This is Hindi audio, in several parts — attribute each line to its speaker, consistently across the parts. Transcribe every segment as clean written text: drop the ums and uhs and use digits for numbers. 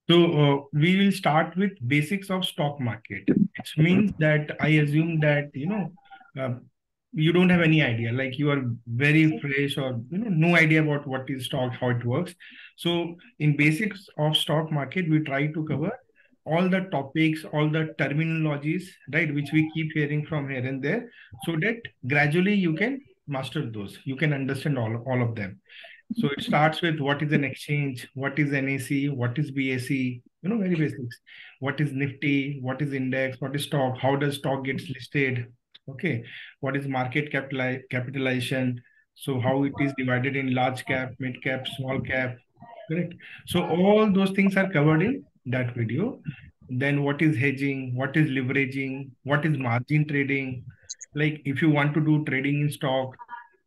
Speaker 1: So we will start with basics of stock market, which means that I assume that uh, you don't have any idea, like you are very fresh or no idea about what is stock, how it works. So in basics of stock market, we try to cover all the topics, all the terminologies, right, which we keep hearing from here and there, so that gradually you can master those, you can understand all of them. So it starts with what is an exchange, what is NAC, what is BSE, very basics. What is Nifty, what is index, what is stock, how does stock gets listed? Okay. What is market capitalization? So how it is divided in large cap, mid cap, small cap, correct? So all those things are covered in that video. Then what is hedging, what is leveraging, what is margin trading? Like if you want to do trading in stock,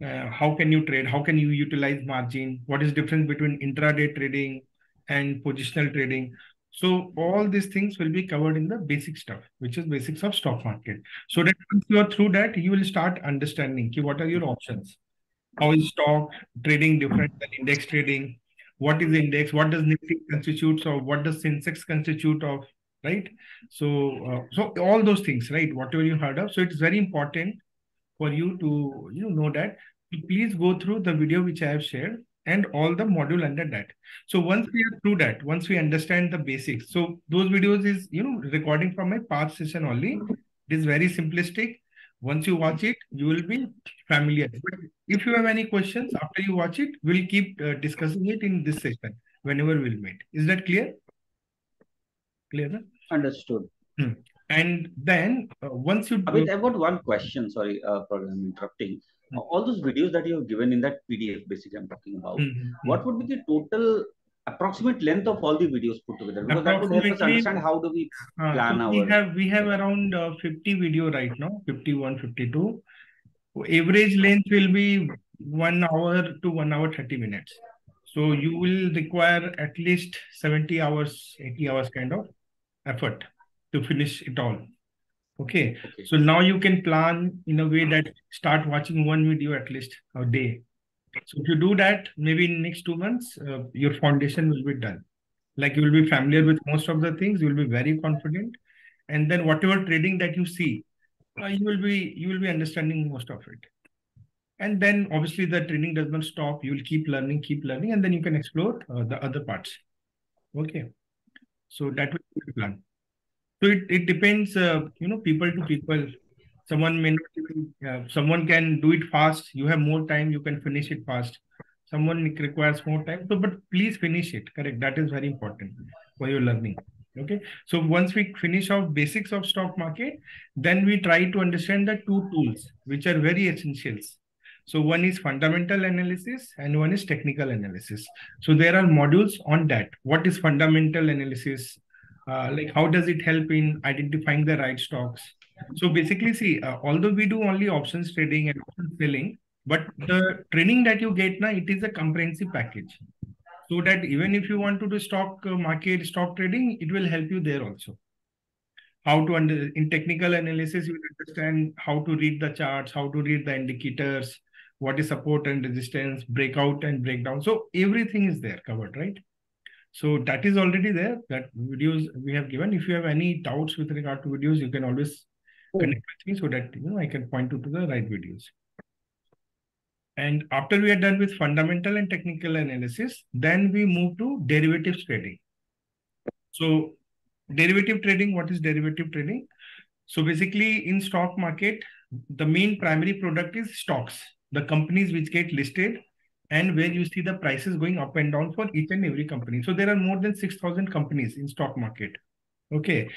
Speaker 1: how can you trade? How can you utilize margin? What is difference between intraday trading and positional trading? So all these things will be covered in the basic stuff, which is basics of stock market. So that once you are through that, you will start understanding what are your options. How is stock trading different than index trading? What is index? What does Nifty constitutes of? What does Sensex constitute of? Right. So all those things, right? Whatever you heard of. So it's very important for you to know that. Please go through the video which I have shared and all the module under that. So once we are through that, once we understand the basics, so those videos is recording from my past session only. It is very simplistic. Once you watch it, you will be familiar. But if you have any questions after you watch it, we'll keep discussing it in this session whenever we'll meet. Is that clear? Clear? Na?
Speaker 2: Understood.
Speaker 1: Hmm. And then once you
Speaker 2: Amit, I've got one question. Sorry, for interrupting. All those videos that you have given in that PDF, basically, I'm talking about. What would be the total approximate length of all the videos put together? Because that would help us
Speaker 1: approximately,
Speaker 2: understand how do we
Speaker 1: so
Speaker 2: plan
Speaker 1: we
Speaker 2: our.
Speaker 1: have we have around 50 video right now, 51, 52. Average length will be 1 hour to 1 hour 30 minutes. So you will require at least 70 hours, 80 hours kind of effort to finish it all. Okay. So now you can plan in a way that start watching one video at least a day. So if you do that, maybe in next 2 months, your foundation will be done. Like you will be familiar with most of the things, you will be very confident, and then whatever trading that you see, you will be understanding most of it. And then obviously the training does not stop. You will keep learning, and then you can explore the other parts. Okay. So that will be the plan. So it depends, people to people. Someone may not even, someone can do it fast. You have more time, you can finish it fast. Someone requires more time. So, but please finish it. Correct. That is very important for your learning. Okay. So once we finish our basics of stock market, then we try to understand the two tools which are very essentials. So one is fundamental analysis and one is technical analysis. So there are modules on that. What is fundamental analysis? Like how does it help in identifying the right stocks? So basically, see, although we do only options trading and options selling, but the training that you get now, it is a comprehensive package. So that even if you want to do stock market, stock trading, it will help you there also. How to in technical analysis, you will understand how to read the charts, how to read the indicators, what is support and resistance, breakout and breakdown. So everything is there covered, right? So that is already there, that videos we have given. If you have any doubts with regard to videos, you can always connect with me so that I can point you to the right videos. And after we are done with fundamental and technical analysis, then we move to derivatives trading. So derivative trading, what is derivative trading? So basically in stock market, the main primary product is stocks, the companies which get listed and where you see the prices going up and down for each and every company. So there are more than 6,000 companies in stock market. Okay.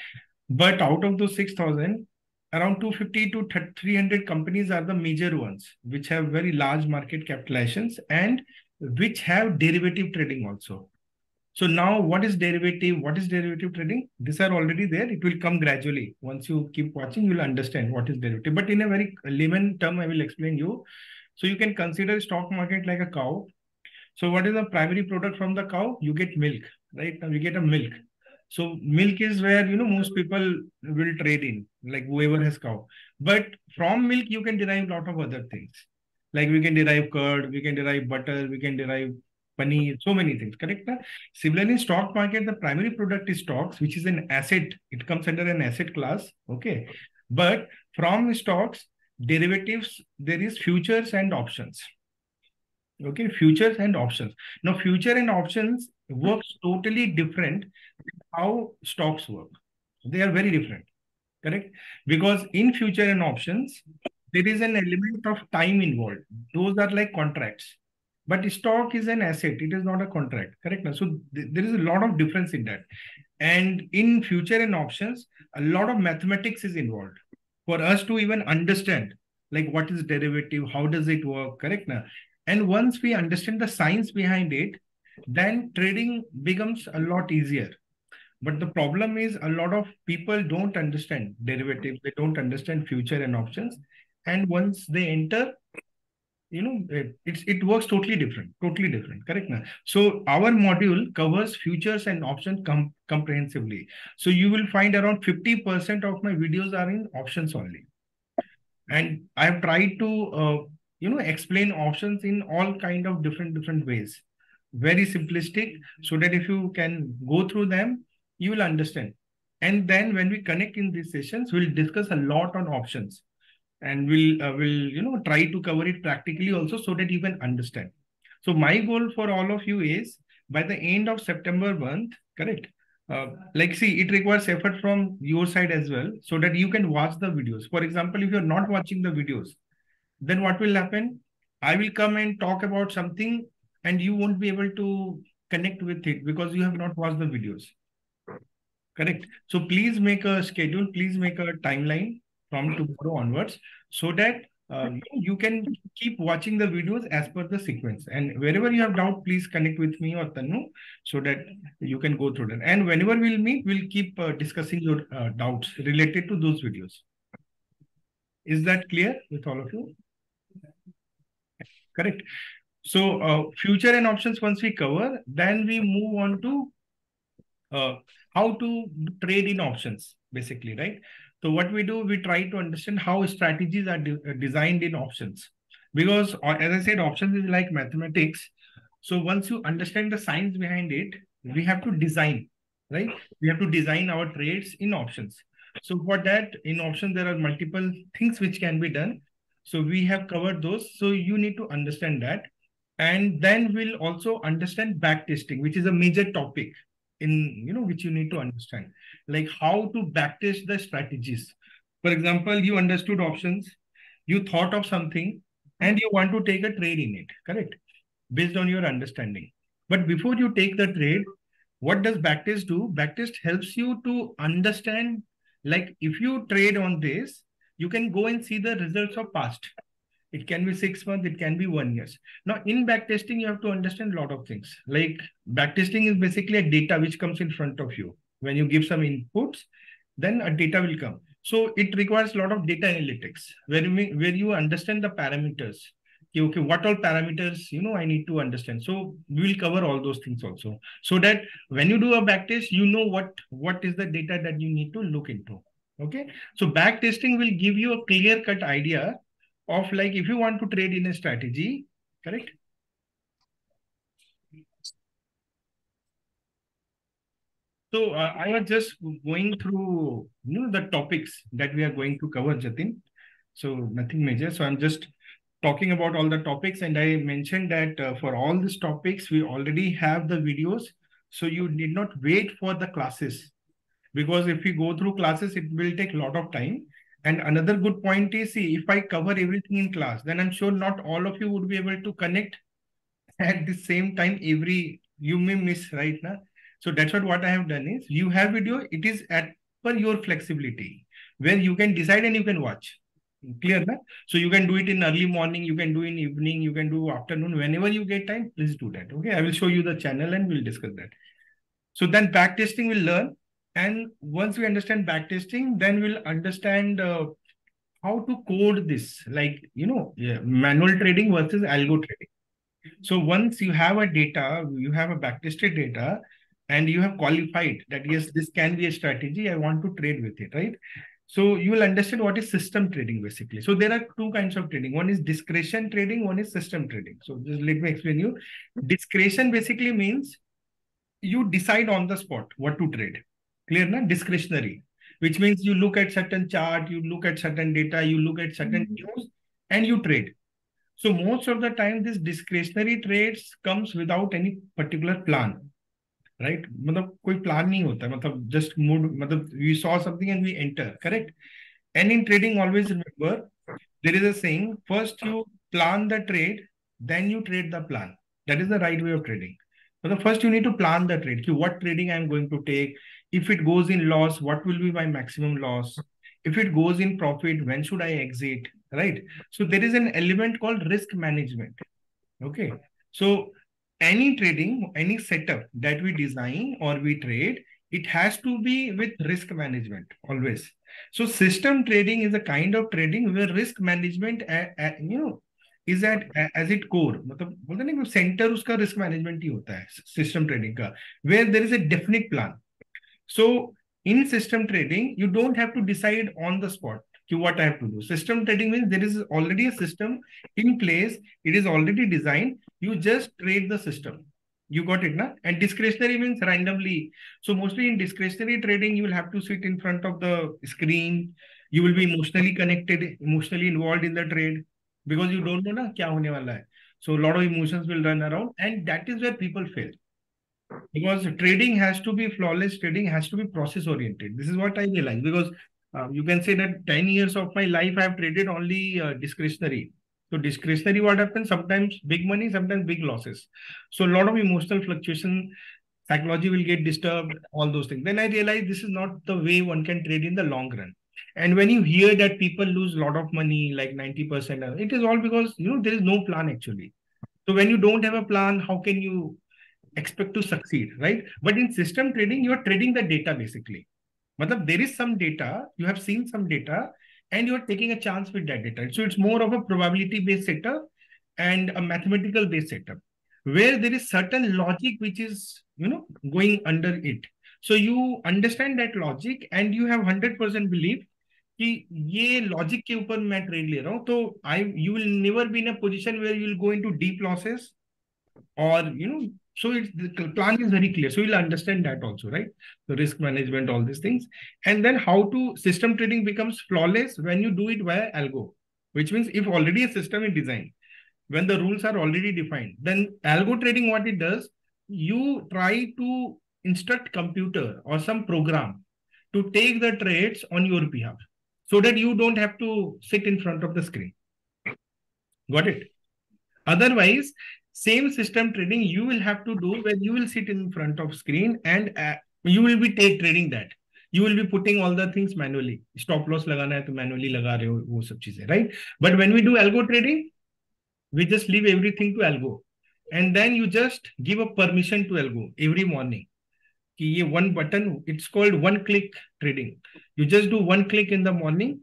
Speaker 1: But out of those 6,000, around 250 to 300 companies are the major ones, which have very large market capitalizations and which have derivative trading also. So now what is derivative? What is derivative trading? These are already there. It will come gradually. Once you keep watching, you will understand what is derivative. But in a very layman term, I will explain you. So you can consider stock market like a cow. So what is the primary product from the cow? You get milk, right? Now you get a milk. So milk is where, most people will trade in, like whoever has cow. But from milk, you can derive a lot of other things. Like we can derive curd, we can derive butter, we can derive paneer, so many things, correct? Similarly, stock market, the primary product is stocks, which is an asset. It comes under an asset class, okay? But from stocks, derivatives, there is futures and options. Okay, futures and options. Now, future and options works totally different how stocks work. They are very different, correct? Because in future and options, there is an element of time involved. Those are like contracts. But stock is an asset. It is not a contract, correct? So there is a lot of difference in that. And in future and options, a lot of mathematics is involved for us to even understand like what is derivative, how does it work, correct? And once we understand the science behind it, then trading becomes a lot easier. But the problem is a lot of people don't understand derivatives. They don't understand future and options. And once they enter, it works totally different, correct? So our module covers futures and options comprehensively. So you will find around 50% of my videos are in options only. And I have tried to, explain options in all kind of different ways. Very simplistic, so that if you can go through them, you will understand. And then when we connect in these sessions, we'll discuss a lot on options. And we'll try to cover it practically also so that you can understand. So my goal for all of you is by the end of September month, correct? See, it requires effort from your side as well so that you can watch the videos. For example, if you're not watching the videos, then what will happen? I will come and talk about something and you won't be able to connect with it because you have not watched the videos. Correct. So please make a schedule, please make a timeline from tomorrow onwards so that you can keep watching the videos as per the sequence. And wherever you have doubt, please connect with me or Tanu so that you can go through that. And whenever we'll meet, we'll keep discussing your doubts related to those videos. Is that clear with all of you? Correct. So future and options once we cover, then we move on to how to trade in options, basically, right? So what we do, we try to understand how strategies are designed in options. Because as I said, options is like mathematics. So once you understand the science behind it, we have to design, right? We have to design our trades in options. So for that, in options, there are multiple things which can be done. So we have covered those. So you need to understand that. And then we'll also understand backtesting, which is a major topic in which you need to understand, like how to backtest the strategies. For example, you understood options, you thought of something, and you want to take a trade in it, correct? Based on your understanding. But before you take the trade, what does backtest do? Backtest helps you to understand, like if you trade on this, you can go and see the results of past. It can be 6 months, it can be 1 year. Now, in backtesting, you have to understand a lot of things. Like backtesting is basically a data which comes in front of you. When you give some inputs, then a data will come. So it requires a lot of data analytics, where you understand the parameters. Okay, what all parameters I need to understand. So we will cover all those things also, so that when you do a backtest, you know what is the data that you need to look into. Okay, so backtesting will give you a clear-cut idea of like if you want to trade in a strategy, correct? So I was just going through the topics that we are going to cover, Jatin. So nothing major. So I'm just talking about all the topics, and I mentioned that for all these topics we already have the videos, so you need not wait for the classes, because if you go through classes it will take a lot of time. And another good point is, see, if I cover everything in class, then I'm sure not all of you would be able to connect at the same time. You may miss right now. So that's what I have done is, you have video, it is at per your flexibility, where you can decide and you can watch. Clear, na? So you can do it in early morning, you can do in evening, you can do afternoon, whenever you get time, please do that. Okay, I will show you the channel and we'll discuss that. So then backtesting will learn. And once we understand backtesting, then we'll understand how to code this, like, manual trading versus algo trading. So once you have a data, you have a backtested data, and you have qualified that, yes, this can be a strategy, I want to trade with it, right? So you will understand what is system trading basically. So there are two kinds of trading. One is discretion trading, one is system trading. So just let me explain you. Discretion basically means you decide on the spot what to trade. Clear na? Discretionary, which means you look at certain chart, you look at certain data, you look at certain news, and you trade. So most of the time, this discretionary trades comes without any particular plan, right? मतलब कोई plan नहीं होता, मतलब just mood, मतलब we saw something and we enter, correct? And in trading, always remember there is a saying: first you plan the trade, then you trade the plan. That is the right way of trading. But first you need to plan the trade. What trading I am going to take? If it goes in loss, what will be my maximum loss? If it goes in profit, when should I exit? Right. So there is an element called risk management. Okay. So any trading, any setup that we design or we trade, it has to be with risk management always. So system trading is a kind of trading where risk management, is at as its core. मतलब बोलते नहीं center उसका risk management ही होता है system trading का, where there is a definite plan. So in system trading, you don't have to decide on the spot what I have to do. System trading means there is already a system in place. It is already designed. You just trade the system. You got it, na? And discretionary means randomly. So mostly in discretionary trading, you will have to sit in front of the screen. You will be emotionally connected, emotionally involved in the trade because you don't know na kya hone wala hai. So a lot of emotions will run around, and that is where people fail. Because trading has to be flawless, trading has to be process oriented. This is what I realized, because you can say that 10 years of my life I have traded only discretionary. So discretionary, what happens? Sometimes big money, sometimes big losses. So a lot of emotional fluctuation, psychology will get disturbed, all those things. Then I realized this is not the way one can trade in the long run. And when you hear that people lose a lot of money, like 90%, it is all because there is no plan actually. So when you don't have a plan, how can you expect to succeed, right? But in system trading, you are trading the data basically. Matlab, there is some data, you have seen some data, and you are taking a chance with that data. So it's more of a probability-based setup and a mathematical-based setup, where there is certain logic which is, going under it. So you understand that logic and you have 100% belief कि ये लॉजिक के ऊपर मैं ट्रेड ले रहा हूं, तो you will never be in a position where you will go into deep losses, or so the plan is very clear, so you'll understand that also, right? The risk management, all these things. And then how to system trading becomes flawless when you do it via algo, which means if already a system is designed, when the rules are already defined, then algo trading, what it does, you try to instruct computer or some program to take the trades on your behalf so that you don't have to sit in front of the screen. Got it? Otherwise, same system trading you will have to do where you will sit in front of screen and you will be trading that. You will be putting all the things manually. Stop loss lagana hai to manually laga rahe ho, wo sab cheezein, right? But when we do algo trading, we just leave everything to algo. And then you just give a permission to algo every morning. Ki ye one button, it's called one click trading. You just do one click in the morning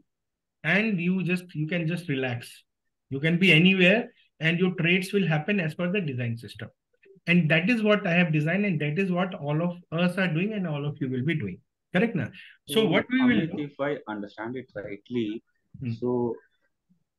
Speaker 1: and you can just relax. You can be anywhere and your trades will happen as per the design system. And that is what I have designed, and that is what all of us are doing and all of you will be doing. Correct now? So what we will do,
Speaker 2: if I understand it rightly, so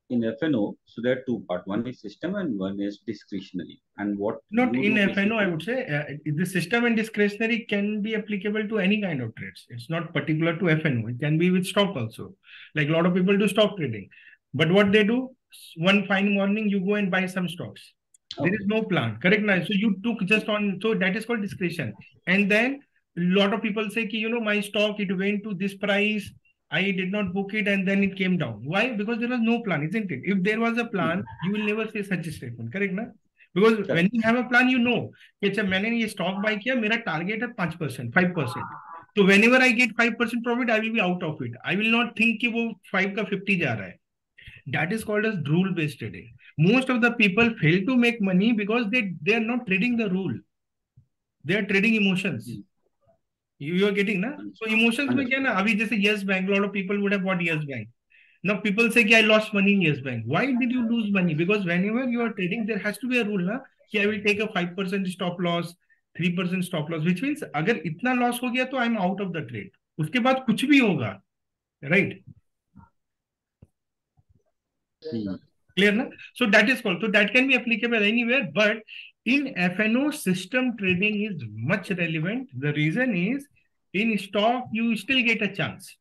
Speaker 2: in FNO, so there are two parts. One is system and one is discretionary. And what
Speaker 1: not in FNO, I would say the system and discretionary can be applicable to any kind of trades. It's not particular to FNO. It can be with stock also. Like a lot of people do stock trading. But what they do, one fine morning, you go and buy some stocks. Okay. There is no plan. Correct now? So you took just on, so that is called discretion. And then a lot of people say, my stock, it went to this price. I did not book it and then it came down. Why? Because there was no plan, isn't it? If there was a plan, you will never say such a statement. Correct na? Because when you have a plan, you know, मैंने ये stock buy किया, मेरा target है 5%, 5%. So whenever I get 5% profit, I will be out of it. I will not think कि वो 5 का 50 जा रहा है. That is called as rule-based trading. Most of the people fail to make money because they are not trading the rule. They are trading emotions. You are getting na? So emotions में क्या ना, अभी जैसे Yes Bank, a lot of people would have bought Yes Bank. Now people say I lost money in Yes Bank. Why did you lose money? Because whenever you are trading, there has to be a rule na, कि I will take a 5% stop loss, 3% stop loss, which means अगर इतना loss हो गया तो I'm out of the trade. उसके बाद कुछ भी होगा, right? Clear, na? So that is called. So that can be applicable anywhere, but in FNO, system trading is much relevant. The reason is in stock you still get a chance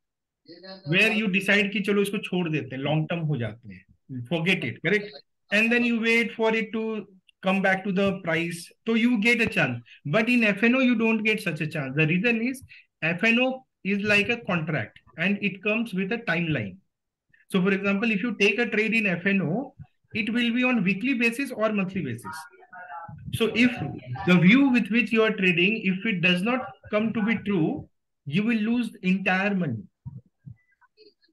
Speaker 1: where you decide कि चलो इसको छोड़ देते हैं, long term हो जाते हैं, forget it, correct? And then you wait for it to come back to the price, so you get a chance. But in FNO you don't get such a chance. The reason is FNO is like a contract and it comes with a timeline. So for example, if you take a trade in FNO, it will be on weekly basis or monthly basis. So if the view with which you are trading, if it does not come to be true, you will lose entire money.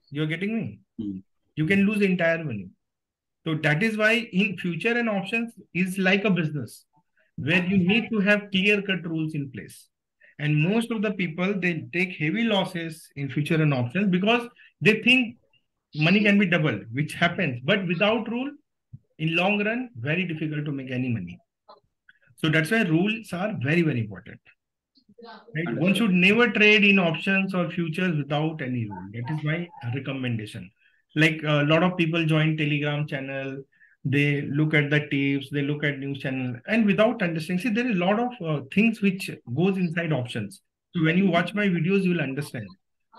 Speaker 1: You're getting me? You can lose entire money. So that is why in future and options is like a business where you need to have clear-cut rules in place. And most of the people, they take heavy losses in future and options because they think money can be doubled, which happens. But without rule, in long run, very difficult to make any money. So that's why rules are very, very important. Right? One should never trade in options or futures without any rule. That is my recommendation. Like a lot of people join Telegram channel, they look at the tips, they look at news channel, and without understanding, see, there is a lot of things which goes inside options. So when you watch my videos, you will understand.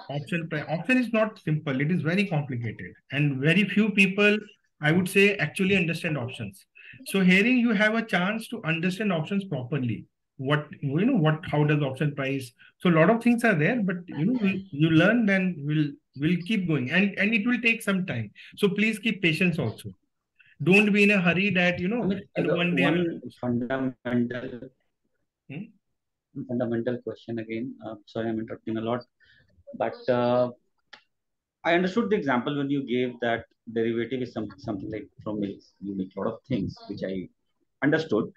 Speaker 1: Option is not simple, it is very complicated, and very few people, I would say, actually understand options. So hearing you have a chance to understand options properly. How does option price? So a lot of things are there, but you learn, then we'll keep going, and it will take some time. So please keep patience also. Don't be in a hurry that in one day.
Speaker 2: One fundamental question again. Sorry, I'm interrupting a lot, but I understood the example when you gave that derivative is something like from milk. You make a lot of things, which I understood.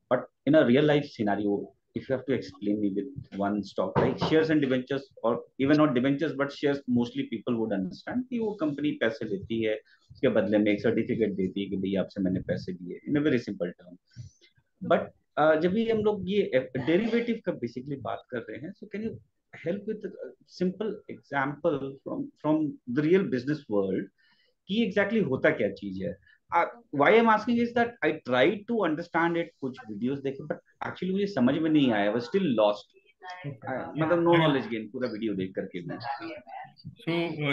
Speaker 2: But in a real life scenario, if you have to explain me with one stock, like shares and debentures, or even not debentures, but shares, mostly people would understand कि वो company पैसे लेती है, उसके बदले में एक सर्टिफिकेट देती है कि भैया आपसे मैंने पैसे दिए, in a very simple term. But जब भी हम लोग ये डेरिवेटिव का बेसिकली बात कर रहे हैं, so can you help with a simple example from the real business world कि exactly होता क्या चीज है? Why I'm asking is that I tried to understand it, कुछ videos देखे, but actually मुझे समझ में नहीं आया, I was still lost. मतलब no knowledge gain पूरा वीडियो देख करके मैं.
Speaker 1: So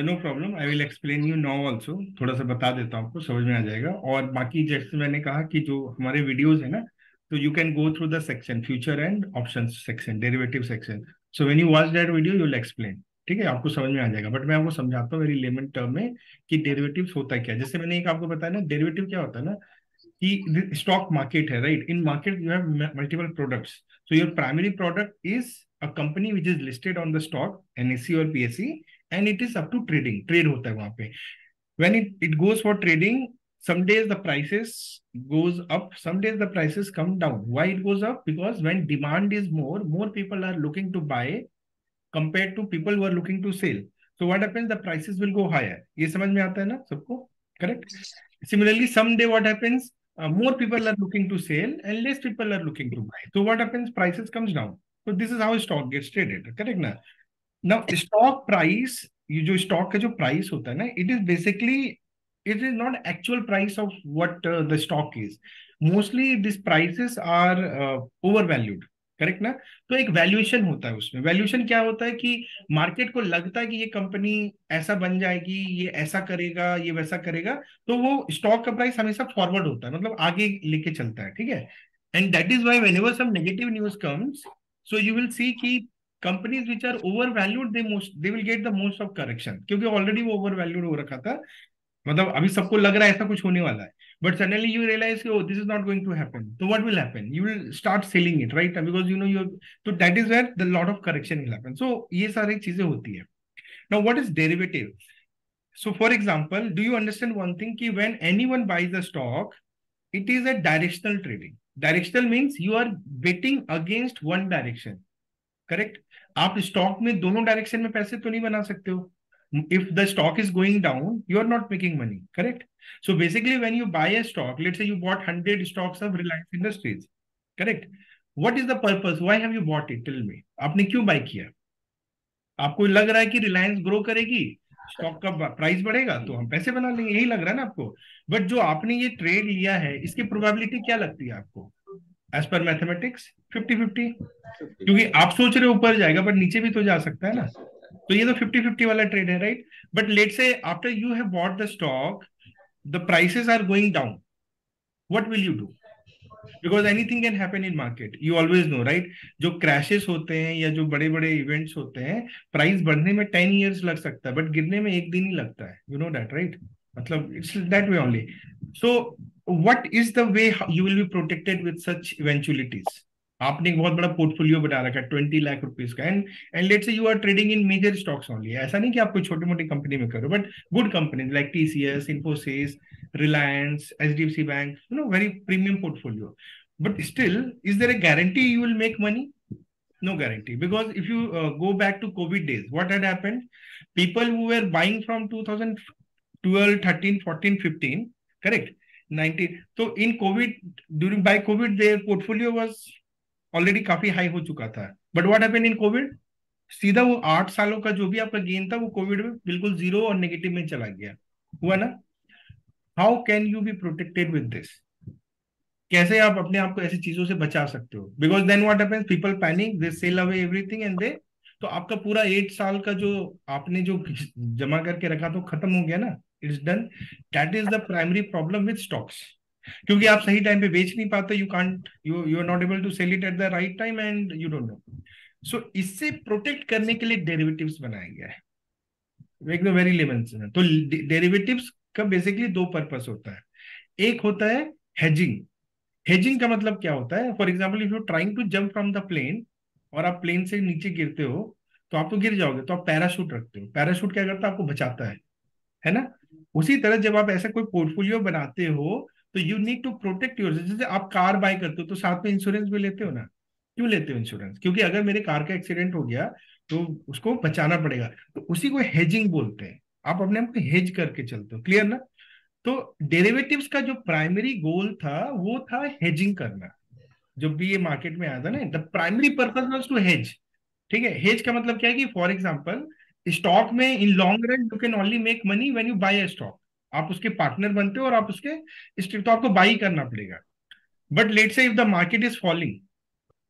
Speaker 1: no problem, I will explain you now also. थोड़ा सा बता देता हूँ, आपको समझ में आ जाएगा. और बाकी जैसे मैंने कहा कि जो हमारे वीडियोस है ना, so you can go through the section future and options section, derivative section. So when you watch that video, you will explain. ठीक है, आपको समझ में आ जाएगा. बट मैं आपको समझाता हूँ वेरी लेमन टर्म में कि डेरिवेटिव्स होता है क्या. जैसे मैंने एक आपको बताया ना, डेरिवेटिव क्या होता है ना कि स्टॉक मार्केट है, right? In market you have multiple products. So your primary product is a company which is listed on the stock NSE और PSE, and it is up to trading. Trade होता है वहां पे. When it goes for trading, some days the prices goes up, some days the prices come down. Why it goes up? Because when demand is more people are looking to buy compared to people who are looking to sell. So what happens? The prices will go higher. ये समझ में आता है ना सबको? Correct? Similarly, someday what happens? More people are looking to sell and less people are looking to buy. So what happens? Prices comes down. So this is how stock gets traded. Correct ना? Now stock price, ये जो stock का जो price होता है ना, it is not actual price of what the stock is. Mostly these prices are overvalued. Correct ना? तो एक वैल्यूएशन होता है उसमें. वैल्यूएशन क्या होता है कि मार्केट को लगता है कि ये कंपनी ऐसा बन जाएगी, ये ऐसा करेगा, ये वैसा करेगा, तो वो स्टॉक का प्राइस हमेशा फॉरवर्ड होता है, मतलब आगे लेके चलता है. ठीक है? And that is why whenever some negative news comes, so you will see कि companies which are over valued they will get the most of correction, क्योंकि ऑलरेडी वो ओवर वैल्यूड हो रखा था. मतलब अभी सबको लग रहा है ऐसा कुछ होने वाला है, but suddenly you realize, oh, this is not going to happen. So what will happen? You will start selling it, right? Because so that is where the lot of correction will happen. So ये सारी चीजें होती है. Now what is derivative? So for example, do you understand one thing कि when anyone buys a stock, it is a directional trading. Directional means you are betting against one direction. Correct? आप स्टॉक में दोनों डायरेक्शन में पैसे तो नहीं बना सकते हो. If the stock is going down, you are not making money, correct? So basically, when you buy a stock, let's say you bought 100 stocks of Reliance Industries, correct? What is the purpose? Why have you bought it? Tell me. आपने क्यों buy किया? आपको लग रहा है कि Reliance grow करेगी, स्टॉक का प्राइस बढ़ेगा तो हम पैसे बना लेंगे, यही लग रहा है ना आपको। बट जो आपने ये ट्रेड लिया है इसकी प्रोबेबिलिटी क्या लगती है आपको एज पर मैथमेटिक्स? 50-50। क्योंकि आप सोच रहे हो ऊपर जाएगा बट नीचे भी तो जा सकता है ना। तो ये तो 50-50 वाला ट्रेड है, right? But let say after you have bought the stock, the prices are going down, what will you do? Because anything can happen in market, you always know, right? जो क्रैशेस होते हैं या जो बड़े बड़े इवेंट्स होते हैं, प्राइस बढ़ने में 10 years लग सकता है बट गिरने में एक दिन ही लगता है, यू नो दैट, राइट? मतलब it's that way only. So what is the way you will be protected with such eventualities? आपने एक बहुत बड़ा पोर्टफोलियो बना रखा है 20 लाख रुपीज का, and let's say you are trading in major stocks only. ऐसा नहीं कि आप कोई छोटी मोटी कंपनी में करो, but good company like TCS, Infosys, Reliance, HDFC Bank, very premium portfolio. But still, is there a guarantee you will make money? No guarantee. Because if you go back to COVID days, what had happened? People who were buying from 2012, 13, 14, 15, correct? 19. So in COVID, by COVID, their portfolio was already काफी high हो चुका था. But what happened in COVID? सीधा वो 8 सालों का जो भी आपका गेन था वो कोविड में बिल्कुल जीरो और नेगेटिव में चला गया, हुआ ना? How can you B protected with this? कैसे आप अपने आप को ऐसी चीजों से बचा सकते हो? Because then what happens, people panic, they sell away everything and they, तो आपका पूरा 8 साल का जो आपने जो जमा करके रखा तो खत्म हो गया ना, it's done. That is the primary problem with stocks, क्योंकि आप सही टाइम पे बेच नहीं पाते, you can't, you are not able to sell it at the right time and you don't know. So इससे प्रोटेक्ट करने के लिए डेरिवेटिव्स बनाया गया है, एकदम वेरी लेमन से। तो डेरिवेटिव्स का बेसिकली दो पर्पस होता है। एक होता है हेजिंग। हेजिंग का मतलब क्या होता है? For example, if you trying to jump from the plane और आप प्लेन से नीचे गिरते हो तो आप तो गिर जाओगे, तो आप पैराशूट रखते हो। पैराशूट क्या करता है? आपको बचाता है ना? उसी तरह जब आप ऐसा कोई पोर्टफोलियो बनाते हो तो you need to protect your. जैसे आप कार बाय करते हो तो साथ में इंश्योरेंस भी लेते हो ना। क्यों लेते हो इंश्योरेंस? क्योंकि अगर मेरे कार का एक्सीडेंट हो गया तो उसको बचाना पड़ेगा, तो उसी को हेजिंग बोलते हैं। आप अपने आप को हेज करके चलते हो, क्लियर ना? तो डेरिवेटिव्स का जो प्राइमरी गोल था वो था हेजिंग करना। जब भी ये मार्केट में आया था ना, the primary purpose was to hedge. ठीक है? हेज का मतलब क्या है कि फॉर एग्जांपल स्टॉक में in long run you can only make money when you buy a stock. आप उसके पार्टनर बनते हो और आप उसके तो आपको बाई करना पड़ेगा। बट लेट से if the market is falling,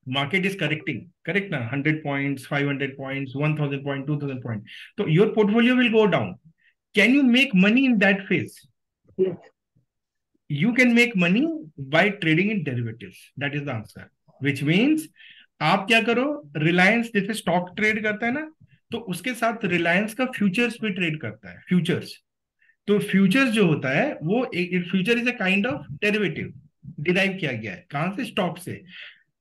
Speaker 1: market is correcting, correct na, 100 points, 500 points, 1000 points, 2000 points, so your portfolio will go down. Can you make money in that phase?
Speaker 3: Yes.
Speaker 1: You can make money by trading in derivatives. That is the answer. Which means आप क्या करो, रिलायंस जैसे स्टॉक ट्रेड करता है ना, तो उसके साथ रिलायंस का फ्यूचर्स भी ट्रेड करता है, फ्यूचर्स। तो फ्यूचर्स जो होता है वो future is a kind of derivative, derive किया गया है कहां से? स्टॉक से।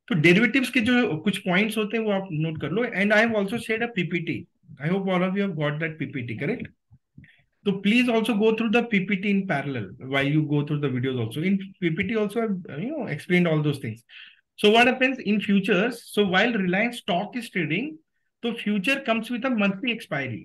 Speaker 1: तो डेरिवेटिव्स के जो कुछ पॉइंट्स होते हैं वो आप नोट कर लो। And I have also shared a P P T, I hope all of you have got that P P T, correct? So please also go through the PPT in parallel while you go through the videos also. In PPT also I've explained all those things. So what happens in futures? So while Reliance stock is trading, so future comes with a monthly expiry,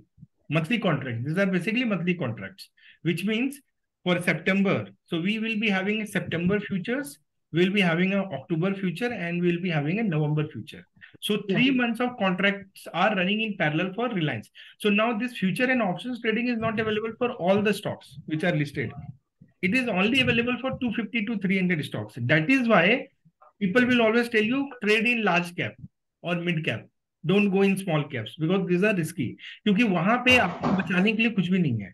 Speaker 1: monthly contract. These are basically monthly contracts, which means for September, so we will be having a September futures, we'll be having a October future, and we'll be having a November future. So 3 months of contracts are running in parallel for Reliance. So now this future and options trading is not available for all the stocks which are listed. It is only available for 250 to 300 stocks. That is why people will always tell you trade in large cap or mid cap. Don't go in small caps because these are risky. क्योंकि वहां पे आपको बचाने के लिए कुछ भी नहीं है.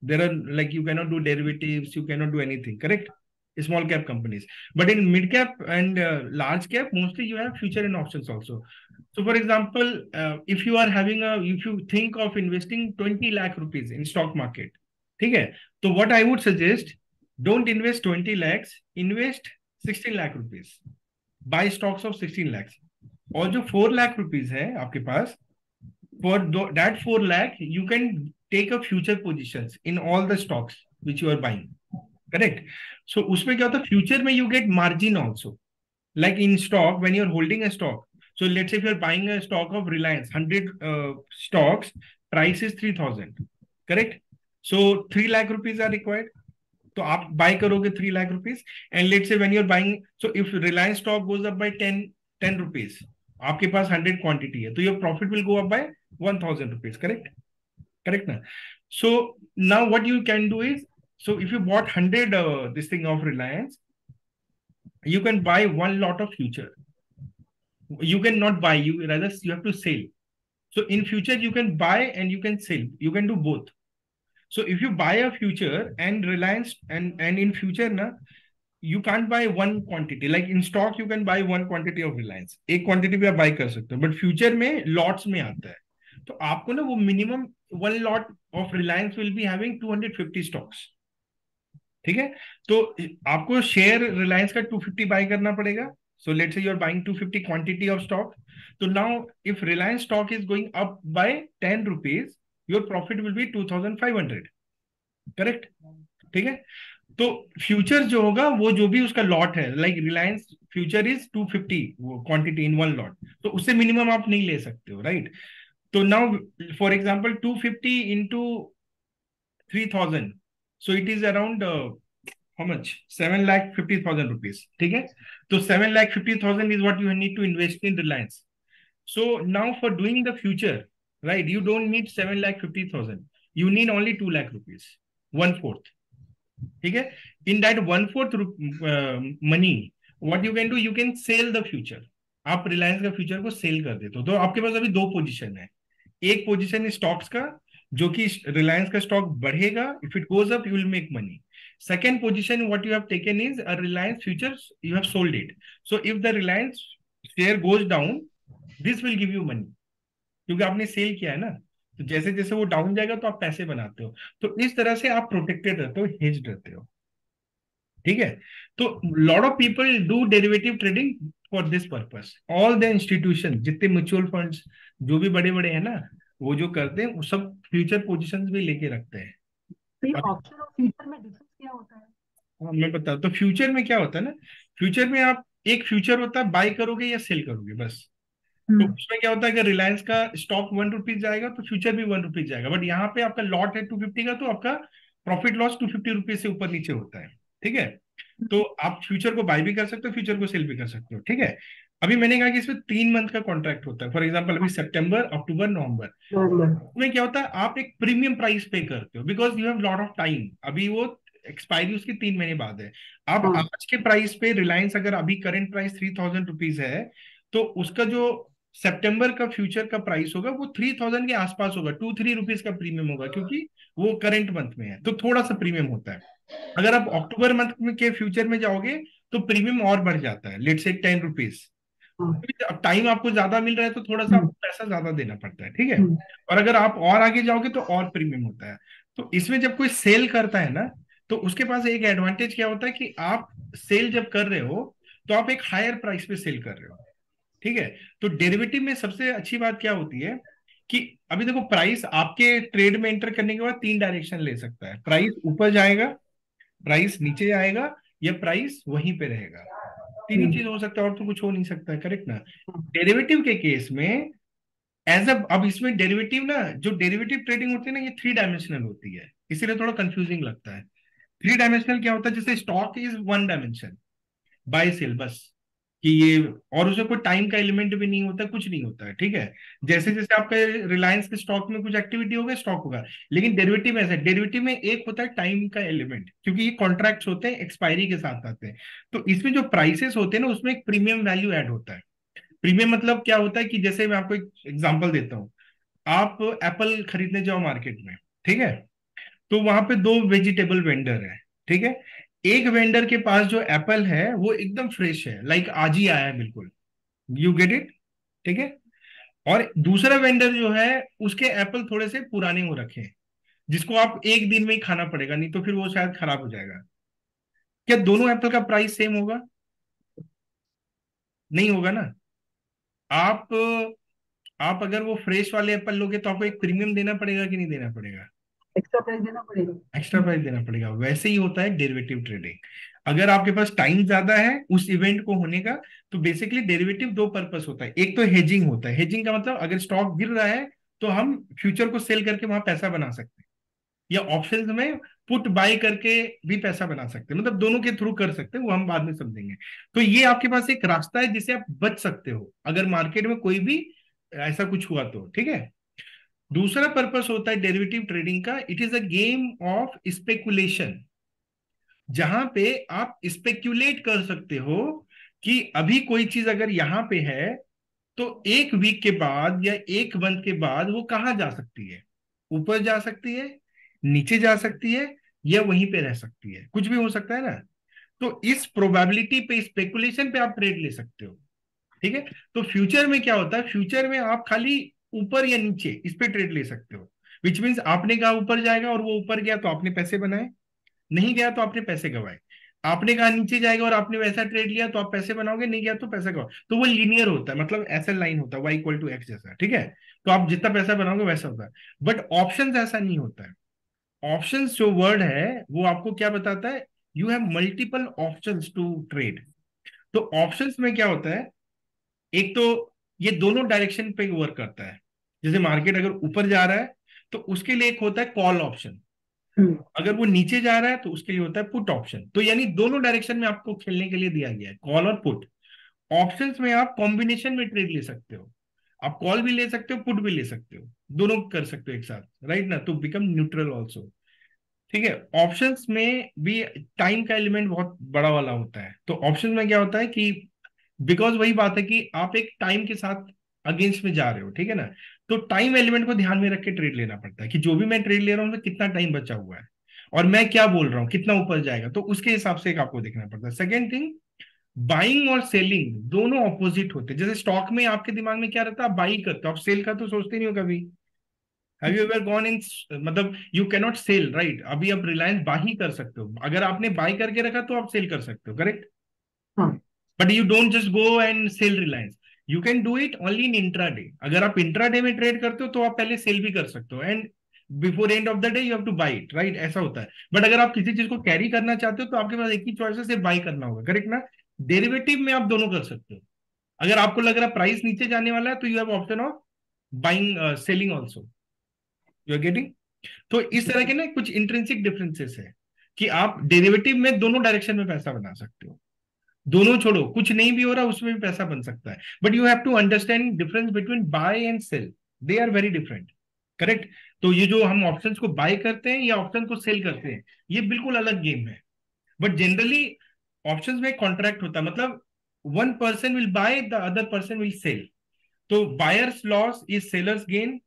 Speaker 1: There are, like, you cannot do derivatives, you cannot do anything, correct? Small cap companies. But in mid cap and large cap, mostly you have future and options also. So for example, if you think of investing 20 lakh rupees in stock market, okay? So what I would suggest, don't invest 20 lakhs, invest 16 lakh rupees. Buy stocks of 16 lakhs. और जो 4 lakh rupees है आपके पास, for that 4 lakh, you can take a future positions in all the stocks which you are buying, correct? So उसमें क्या होता है, future में you get margin also, like in stock when you're holding a stock. So let's say if you're buying a stock of Reliance, 100 stocks, price is 3000, correct? So 3 lakh rupees are required. तो आप बाय करोगे 3 lakh rupees, and let's say when you are buying, so if Reliance stock goes up by 10 rupees, आपके पास 100 क्वांटिटी है, तो your profit will go up by 1000 rupees, correct? Correct na? So now what you can do is, so if you bought 100 this thing of Reliance, you can buy one lot of future. You can not buy, you rather you have to sell. So in future you can buy and you can sell. You can do both. So if you buy a future and Reliance and in future na, you can't buy one quantity. Like in stock you can buy one quantity of Reliance. एक quantity भी आप buy कर सकते हो. But future में lots में आता है. तो आपको ना वो minimum one lot of Reliance will be having 250 stocks. ठीक है, तो आपको शेयर रिलायंस का 250 बाय करना पड़ेगा. So let's say you are buying 250 quantity of stock. तो now if Reliance stock is going up by 10 rupees, your profit will be 2500. Correct? ठीक है. तो फ्यूचर जो होगा वो जो भी उसका लॉट है, लाइक रिलायंस फ्यूचर इज 250 वो क्वांटिटी इन वन लॉट, तो उससे मिनिमम आप नहीं ले सकते हो, राइट? तो now for example 250 into 3000, so it is around how much? 7,50,000 rupees. ठीक है, तो 7,50,000 is what you need to invest in Reliance. So now for doing the future, right, you don't need 7,50,000, you need only 2 lakh rupees, 1/4. ठीक है, in that 1/4 money, what you can do, you can sell the future. आप रिलायंस का फ्यूचर को सेल कर देते हो, तो आपके पास अभी दो पोजीशन है. एक पोजीशन है स्टॉक्स का, जो कि रिलायंस का स्टॉक बढ़ेगा, if it goes up you will make money. Second position what you have taken is a Reliance futures, you have sold it. So if the Reliance share goes down, this will give you money, क्योंकि आपने सेल किया है ना. तो जैसे जैसे वो डाउन जाएगा तो आप पैसे बनाते हो. तो इस तरह से आप प्रोटेक्टेड रहते हो, हेज्ड रहते हो. ठीक है, तो lot of people do derivative trading for this purpose. All the institution, जितने म्यूचुअल फंड्स जो भी बड़े बड़े हैं ना, वो जो करते हैं वो सब फ्यूचर पोजीशंस भी लेके रखते हैं.
Speaker 3: तो ये ऑप्शन और फ्यूचर में डिफरेंस क्या होता है?
Speaker 1: मैं बता, तो फ्यूचर में क्या होता है ना, फ्यूचर में आप एक फ्यूचर होता है, बाय करोगे या सेल करोगे बस. तो उसमें क्या होता है कि रिलायंस का स्टॉक 1 रुपीज जाएगा तो फ्यूचर भी 1 रुपीज जाएगा. बट यहाँ पे आपका लॉट है 250 का, तो आपका प्रॉफिट लॉस 250 रुपीज से ऊपर नीचे होता है. ठीक है, तो आप फ्यूचर को बाय भी कर सकते हो, फ्यूचर को सेल भी कर सकते हो. ठीक है, अभी मैंने कहा कि इसमें 3 मंथ का कॉन्ट्रैक्ट होता है. फॉर एग्जाम्पल अभी सितंबर, अक्टूबर, नवंबर में क्या होता है, आप एक प्रीमियम प्राइस पे करते हो, because you have lot of time. अभी वो एक्सपायरी उसकी 3 महीने बाद है. आप आज के प्राइस पे रिलायंस, अगर अभी करंट प्राइस 3000 रुपीज है, तो उसका जो सितंबर का फ्यूचर का प्राइस होगा वो 3000 के आसपास होगा. 2-3 रुपीज का प्रीमियम होगा, क्योंकि वो करंट मंथ में है, तो थोड़ा सा प्रीमियम होता है. अगर आप अक्टूबर मंथ में के फ्यूचर में जाओगे तो प्रीमियम और बढ़ जाता है, लेट्स से 10 रुपीज. अब टाइम आपको ज्यादा मिल रहा है तो थोड़ा सा आपको पैसा ज्यादा देना पड़ता है. ठीक है, और अगर आप और आगे जाओगे तो और प्रीमियम होता है. तो इसमें जब कोई सेल करता है ना, तो उसके पास एक एडवांटेज क्या होता है कि आप सेल जब कर रहे हो तो आप एक हायर प्राइस पे सेल कर रहे हो. ठीक है, तो डेरिवेटिव में सबसे अच्छी बात क्या होती है कि अभी देखो, प्राइस आपके ट्रेड में एंटर करने के बाद 3 डायरेक्शन ले सकता है. प्राइस ऊपर जाएगा, प्राइस नीचे जाएगा, या प्राइस वहीं पे रहेगा. 3 ही चीज हो सकता है, और तो कुछ हो नहीं सकता है. करेक्ट ना? डेरिवेटिव के केस में अब इसमें डेरिवेटिव ना, जो डेरिवेटिव ट्रेडिंग होती है ना, ये 3 डायमेंशनल होती है, इसीलिए थोड़ा कंफ्यूजिंग लगता है. 3 डायमेंशनल क्या होता है, जैसे stock is 1 dimension, buy sell बस, कि ये, और उसमें कोई टाइम का एलिमेंट भी नहीं होता, कुछ नहीं होता है. ठीक है, जैसे जैसे आपका रिलायंस के स्टॉक में कुछ एक्टिविटी होगा, स्टॉक होगा. लेकिन डेरिवेटिव में ऐसा, डेरिवेटिव में एक होता है टाइम का एलिमेंट, क्योंकि ये कॉन्ट्रैक्ट्स होते हैं, एक्सपायरी के साथ आते हैं. तो इसमें जो प्राइसेस होते हैं ना, उसमें एक प्रीमियम वैल्यू ऐड होता है. प्रीमियम मतलब क्या होता है कि जैसे मैं आपको एक एग्जांपल देता हूँ. आप एप्पल खरीदने जाओ मार्केट में, ठीक है, तो वहां पे 2 वेजिटेबल वेंडर है. ठीक है, एक वेंडर के पास जो एप्पल है वो एकदम फ्रेश है, लाइक आज ही आया है बिल्कुल, यू गेट इट. ठीक है, और दूसरा वेंडर जो है उसके एप्पल थोड़े से पुराने हो रखे हैं, जिसको आप एक दिन में ही खाना पड़ेगा, नहीं तो फिर वो शायद खराब हो जाएगा. क्या दोनों एप्पल का प्राइस सेम होगा? नहीं होगा ना. आप आप अगर वो फ्रेश वाले एप्पल लोगे तो आपको एक प्रीमियम देना पड़ेगा कि नहीं देना पड़ेगा?
Speaker 3: एक्स्ट्रा प्राइस देना पड़ेगा.
Speaker 1: एक्स्ट्रा प्राइस देना पड़ेगा. वैसे ही होता है डेरिवेटिव ट्रेडिंग. अगर आपके पास टाइम ज्यादा है उस इवेंट को होने का, तो बेसिकली डेरिवेटिव 2 पर्पस होता है. एक तो हेजिंग होता है. हेजिंग का मतलब अगर स्टॉक गिर रहा है तो हम फ्यूचर को सेल करके वहां पैसा बना सकते हैं, या ऑप्शंस में पुट बाय करके भी पैसा बना सकते हैं. मतलब दोनों के थ्रू कर सकते हैं, वो हम बाद में समझेंगे. तो ये आपके पास एक रास्ता है जिससे आप बच सकते हो अगर मार्केट में कोई भी ऐसा कुछ हुआ तो. ठीक है, दूसरा पर्पस होता है डेरिवेटिव ट्रेडिंग का, it is a game of speculation, जहां पे आप स्पेक्यूलेट कर सकते हो कि अभी कोई चीज अगर यहां पे है तो एक वीक के बाद या एक मंथ के बाद वो कहाँ जा सकती है, ऊपर जा सकती है, नीचे जा सकती है, या वहीं पे रह सकती है, कुछ भी हो सकता है ना। तो इस प्रोबेबिलिटी पे, स्पेकुलेशन पे आप ट्रेड ले सकते हो, ठीक है। तो फ्यूचर में क्या होता है, फ्यूचर में आप खाली ऊपर या नीचे इस पे ट्रेड ले सकते हो, विच मीन्स आपने कहा ऊपर जाएगा और वो ऊपर गया तो आपने पैसे बनाए, नहीं गया तो आपने पैसे गवाए। आपने कहा नीचे जाएगा और आपने वैसा ट्रेड लिया तो आप पैसे बनाओगे, नहीं गया तो पैसा गवाओ। तो वो लीनियर होता है, मतलब ऐसा लाइन होता है y=x जैसा, ठीक है। तो आप जितना पैसा बनाओगे वैसा होता है। बट ऑप्शंस ऐसा नहीं होता है। ऑप्शंस जो वर्ड है वो आपको क्या बताता है, you have multiple options to trade. तो ऑप्शंस में क्या होता है, एक तो ये दोनों डायरेक्शन पे वर्क करता है। जैसे मार्केट अगर ऊपर जा रहा है तो उसके लिए एक होता है कॉल ऑप्शन, अगर वो नीचे जा रहा है तो उसके लिए होता है पुट ऑप्शन। तो यानी दोनों डायरेक्शन में आपको खेलने के लिए दिया गया है, कॉल और पुट। ऑप्शंस में आप कॉम्बिनेशन में ट्रेड ले सकते हो, आप कॉल भी ले सकते हो, पुट भी ले सकते हो, दोनों कर सकते हो एक साथ, राइट ना, तो बिकम न्यूट्रल ऑल्सो, ठीक है। ऑप्शंस में भी टाइम का एलिमेंट बहुत बड़ा वाला होता है। तो ऑप्शंस में क्या होता है कि बिकॉज वही बात है कि आप एक टाइम के साथ अगेंस्ट में जा रहे हो, ठीक है ना। तो टाइम एलिमेंट को ध्यान में रख के ट्रेड लेना पड़ता है कि जो भी मैं ट्रेड ले रहा हूँ उसमें कितना टाइम बचा हुआ है और मैं क्या बोल रहा हूँ, कितना ऊपर जाएगा, तो उसके हिसाब से एक आपको देखना पड़ता है। सेकेंड थिंग, बाइंग और सेलिंग दोनों ऑपोजिट होते हैं। जैसे स्टॉक में आपके दिमाग में क्या रहता है, आप बाई करते हो, आप सेल का तो सोचते नहीं हो कभी। Have you ever gone in, मतलब यू कैनॉट सेल, राइट। अभी आप रिलायंस बाई ही कर सकते हो, अगर आपने बाई करके रखा तो आप सेल कर सकते हो, करेक्ट।
Speaker 3: हाँ।
Speaker 1: But you don't just go and sell Reliance, you can do it only in intraday. अगर आप इंट्राडे में ट्रेड करते हो तो आप पहले सेल भी कर सकते हो, and before end of the day you have two by it, right, ऐसा होता है। बट अगर आप किसी चीज को कैरी करना चाहते हो तो आपके पास एक ही चॉइस है, सिर्फ बाई करना होगा, करेक्ट ना। डेरिवेटिव में आप दोनों कर सकते हो। अगर आपको लग रहा है प्राइस नीचे जाने वाला है तो you have option of buying, selling also, you are getting. तो इस तरह के ना कुछ इंट्रिंसिक डिफरेंसेस है कि आप डेरिवेटिव में दोनों डायरेक्शन में पैसा बना सकते हो। दोनों छोड़ो, कुछ नहीं भी हो रहा उसमें भी पैसा बन सकता है, but you have to understand difference between buy and sell, they are very different, correct. तो ये जो हम ऑप्शंस को बाय करते हैं या ऑप्शन को सेल करते हैं, ये बिल्कुल अलग गेम है। बट जनरली ऑप्शंस में कॉन्ट्रैक्ट होता है, मतलब one person will buy, the other person will sell. तो buyers loss is sellers gain,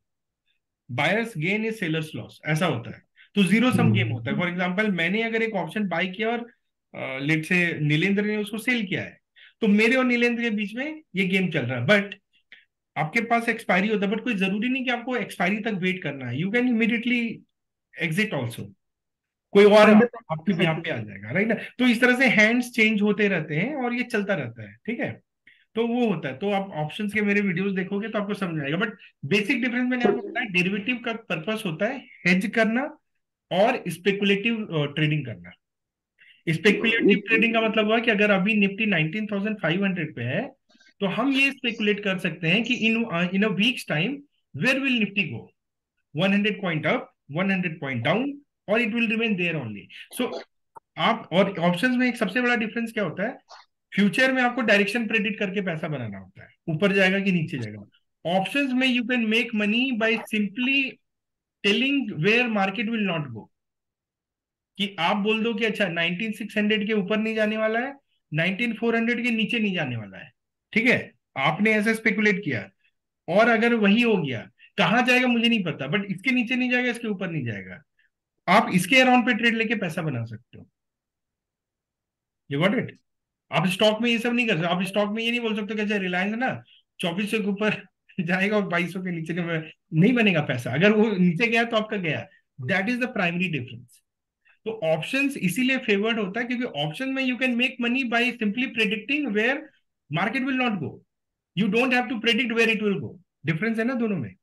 Speaker 1: buyers gain is sellers loss, ऐसा होता है। तो जीरो सम गेम होता है। फॉर एग्जांपल मैंने अगर एक ऑप्शन बाय किया और लेट से नीलेंद्र ने उसको सेल किया है, तो मेरे और नीलेंद्र के बीच में ये गेम चल रहा है। बट आपके पास एक्सपायरी होता है, बट कोई जरूरी नहीं कि आपको एक्सपायरी तक वेट करना है, you can immediately exit also, कोई और आपके यहाँ पे आ जाएगा, राइट ना। तो इस तरह से हैंड्स चेंज होते रहते हैं और ये चलता रहता है, ठीक है। तो वो होता है। तो आप ऑप्शंस के मेरे वीडियोस देखोगे तो आपको समझ आएगा। बट बेसिक डिफरेंस मैंने आपको बताया, डेरिवेटिव का पर्पस होता है हेज करना और स्पेकुलेटिव ट्रेडिंग करना। स्पेकुलेटिव ट्रेडिंग का मतलब हुआ कि अगर अभी निफ्टी 19,500 पे है तो हम ये स्पेकुलेट कर सकते हैं कि in a week's time where will Nifty go, 100 point up, 100 point down, और it will remain there only. So आप, और ऑप्शंस में एक सबसे बड़ा डिफरेंस क्या होता है, फ्यूचर में आपको डायरेक्शन प्रेडिक्ट करके पैसा बनाना होता है, ऊपर जाएगा कि नीचे जाएगा। ऑप्शंस में you can make money by simply telling where market will not go, कि आप बोल दो कि अच्छा 19,600 के ऊपर नहीं जाने वाला है, 19,400 के नीचे नहीं जाने वाला है, ठीक है। आपने ऐसे स्पेकुलेट किया और अगर वही हो गया, कहां जाएगा मुझे नहीं पता, बट इसके नीचे नहीं जाएगा, इसके ऊपर नहीं जाएगा, आप इसके अराउंड पे ट्रेड लेके पैसा बना सकते हो। You got it. आप स्टॉक में ये सब नहीं कर सकते। आप स्टॉक में ये नहीं बोल सकते कि अच्छा रिलायंस है ना 2400 के ऊपर जाएगा और 2200 के नीचे नहीं बनेगा पैसा, अगर वो नीचे गया तो आपका गया। That is the primary difference. तो ऑप्शंस इसीलिए फेवर्ड होता है क्योंकि ऑप्शन में you can make money by simply predicting where market will not go, you don't have to predict where it will go. Difference है ना दोनों में।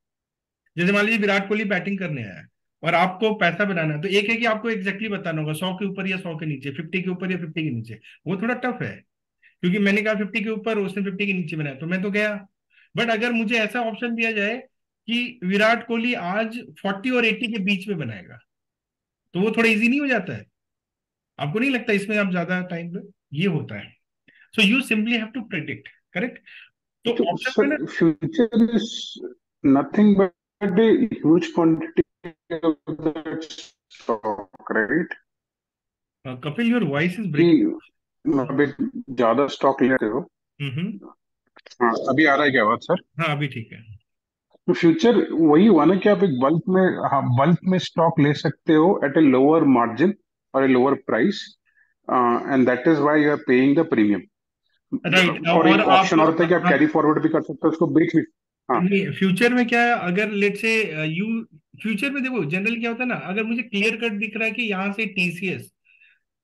Speaker 1: जैसे मान लीजिए विराट कोहली बैटिंग करने आया है और आपको पैसा बनाना है, तो एक है कि आपको एग्जैक्टली बताना होगा 100 के ऊपर या 100 के नीचे, 50 के ऊपर या 50 के नीचे। वो थोड़ा टफ है क्योंकि मैंने कहा 50 के ऊपर, उसने 50 के नीचे बनाया तो मैं तो गया। बट अगर मुझे ऐसा ऑप्शन दिया जाए कि विराट कोहली आज 40 और 80 के बीच में बनाएगा, तो वो थोड़ा इजी नहीं हो जाता है। आपको नहीं लगता इसमें आप ज्यादा टाइम पे, ये होता है। So you simply have to predict, correct. तो ऑप्शन में ना,
Speaker 4: Sir, future is nothing but a huge quantity of that stock, right?
Speaker 1: Kapil, your voice is
Speaker 4: कि
Speaker 1: breaking.
Speaker 4: अभी ज्यादा स्टॉक लेते हो।
Speaker 1: हम्म।
Speaker 4: हाँ, अभी आ रहा है क्या बात सर?
Speaker 1: हाँ, अभी ठीक है।
Speaker 4: तो फ्यूचर वही हुआ ना कि आप एक बल्क में, हाँ, बल्क में स्टॉक ले सकते हो एट ए लोअर मार्जिन और a lower price, and that is why you are paying the premium.
Speaker 1: Right.
Speaker 4: और
Speaker 1: और
Speaker 4: एक ऑप्शन और होता है कि आप कैरी फॉरवर्ड भी कर सकते हो, उसको बेच भी। हाँ।
Speaker 1: नहीं, फ्यूचर में क्या है, अगर लेट से यू फ्यूचर में देखो जनरल क्या होता है ना, अगर मुझे क्लियर कट दिख रहा है कि यहाँ से टीसीएस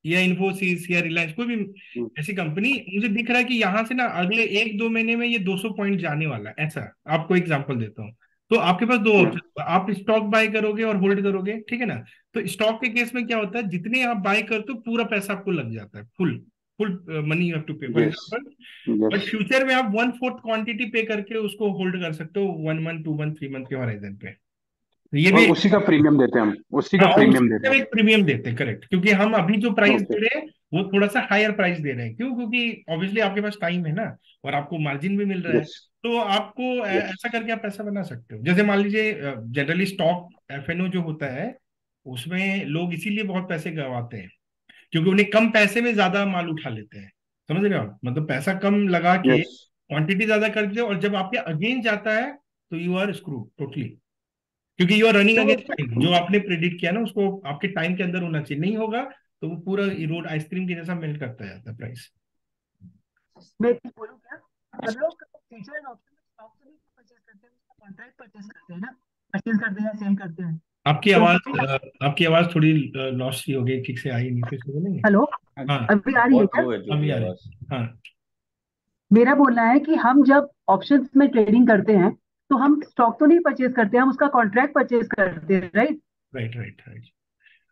Speaker 1: या इन्फोसिस या रिलायंस कोई भी
Speaker 4: हम्म,
Speaker 1: ऐसी कंपनी, मुझे दिख रहा है कि यहाँ से ना अगले 1-2 महीने में ये 200 पॉइंट जाने वाला है, ऐसा आपको एग्जांपल देता हूँ। तो आपके पास दो
Speaker 4: yeah,
Speaker 1: ऑप्शन, आप स्टॉक बाय करोगे और होल्ड करोगे, ठीक है ना। तो स्टॉक के केस में क्या होता है, जितने आप बाय करते हो पूरा पैसा आपको लग जाता है, full full money you have to pay, for
Speaker 4: yes,
Speaker 1: example.
Speaker 4: yes.
Speaker 1: But future में आप 1/4 क्वांटिटी पे करके उसको होल्ड कर सकते हो 1 मंथ, 2 मंथ, 3 मंथ के हॉराइजन पे। तो ये भी
Speaker 4: और उसी का प्रीमियम देते हैं हम, उसी का
Speaker 1: हाँ, और
Speaker 4: प्रीमियम देते
Speaker 1: उसमें
Speaker 4: हैं।
Speaker 1: एक प्रीमियम देते हैं, करेक्ट, क्योंकि हम अभी जो प्राइस
Speaker 4: ओके।
Speaker 1: दे रहे हैं वो थोड़ा सा हायर प्राइस दे रहे हैं, क्यों? क्योंकि ऑब्वियसली आपके पास टाइम है ना, और आपको मार्जिन भी मिल रहा है।
Speaker 4: यस,
Speaker 1: तो आपको
Speaker 4: यस,
Speaker 1: ऐसा करके आप पैसा बना सकते हो। जैसे मान लीजिए जनरली स्टॉक एफएनओ जो होता है, उसमें लोग इसीलिए बहुत पैसे गंवाते हैं, क्योंकि उन्हें कम पैसे में ज्यादा माल उठा लेते हैं। समझ रहे हो आप? मतलब पैसा कम लगा के
Speaker 4: यस।
Speaker 1: क्वांटिटी ज्यादा कर देते हो, और जब आपके अगेंस्ट जाता है तो यू आर स्क्रू टोटली, क्योंकि यू आर रनिंग
Speaker 3: चलो
Speaker 1: अगेंस्ट टाइम। जो आपने प्रिडिक्ट किया ना उसको आपके टाइम के अंदर होना चाहिए, नहीं होगा तो वो पूरा इरोड आइसक्रीम के जैसा मेल्ट करता जाता है प्राइस।
Speaker 3: मैं एक चीज बोलूँ क्या? सब लोग फ्यूचर एंड ऑप्शन में स्टॉक तो नहीं परचेज करते हैं, उसका कॉन्ट्रैक्ट परचेज करते हैं ना, परचेज करते हैं, सेल करते हैं।
Speaker 1: आपकी
Speaker 3: तो
Speaker 1: आवाज
Speaker 3: कभी
Speaker 1: आपकी आवाज थोड़ी लॉस सी हो गई, ठीक से आई नहीं, फिर से बोलेंगे?
Speaker 3: हेलो,
Speaker 2: हाँ जी,
Speaker 1: हाँ,
Speaker 3: अभी आ रही है
Speaker 2: बहुत
Speaker 3: क्या?
Speaker 2: लो है
Speaker 1: अभी
Speaker 2: ज्योति
Speaker 1: आ रही।
Speaker 2: आवाज।
Speaker 1: हाँ,
Speaker 3: मेरा बोलना है कि हम जब ऑप्शंस में ट्रेडिंग करते हैं तो हम स्टॉक तो नहीं परचेज करते, हम उसका कॉन्ट्रैक्ट परचेज करते हैं, राइट?
Speaker 1: Right right right.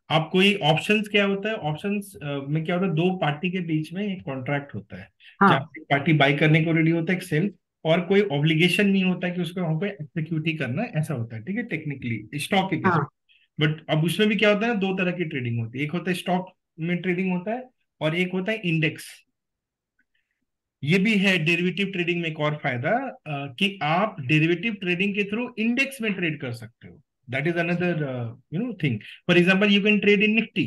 Speaker 1: आप कोई ऑप्शंस क्या होता है, ऑप्शंस में क्या होता है, दो पार्टी के बीच में एक कॉन्ट्रैक्ट होता है, जहाँ
Speaker 3: हाँ,
Speaker 1: एक पार्टी बाई करने को रेडी होता है, एक सेल, और कोई ऑब्लिगेशन नहीं होता कि उसको वहां पे एक्सिक्यूट ही करना है, ऐसा होता है, ठीक है, टेक्निकली स्टॉक के केस।
Speaker 3: हाँ,
Speaker 1: बट अब उसमें भी क्या होता है ना, दो तरह की ट्रेडिंग होती है, एक होता है स्टॉक में ट्रेडिंग होता है, और एक होता है इंडेक्स। ये भी है डेरिवेटिव ट्रेडिंग में एक और फायदा, कि आप डेरिवेटिव ट्रेडिंग के थ्रू इंडेक्स में ट्रेड कर सकते हो। That is another thing. For example, you can trade in Nifty,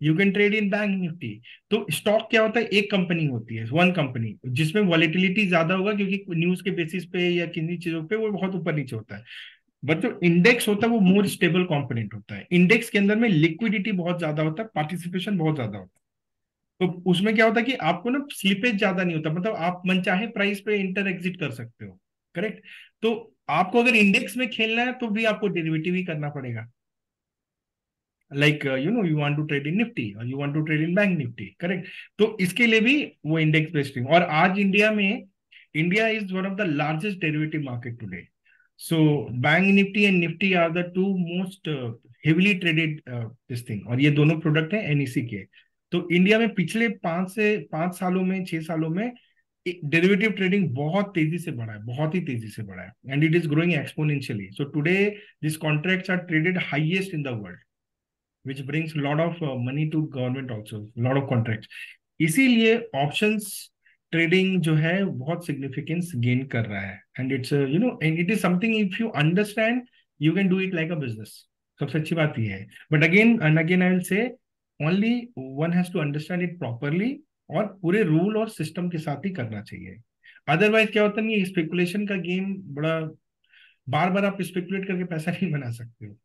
Speaker 1: you can trade in bank Nifty. तो स्टॉक क्या होता है, एक कंपनी होती है, वन कंपनी, जिसमें वॉलेटिलिटी ज्यादा होगा क्योंकि न्यूज के बेसिस पे या किन्हीं चीजों पे वो बहुत ऊपर नीचे होता है। बट जो इंडेक्स होता है वो मोर स्टेबल कंपोनेंट होता है। इंडेक्स के अंदर में लिक्विडिटी बहुत ज्यादा होता है, पार्टिसिपेशन बहुत ज्यादा होता है। तो उसमें क्या होता है कि आपको ना स्लिपेज ज्यादा नहीं होता, मतलब आप मनचाहे प्राइस पे इंटर एग्जिट कर सकते हो, करेक्ट। तो आपको अगर इंडेक्स में खेलना है तो भी आपको डेरिवेटिव ही करना पड़ेगा, like you want to trade in Nifty और you want to trade in bank Nifty, correct. तो इसके लिए भी वो इंडेक्स बेस्ड है। और आज India is one of the largest derivative market today. So bank Nifty and Nifty are the two most heavily traded this thing, और ये दोनों प्रोडक्ट हैं एनईसी के। तो इंडिया में पिछले 5 सालों में, 6 सालों में डेरिवेटिव ट्रेडिंग बहुत तेजी से बढ़ा है, बहुत ही तेजी से बढ़ा है, and it is growing exponentially. So today this contracts are traded highest in the world, which brings a lot of money to government also, lot of contracts। इसीलिए ऑप्शंस ट्रेडिंग जो है बहुत सिग्निफिकेंस गेन कर रहा है, and it's and it is something, if you understand you can do it like a business. सबसे अच्छी बात ये है। But again and again I will say, only one has to understand it properly, और पूरे रूल और सिस्टम के साथ ही करना चाहिए। अदरवाइज क्या होता है, ये स्पेकुलेशन का गेम बड़ा, बार बार आप स्पेकुलेट करके पैसा नहीं बना सकते हो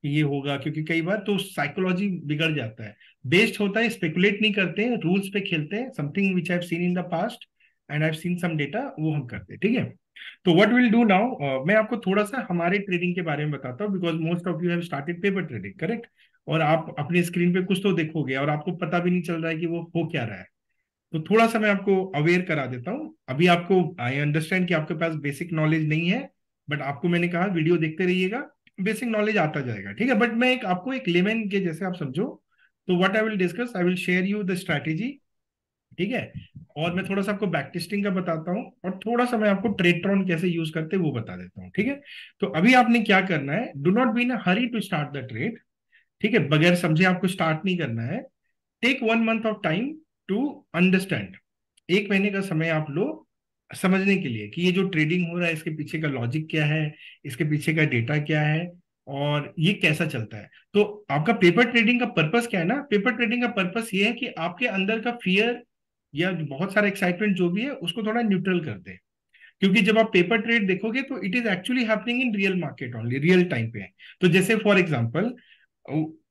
Speaker 1: कि ये होगा, क्योंकि कई बार तो साइकोलॉजी बिगड़ जाता है। बेस्ड होता है, स्पेकुलेट नहीं करते हैं, रूल्स पे खेलते हैं, something which I have seen in the past and I have seen some data, वो हम करते हैं, ठीक है। तो व्हाट विल डू नाउ, मैं आपको थोड़ा सा हमारे ट्रेडिंग के बारे में बताता हूँ, because most of you have started paper trading, correct. और आप अपनी स्क्रीन पे कुछ तो देखोगे और आपको पता भी नहीं चल रहा है कि वो हो क्या रहा है। तो थोड़ा सा मैं आपको अवेयर करा देता हूँ। अभी आपको, आई अंडरस्टैंड कि आपके पास बेसिक नॉलेज नहीं है, बट आपको मैंने कहा वीडियो देखते रहिएगा, बेसिक नॉलेज आता जाएगा, ठीक है। बट मैं आपको एक लेमन के जैसे आप समझो। तो what I will discuss, I will share you the strategy, ठीक है। और मैं थोड़ा सा आपको बैक टेस्टिंग का बताता हूँ, और थोड़ा सा मैं आपको ट्रेडट्रॉन कैसे यूज करते हैं वो बता देता हूँ, ठीक है। तो अभी आपने क्या करना है, do not be in a hurry to start the trade, ठीक है। बगैर समझे आपको स्टार्ट नहीं करना है। Take 1 month of time to understand. 1 महीने का समय आप लो, समझने के लिए कि ये जो ट्रेडिंग हो रहा है इसके पीछे का लॉजिक क्या है, इसके पीछे का डेटा क्या है, और ये कैसा चलता है। तो आपका पेपर ट्रेडिंग का पर्पस क्या है ना, पेपर ट्रेडिंग का पर्पस ये है कि आपके अंदर का फियर या बहुत सारा एक्साइटमेंट जो भी है उसको थोड़ा न्यूट्रल कर दे। क्योंकि जब आप पेपर ट्रेड देखोगे तो it is actually happening in real market only, real time पे है। तो जैसे for example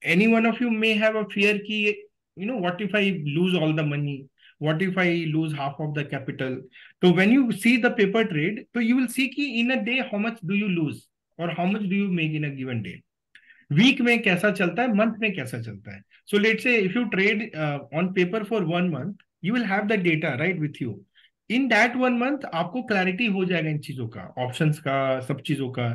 Speaker 1: any one of you may have a fear कि what if I lose all the money, what if I lose half of the capital. तो when you see the paper trade तो यू विल सी कि in a day how much do you lose और how much do you make in a given day, week में कैसा चलता है, मंथ में कैसा चलता है। So let's say if you trade on paper for 1 month, you will have the data right with you. In that 1 month आपको क्लैरिटी हो जाएगा इन चीजों का, ऑप्शंस का, सब चीजों का।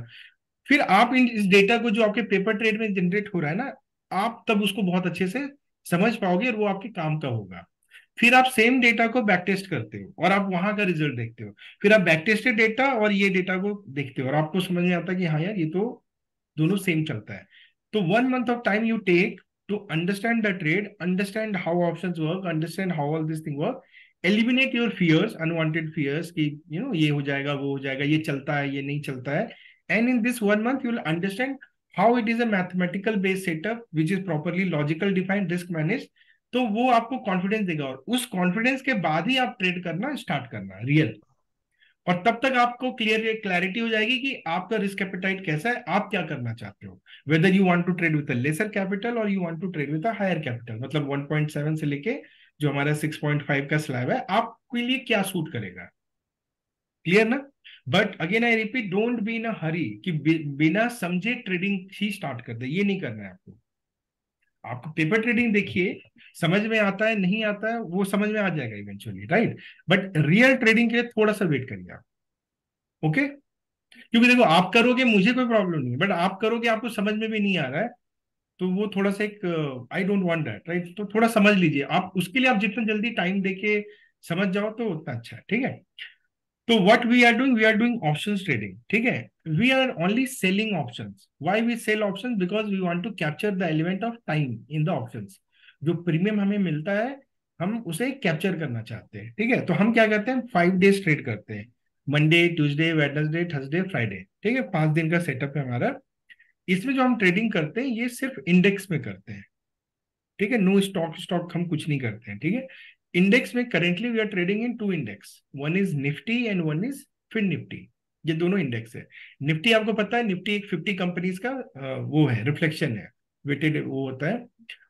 Speaker 1: फिर आप इन इस डेटा को जो आपके पेपर ट्रेड में जनरेट हो रहा है ना, आप तब उसको बहुत अच्छे से समझ पाओगे और वो आपके काम का होगा। फिर आप सेम डेटा को बैक टेस्ट करते हो और आप वहां का रिजल्ट देखते हो। फिर आप बैक टेस्टेड डेटा और ये डेटा को देखते हो और आपको समझ में आता है कि हाँ यार ये तो दोनों सेम चलता है। तो 1 month of time you take to understand the trade, understand how options work, understand how all this thing work, eliminate your fears, unwanted fears कि ये हो जाएगा, वो हो जाएगा, ये चलता है, ये नहीं चलता है। And in this 1 month you will understand how it is a mathematical based setup which is properly logical defined risk manage. तो वो आपको कॉन्फिडेंस देगा और उस कॉन्फिडेंस के बाद ही आप ट्रेड करना स्टार्ट करना रियल। और तब तक आपको क्लैरिटी हो जाएगी कि आपका रिस्क एपेटाइट कैसा है, आप क्या करना चाहते हो, whether you want to trade with a lesser capital और you want to trade with a higher capital. मतलब 1.7 से लेके जो हमारा 6.5 का स्लैब है, आपके लिए क्या सूट करेगा। क्लियर ना। But again I repeat, don't be in a hurry कि बिना समझे ट्रेडिंग ही स्टार्ट कर दे, ये नहीं करना है आपको। आपको पेपर ट्रेडिंग देखिए, समझ में आता है नहीं आता है वो समझ में आ जाएगा eventually, right. But real trading के लिए थोड़ा सा वेट करिए आप। ओके। क्योंकि देखो आप करोगे मुझे कोई प्रॉब्लम नहीं है, बट आप करोगे आपको समझ में भी नहीं आ रहा है, तो वो थोड़ा सा एक I don't want that, right. तो थोड़ा समझ लीजिए आप, उसके लिए आप जितना जल्दी टाइम देके समझ जाओ तो उतना अच्छा है, ठीक है। तो what we are doing options trading, ठीक है। We are only selling options. Why we sell options? Because we want to capture the element of time in the options. जो प्रीमियम हमें मिलता है हम उसे कैप्चर करना चाहते हैं, ठीक है। तो हम क्या करते हैं, 5 डेज ट्रेड करते हैं, Monday, Tuesday, Wednesday, Thursday, Friday, ठीक है। 5 दिन का सेटअप है हमारा। इसमें जो हम ट्रेडिंग करते हैं ये सिर्फ इंडेक्स में करते हैं, ठीक है। नो स्टॉक स्टॉक हम कुछ नहीं करते हैं, ठीक है। इंडेक्स में currently we are trading in 2 index, one is Nifty and one is FinNifty. ये दोनों इंडेक्स है। निफ्टी आपको पता है, निफ्टी एक 50 कंपनीज का वो है, रिफ्लेक्शन है, वेटेड वो होता है।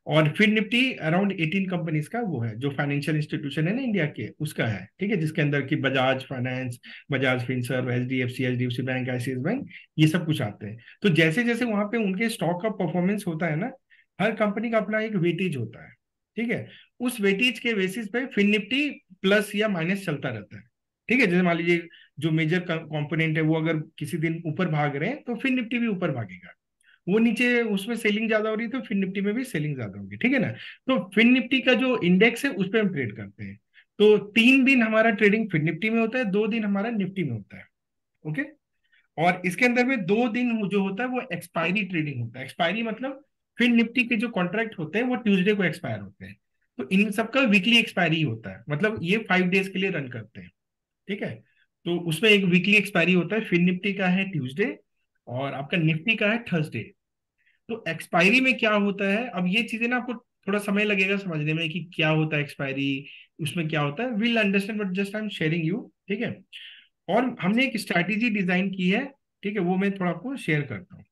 Speaker 1: और फिन निफ्टी अराउंड 18 कंपनीज का वो है, जो फाइनेंशियल इंस्टीट्यूशन है ना इंडिया के, उसका है, ठीक है। जिसके अंदर की Bajaj finance, Bajaj Finserv, HDFC bank, ICIC bank, ये सब कुछ आते हैं। तो जैसे जैसे वहां पे उनके स्टॉक का परफॉर्मेंस होता है ना, हर कंपनी का अपना एक वेटेज होता है, ठीक है। उस वेटेज के बेसिस पे फिन निफ्टी प्लस या माइनस चलता रहता है, ठीक है। जैसे मान लीजिए जो मेजर कंपोनेंट है वो अगर किसी दिन ऊपर भाग रहे हैं तो फिन निफ्टी भी ऊपर भागेगा। वो नीचे उसमें सेलिंग ज्यादा हो रही है तो फिन निफ्टी में भी सेलिंग ज्यादा होगी, ठीक है ना। तो फिन निफ्टी का जो इंडेक्स है उस पर हम ट्रेड करते हैं। तो 3 दिन हमारा ट्रेडिंग फिन निफ्टी में होता है, 2 दिन हमारा निफ्टी में होता है, ओके। और इसके अंदर में 2 दिन जो होता है वो एक्सपायरी ट्रेडिंग होता है। एक्सपायरी मतलब फिर निफ्टी के जो कॉन्ट्रैक्ट होते हैं वो ट्यूसडे को एक्सपायर होते हैं। तो इन सबका वीकली एक्सपायरी होता है, मतलब ये 5 डेज के लिए रन करते हैं, ठीक है। तो उसमें एक वीकली एक्सपायरी होता है, फिर निफ्टी का है ट्यूसडे और आपका निफ्टी का है थर्सडे। तो एक्सपायरी में क्या होता है, अब ये चीजें ना आपको थोड़ा समय लगेगा समझने में कि क्या होता है एक्सपायरी, उसमें क्या होता है, will understand but just I am sharing you, ठीक है। और हमने एक स्ट्रैटेजी डिजाइन की है, ठीक है, वो मैं थोड़ा आपको शेयर करता हूँ।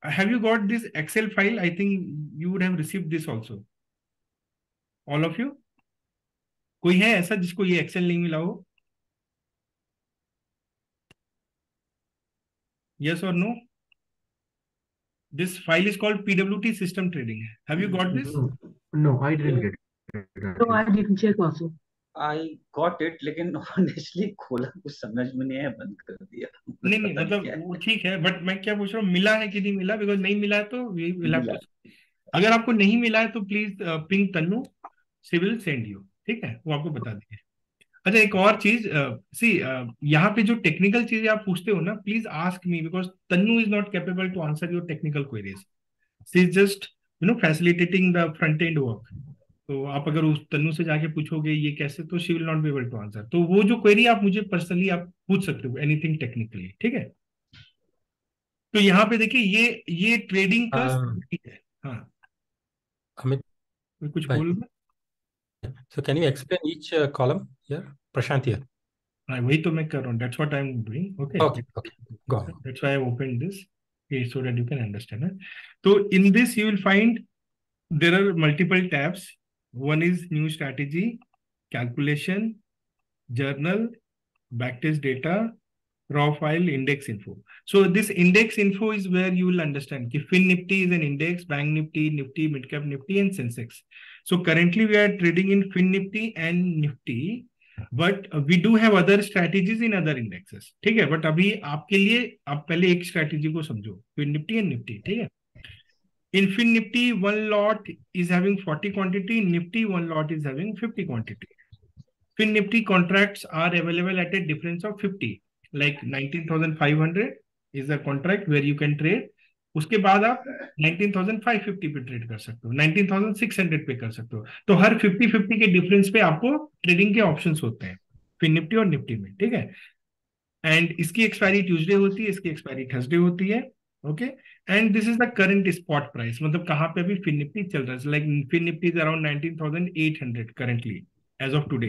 Speaker 1: Have you got this Excel file? I think you would have received this also, all of you. कोई है ऐसा जिसको ये एक्सेल नहीं मिला हो? यस और no? This file is called PWT system trading. Have you got this?
Speaker 5: No, I didn't get it.
Speaker 3: No, I didn't check also.
Speaker 2: I got it, लेकिन ऑनेस्टली खोला कुछ समझ में नहीं आया, बंद कर दिया।
Speaker 1: नहीं नहीं,
Speaker 2: पता
Speaker 1: मतलब
Speaker 2: क्या
Speaker 1: वो
Speaker 2: है।
Speaker 1: ठीक है, बट मैं क्या पूछ रहा हूँ, मिला है कि नहीं मिला? बिकॉज नहीं मिला है तो वी विल हैव
Speaker 2: मिला।
Speaker 1: टू। अगर आपको नहीं मिला है तो please ping Tannu, she will send you, ठीक है, वो आपको बता देंगे। अच्छा एक और चीज, सी यहाँ पे जो टेक्निकल चीजें आप पूछते हो ना, please ask me, because Tannu is not capable to answer your technical queries. She is just facilitating the front end work. तो आप अगर उस तनु से जाके पूछोगे ये कैसे, तो she will not be able to answer. तो वो जो क्वेरी आप मुझे पर्सनली आप पूछ सकते हो, एनीथिंग टेक्निकली, ठीक है। तो यहाँ पे देखिए ये ट्रेडिंग का है। हाँ
Speaker 6: Amit
Speaker 1: कुछ
Speaker 6: bhai.
Speaker 1: बोल रहे?
Speaker 6: So can you explain each column here? Prashant here.
Speaker 1: हाँ वही तो मैं कर रहा हूँ, that's what I'm doing. Okay.
Speaker 6: Okay. Go on.
Speaker 1: That's why I opened this page so that you can understand it. So in this you will find there are multiple tabs. One is new strategy, calculation, journal, backtest data, raw file, index info. So this index info is where you will understand कि Fin Nifty is an index, Bank Nifty, Nifty, Midcap Nifty, and Sensex. So currently we are trading in Fin Nifty and Nifty, but we do have other strategies in other indexes. ठीक है, but अभी आपके लिए आप पहले एक strategy को समझो, Fin Nifty and Nifty, ठीक है। In Fin Nifty, one lot is having 40 quantity, Nifty one lot is having 50 quantity. Fin Nifty contracts are available at a difference of 50. Like 19,500 is a contract where you can trade. उसके बाद आप 19,550 पे ट्रेड कर सकते हो, 19,600 पे कर सकते हो। तो हर 50-50 के डिफरेंस पे आपको ट्रेडिंग के ऑप्शंस होते हैं फिन निफ्टी और निफ्टी में, ठीक है। एंड इसकी एक्सपायरी ट्यूसडे होती है, इसकी एक्सपायरी थर्सडे होती है। Okay, and this is the current spot price, मतलब कहाँ पे अभी फिन निफ्टी चल रहा है। Like FinNifty is around 19,800 currently as of today,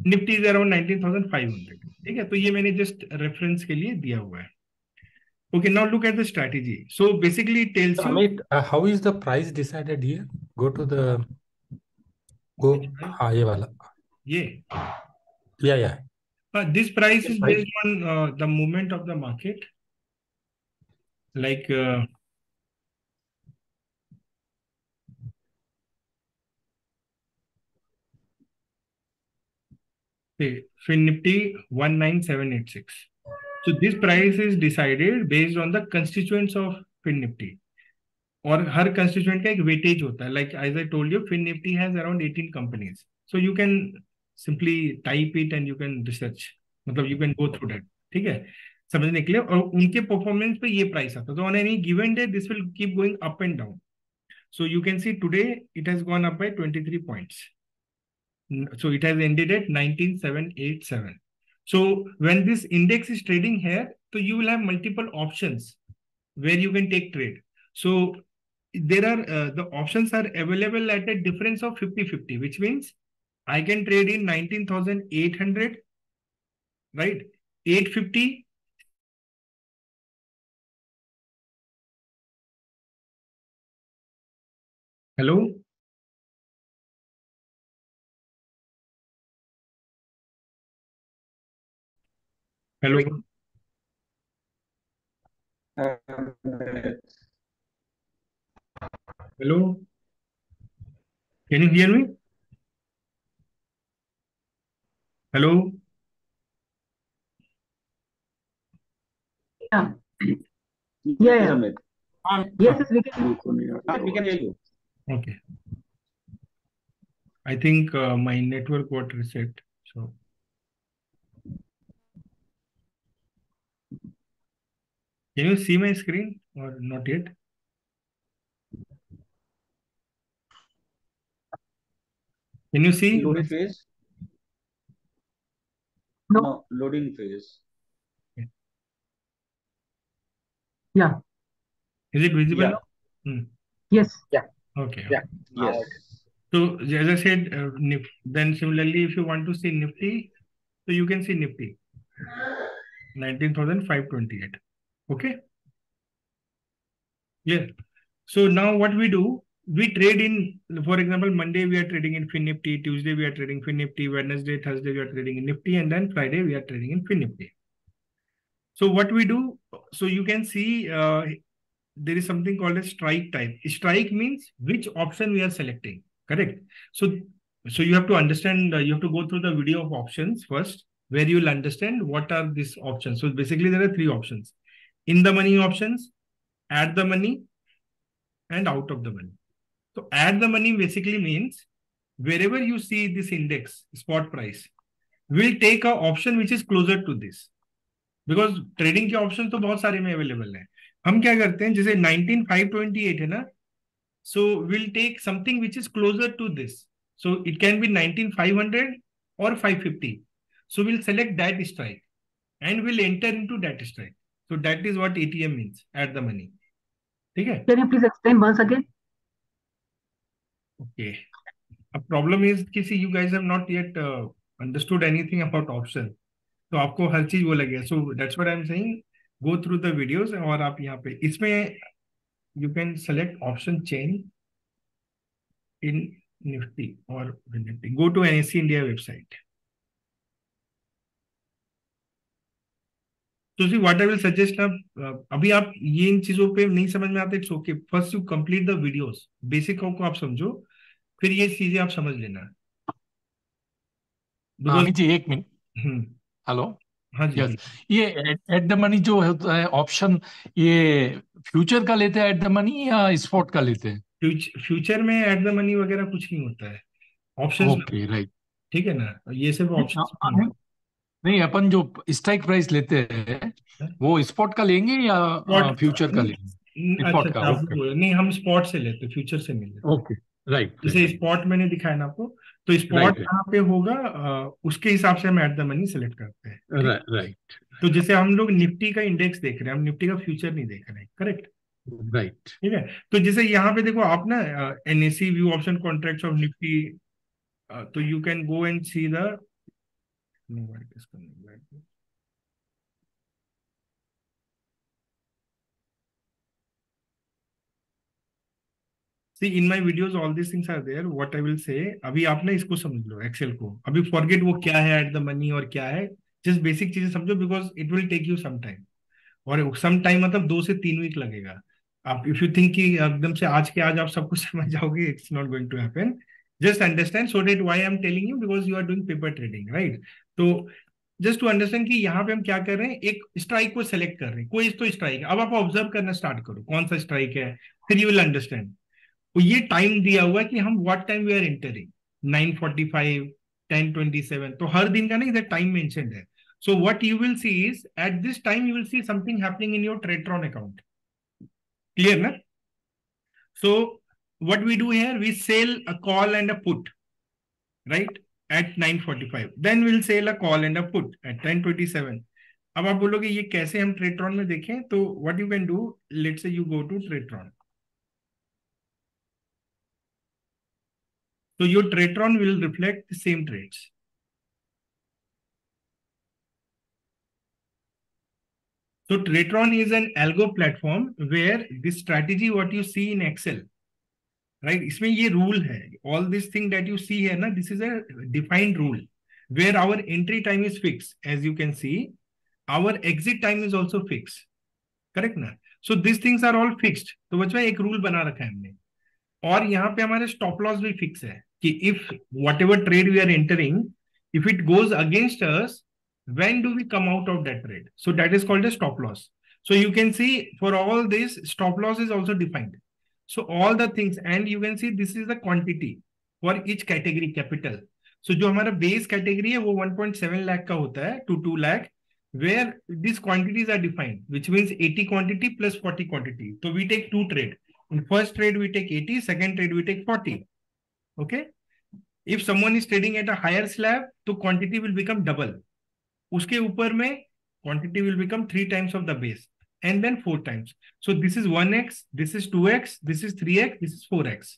Speaker 1: Nifty is around 19,500, ठीक है। तो ये मैंने जस्ट रेफरेंस के लिए दिया हुआ है। Okay, now look at the strategy. So basically it tells you.
Speaker 6: Amit, how is the price decided here? Go to the ये वाला. Yeah.
Speaker 1: This price is based on the movement of the market. Like say Fin Nifty 19786. So this price is decided based on the constituents of Fin Nifty. और हर constituent का एक weightage होता है. Like as I told you, Fin Nifty has around 18 companies. So you can simply type it and you can research. मतलब you can go through that. ठीक है, समझने के लिए। और उनके परफॉर्मेंस पे ये प्राइस आता है। तो on any given day this will keep going up and down. So you can see today it has gone up by 23 points. So it has ended at 19,787. So when this index is trading here, so you will have multiple options where you can take trade. So there are the options are available at a difference of 50-50, which means I can trade in 19,800, right? 850. Hello? Hello? Hello? Can you hear me? Hello?
Speaker 3: Yeah.
Speaker 2: Yes, Amit.
Speaker 3: Yes, we can.
Speaker 2: We can hear you.
Speaker 1: Okay. I think my network got reset. So can you see my screen or not yet? Can you see?
Speaker 2: Loading phase? No, loading phase.
Speaker 3: Yeah.
Speaker 1: Is it visible?
Speaker 2: Yeah.
Speaker 1: now?
Speaker 3: Yes. Yeah.
Speaker 1: Okay.
Speaker 3: Yeah.
Speaker 2: Yes.
Speaker 1: So as I said, then similarly, if you want to see Nifty, so you can see Nifty 19,528. Okay. Yeah. So now what we do, we trade in, for example, Monday we are trading in Fin Nifty, Tuesday we are trading Fin Nifty, Wednesday, Thursday we are trading in Nifty, and then Friday we are trading in Fin Nifty. So what we do, so you can see there is something called a strike type. Strike means which option we are selecting, correct? So you have to understand, you have to go through the video of options first, where you will understand what are these options. So basically there are three options: in the money options, at the money, and out of the money. So at the money basically means wherever you see this index spot price, we'll take a option which is closer to this. Because trading के ऑप्शन तो बहुत सारे में अवेलेबल है। हम क्या करते हैं, जैसे 19,528 है ना, so will take something which is closer to this. So it can be 19,500 or 550. So we'll select that strike and we'll enter into that strike. So that is what ATM means, add the money. Okay?
Speaker 3: Can you please explain once again?
Speaker 1: Okay. A problem is कि see, you guys have not yet understood anything about option. तो आपको हर चीज वो लगे. So that's what I'm saying. Go through the videos और आप यहाँ पे इसमें you can select option chain in Nifty or Nifty. Go to NSE India website. तो see what I will suggest ना, अभी आप ये इन चीजों पे नहीं समझ में आते, it's okay. First you complete the videos, बेसिकों को आप समझो, फिर ये चीजें आप समझ लेना.
Speaker 7: अमित जी एक मिनट. हेलो.
Speaker 1: हाँ जी.
Speaker 7: यस, ये एट द मनी जो होता है ऑप्शन, ये फ्यूचर का लेते हैं एट द मनी या स्पॉट का लेते हैं?
Speaker 1: फ्यूचर में एट द मनी वगैरह कुछ नहीं होता है ऑप्शंस.
Speaker 7: Okay, right.
Speaker 1: ठीक है ना, ये सिर्फ ऑप्शंस.
Speaker 7: नहीं, अपन जो स्ट्राइक प्राइस लेते हैं वो स्पॉट का लेंगे या फ्यूचर का लेंगे? स्पॉट का. ओके.
Speaker 1: नहीं, हम स्पॉट से लेते, फ्यूचर से नहीं लेते.
Speaker 7: Okay, right.
Speaker 1: जैसे स्पॉट मैंने दिखाया ना आपको, तो स्पॉट कहाँ पे होगा उसके हिसाब से हम एट द मनी सेलेक्ट करते हैं.
Speaker 7: राइट.
Speaker 1: तो जैसे हम लोग निफ्टी का इंडेक्स देख रहे हैं, हम निफ्टी का फ्यूचर नहीं देख रहे हैं. करेक्ट.
Speaker 7: राइट.
Speaker 1: ठीक है. तो जैसे यहाँ पे देखो आप ना, NSC view option contracts of Nifty, तो you can go and see the See, in my videos all these things are there. What I will say, अभी आप ना इसको समझ लो, एक्सेल को. अभी फॉरगेट वो क्या है एट द मनी और क्या है, जस्ट बेसिक चीजें समझो, because it will take you some time. और सम टाइम मतलब 2 से 3 वीक लगेगा. आप इफ यू थिंक कि एकदम से आज के आज आप सब कुछ समझ जाओगे, it's not going to happen. Just understand, so that why I am telling you, because you are doing paper trading, right. तो जस्ट टू अंडरस्टैंड कि यहाँ पे हम क्या कर रहे हैं, एक स्ट्राइक को सेलेक्ट कर रहे हैं. कोई तो स्ट्राइक है, अब आप ऑब्जर्व करना स्टार्ट करो कौन सा स्ट्राइक है, फिर यू विल अंडरस्टैंड. तो ये टाइम दिया हुआ है कि हम what time we are entering, 9:45, 10:27. तो हर दिन का नहीं, दैट टाइम मेंशन्ड है. So what you will see is at this time you will see something happening in your TradeTron account. Clear, na? So what we do here, we sell a call and a put, right? At 9:45. Then we'll sell a call and a put at 10:27. अब आप बोलोगे ये कैसे हम TradeTron में देखें, तो what you can do, let's say you go to TradeTron. So your TradeTron will reflect the same trades. So TradeTron is an algo platform where this strategy what you see in Excel, right? इसमें ये rule है. All this thing that you see here, ना, this is a defined rule where our entry time is fixed. As you can see, our exit time is also fixed. Correct ना? So these things are all fixed. तो बच्चा एक rule बना रखा है हमने. और यहाँ पे हमारे stop loss भी fix है कि if whatever trade we are entering, if it goes against us, when do we come out of that trade? So that is called a stop loss. So you can see for all this, stop loss is also defined. So all the things, and you can see this is the quantity for each category, capital. So जो हमारा base category है वो 1.7 lakh का होता है to 2 lakh, where these quantities are defined, which means 80 quantity plus 40 quantity. So we take 2 trade. In first trade we take 80, second trade we take 40. Okay. If someone is trading at a higher slab, तो quantity will become double. उसके ऊपर में quantity will become 3 times of the base and then 4 times. So this is 1x, this is 2x, this is 3x, this is 4x.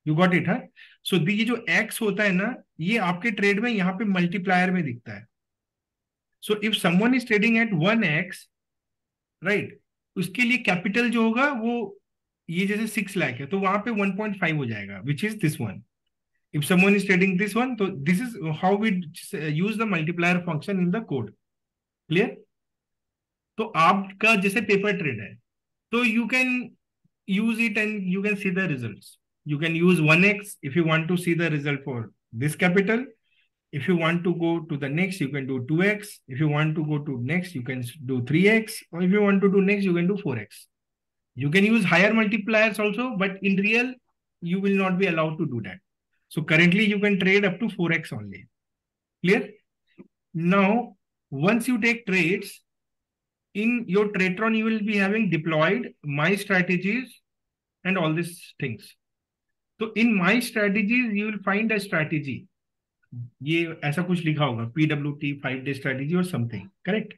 Speaker 1: You got it, huh? So ये जो x होता है ना, ये आपके ट्रेड में यहाँ पे मल्टीप्लायर में दिखता है. So if someone is trading at 1x, right, उसके लिए कैपिटल जो होगा वो ये जैसे 6 लाख है तो वहां पे 1.5 हो जाएगा, which is this one. If someone is trading this one, so this is how we use the multiplier function in the code. Clear? तो आपका जैसे पेपर ट्रेड है, तो you can use it and you can see the results. You can use 1x if you want to see the result for this capital. If you want to go to the next, you can do 2x. If you want to go to next, you can do 3x. Or if you want to do next, you can do 4x. You can use higher multipliers also, but in real, you will not be allowed to do that. So currently you can trade up to 4x only. Clear? Now, once you take trades, in your TradeTron, you will be having deployed my strategies and all these things. तो in my strategies you will find a strategy, ये ऐसा कुछ लिखा होगा, PWT 5-day स्ट्रेटेजी और समथिंग, करेक्ट।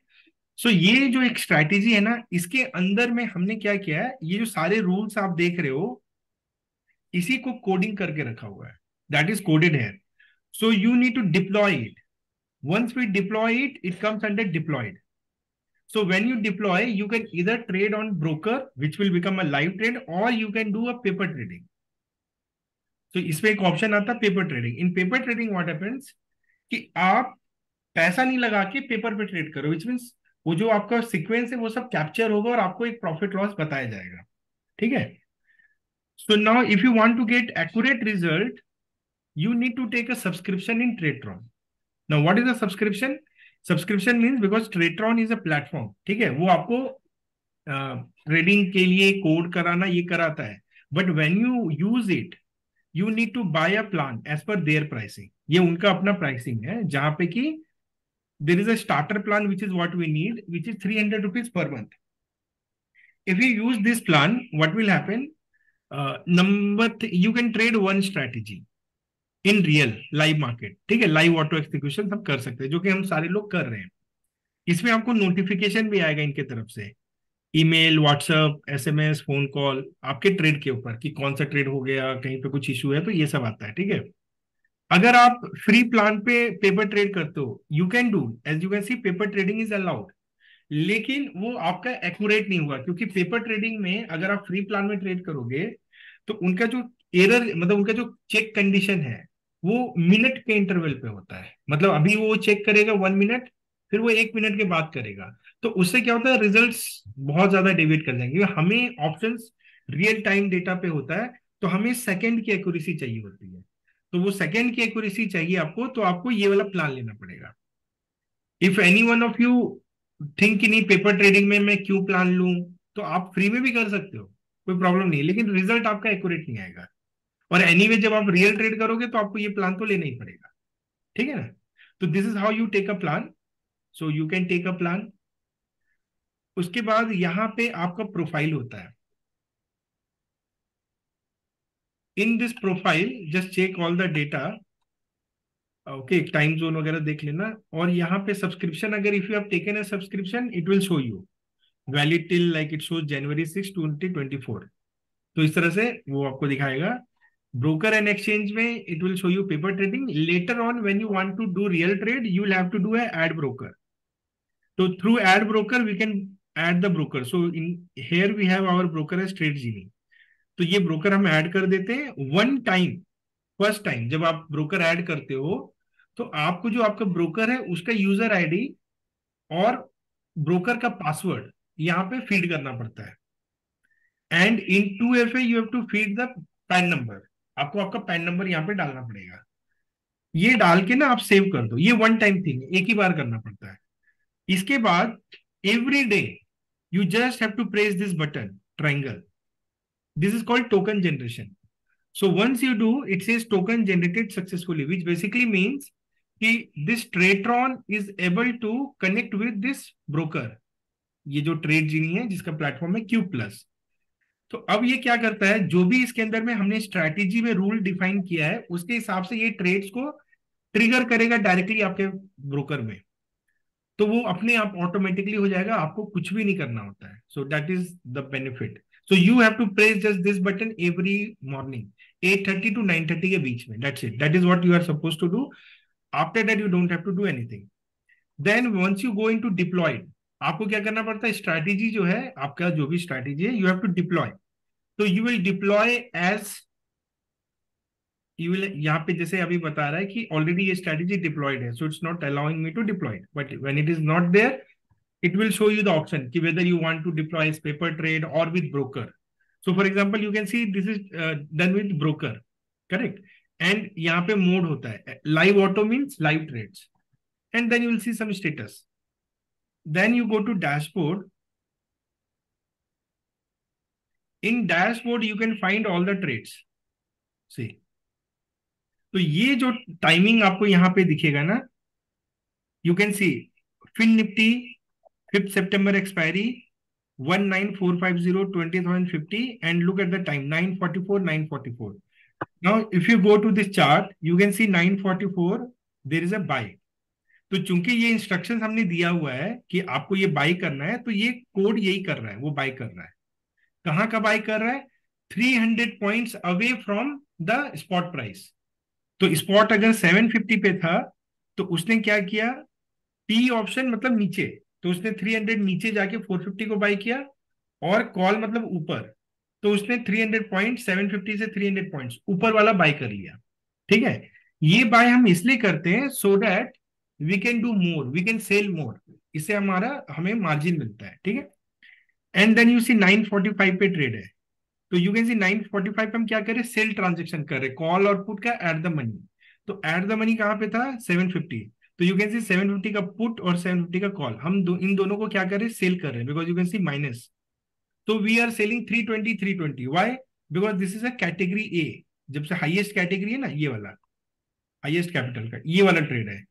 Speaker 1: सो ये जो एक स्ट्रैटेजी है ना, इसके अंदर में हमने क्या किया है, ये जो सारे रूल्स आप देख रहे हो इसी को कोडिंग करके रखा हुआ है, दैट इज कोडेड है। So you need to deploy it, once we deploy it, it comes under deployed. So when you deploy, you can either trade on broker, which will become a live trade, or you can do a paper trading. So इसमें एक ऑप्शन आता है paper trading. In paper trading what happens कि आप पैसा नहीं लगा के पेपर पे ट्रेड करो, विच मीन्स वो जो आपका सीक्वेंस है वो सब कैप्चर होगा और आपको एक प्रॉफिट लॉस बताया जाएगा, ठीक है। So now if you want to get accurate result, you need to take a subscription in TradeTron. Now, what is a subscription? Subscription means because TradeTron is a platform, ठीक है, वो आपको ट्रेडिंग के लिए कोड कराना ये कराता है, but when you use it you need to buy a plan as per their pricing. ये उनका अपना प्राइसिंग है, जहां पे कि there is a starter plan which is what we need, which is 300 rupees per month. If you use this plan, what will happen? You can trade one strategy in real live market, ठीक है, लाइव ऑटो एक्सिक्यूशन हम कर सकते हैं, जो कि हम सारे लोग कर रहे हैं। इसमें आपको नोटिफिकेशन भी आएगा इनके तरफ से, email, WhatsApp, SMS, phone call, आपके ट्रेड के ऊपर कि कौन सा ट्रेड हो गया, कहीं पे कुछ इशू है, तो ये सब आता है, ठीक है। अगर आप फ्री प्लान पे पेपर ट्रेड करते हो, you can do, as you can see paper trading is allowed, लेकिन वो आपका एक्यूरेट नहीं होगा, क्योंकि पेपर ट्रेडिंग में अगर आप फ्री प्लान में ट्रेड करोगे तो उनका जो एरर, मतलब उनका जो चेक कंडीशन है वो मिनट के इंटरवल पे होता है। मतलब अभी वो चेक करेगा 1 मिनट, फिर वो 1 मिनट के बाद करेगा, तो उससे क्या होता है, रिजल्ट्स बहुत ज्यादा डेविएट कर जाएंगे। हमें ऑप्शंस रियल टाइम डेटा पे होता है, तो हमें सेकंड की एक्यूरेसी चाहिए होती है, तो वो सेकंड की एक्यूरेसी चाहिए आपको, तो आपको ये वाला प्लान लेना पड़ेगा। If any one of you think कि नहीं पेपर ट्रेडिंग में मैं क्यों प्लान लूं, तो आप फ्री में भी कर सकते हो, कोई प्रॉब्लम नहीं है, लेकिन रिजल्ट आपका एक्यूरेट नहीं आएगा। और एनीवे जब आप रियल ट्रेड करोगे तो आपको ये प्लान तो लेना ही पड़ेगा, ठीक है ना। तो this is how you take a plan, so you can take a plan. उसके बाद यहां पे आपका प्रोफाइल होता है। In this profile just check all the data, okay, time zone वगैरह देख लेना। और यहाँ पे सब्सक्रिप्शन, अगर if you have taken a subscription it will show you valid till like it shows January 6, 2024, तो इस तरह से वो आपको दिखाएगा। ब्रोकर एंड एक्सचेंज में it will show you paper trading. Later on when you want to do real trade you will have to do add broker, तो through add broker we can add the broker. So in here we have our broker as Tradejini, तो ये ब्रोकर हम ऐड कर देते हैं। वन टाइम, फर्स्ट टाइम जब आप ब्रोकर ऐड करते हो तो आपको जो आपका ब्रोकर है उसका यूजर आईडी और ब्रोकर का पासवर्ड यहाँ पे फीड करना पड़ता है। And in 2FA you have to feed the PAN number, आपको आपका पैन नंबर यहाँ पे डालना पड़ेगा। ये डाल के ना आप सेव कर दो, ये वन टाइम थिंग, एक ही बार करना पड़ता है। इसके बाद every day you just have to press this button triangle, this is called token generation. So once you do, it says token generated successfully, which basically means कि this TradeTron is able to connect with this broker, ये जो TradeGenie है जिसका प्लेटफॉर्म है Q+। तो अब ये क्या करता है, जो भी इसके अंदर में हमने स्ट्रैटेजी में रूल डिफाइन किया है उसके हिसाब से ये ट्रेड्स को ट्रिगर करेगा डायरेक्टली आपके ब्रोकर में, तो वो अपने आप ऑटोमेटिकली हो जाएगा, आपको कुछ भी नहीं करना होता है। So that is the benefit. So you have to press just this button every morning 8:30 to 9:30 के बीच में, that's it, that is what you are suppose to do. After that you don't have to do anything. Then once you go into deployed, आपको क्या करना पड़ता है, स्ट्रैटेजी जो है आपका, जो भी स्ट्रैटेजी है, यू हैव टू डिप्लॉय। तो you will deploy as you will, यहाँ पे जैसे अभी बता रहा है कि ऑलरेडी ये स्ट्रैटेजी डिप्लॉयड है, so it's not allowing me to deploy, but when it is not there it will show you the option कि whether you want to deploy as paper trade or with broker. So for example you can see this is done with broker, correct, and यहाँ पे mode होता है live auto means live trades, and then you will see some status. Then you go to dashboard. In dashboard you can find all the trades. See, तो ये जो टाइमिंग आपको यहाँ पे दिखेगा ना, you can see Fin Nifty 5th September expiry 19450 20,050, and look at the time 9:44 9:44. Now, if you go to this chart, you can see 944, there is a buy. तो चूंकि ये इंस्ट्रक्शंस हमने दिया हुआ है कि आपको ये बाई करना है, तो ये कोड यही कर रहा है, वो बाई कर रहा है। कहाँ का बाई कर रहा है? 300 points away from the spot price. तो स्पॉट अगर 750 पे था, तो उसने क्या किया? पी ऑप्शन मतलब नीचे, तो उसने 300 नीचे जाके 450 को बाई किया, और कॉल मतलब ऊपर, तो उसने 300 पॉइंट 750 से 300 पॉइंट्स ऊपर वाला बाई कर लिया। ठीक है, ये बाय हम इसलिए करते हैं so that we can do more, we can sell more, इससे हमें मार्जिन मिलता है। ठीक है, एंड देन यू सी 945 पे ट्रेड है, तो यू कैन सी 945 पे हम क्या करें? सेल ट्रांजेक्शन कर रहे, कॉल और पुट का एट द मनी। तो एट द मनी कहां पे था? 750। तो यू कैन सी 750 का पुट और 750 का कॉल, हम इन दोनों को क्या कर रहे हैं? सेल कर रहे हैं, because you can see minus. तो we are selling 320 320। Why? Because this is a category A, जब से हाईएस्ट कैटेगरी है ना, ये वाला हाईएस्ट कैपिटल का ये वाला ट्रेड है,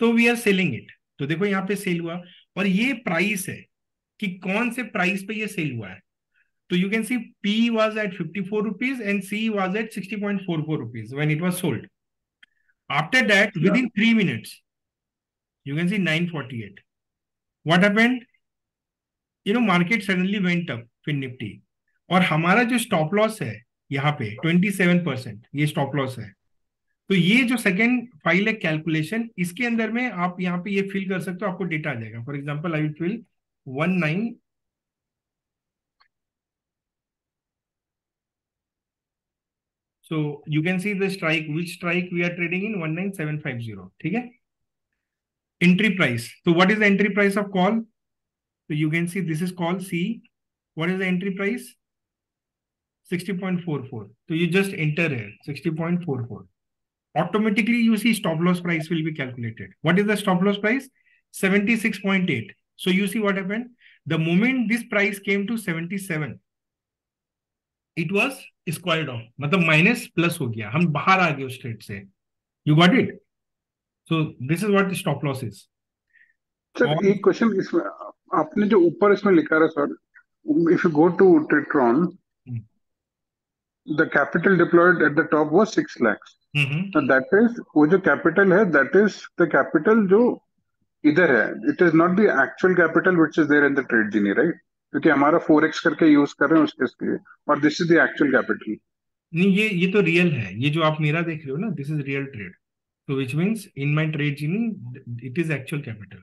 Speaker 1: तो वी आर सेलिंग इट। तो देखो यहाँ पे सेल हुआ, और ये प्राइस है कि कौन से प्राइस पे ये सेल हुआ है। तो you can see P was at 54 rupees and C was at 60.44 rupees when it was sold. After that, within 3 minutes, you can see 948. What happened? Market suddenly went up, फिर निफ्टी, और हमारा जो स्टॉप लॉस है यहाँ पे 27%, ये स्टॉप लॉस है। तो ये जो सेकेंड फाइल है कैलकुलेशन, इसके अंदर में आप यहाँ पे ये फिल कर सकते हो, आपको डेटा आ जाएगा। For example I will fill 19, so you can see the strike, which strike we are trading in 19750. ठीक है, entry price. So what is the entry price of call? So you can see this is call C. What is the entry price? 60.44. So you just enter here 60.44. Automatically you see stop loss price will be calculated. What is the stop loss price? 76.8. So you see what happened? The moment this price came to 77, it was squared off, मतलब माइनस प्लस हो गया, हम बाहर आ गए उस ट्रेड से। You got it? So this is what stop loss is.
Speaker 4: Sir एक क्वेश्चन, इसमें आपने जो ऊपर इसमें लिखा है sir, if you go to Tradetron, the capital deployed at the top was 6 lakhs। That is, वो जो कैपिटल है दैट इज द कैपिटल जो इधर है, it is not the actual capital which is there in the Tradejini, right? क्योंकि हमारा 4x करके यूज कर रहे हैं उसके लिए, और this is the actual capital.
Speaker 1: नहीं, ये तो रियल है, ये जो आप मेरा देख रहे हो ना, दिस इज रियल ट्रेड। तो which means in my Tradejini it is actual capital.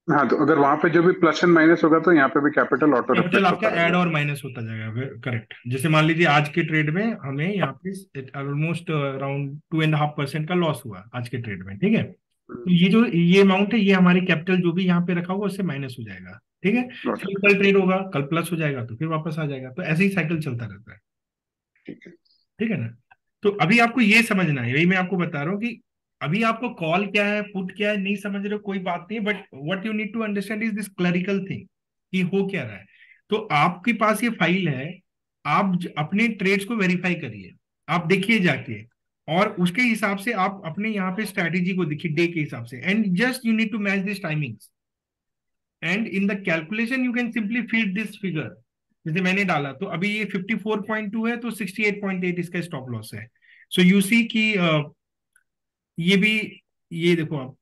Speaker 4: हाँ, तो अगर वहां पे जो भी प्लस एंड माइनस होगा, तो यहाँ पे भी कैपिटल ऑटो
Speaker 1: कैपिटल आपका ऐड और माइनस होता जाएगा। करेक्ट। जैसे मान लीजिए आज के ट्रेड में हमें यहाँ पे ऑलमोस्ट अराउंड 2.5% का लॉस हुआ आज के ट्रेड में। ठीक है, तो ये अमाउंट है, ये हमारी कैपिटल जो भी यहाँ पे रखा होगा उससे माइनस हो जाएगा। ठीक है, फिर कल ट्रेड होगा, कल प्लस हो जाएगा, तो फिर वापस आ जाएगा। तो ऐसे ही साइकिल चलता रहता है। ठीक है ना? तो अभी आपको ये समझना है, यही मैं आपको बता रहा हूँ कि अभी आपको कॉल क्या है, पुट क्या है, नहीं समझ रहे हो, कोई बात नहीं, but what you need to understand is this clerical thing कि हो क्या रहा है। तो आपके पास ये फाइल है, आप अपने ट्रेड्स को वेरीफाई करिए, आप देखिए जाके, और उसके हिसाब से आप अपने यहाँ पे स्ट्रैटेजी को देखिए डे के हिसाब से, and just you need to match this timings, and in the calculation you can simply feed this figure. जैसे मैंने डाला, तो अभी ये 54.2 है, तो 68.8 इसका स्टॉप लॉस है। सो यू सी कि ये भी, ये देखो आप,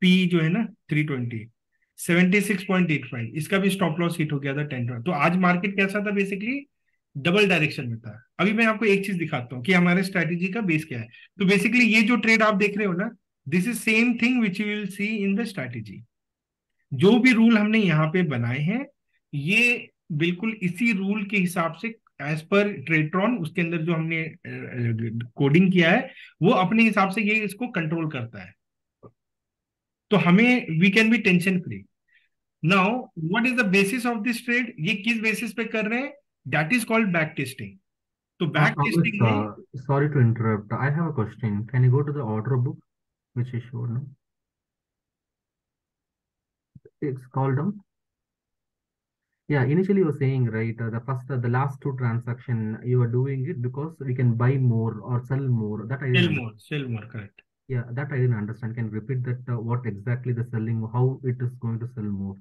Speaker 1: पी जो है ना 320, 76.85, इसका भी स्टॉप लॉस हिट हो गया था 10। तो आज मार्केट कैसा था? बेसिकली डबल डायरेक्शन में था। अभी मैं आपको एक चीज दिखाता हूँ कि हमारे स्ट्रैटेजी का बेस क्या है। तो बेसिकली ये जो ट्रेड आप देख रहे हो ना, this is same thing which you will C in the strategy. जो भी रूल हमने यहाँ पे बनाए हैं, ये बिल्कुल इसी रूल के हिसाब से एज पर ट्रेट्रॉन, उसके अंदर जो हमने कोडिंग किया है, वो अपने हिसाब से ये इसको कंट्रोल करता है। तो हमें we can be tension free. Now what is the basis of this trade? ये किस बेसिस पे कर रहे हैं? That is called back testing. तो बैक टेस्टिंग में,
Speaker 5: sorry to interrupt. I have a question. Can you go to the order book, which is shown now? It's called down. Yeah, initially you were saying, right, the last two transaction you are doing it because we can buy more or sell more. That I didn't
Speaker 1: sell more, correct.
Speaker 5: Yeah, that I didn't understand. Can you repeat that? What exactly the selling? How it is going to sell more?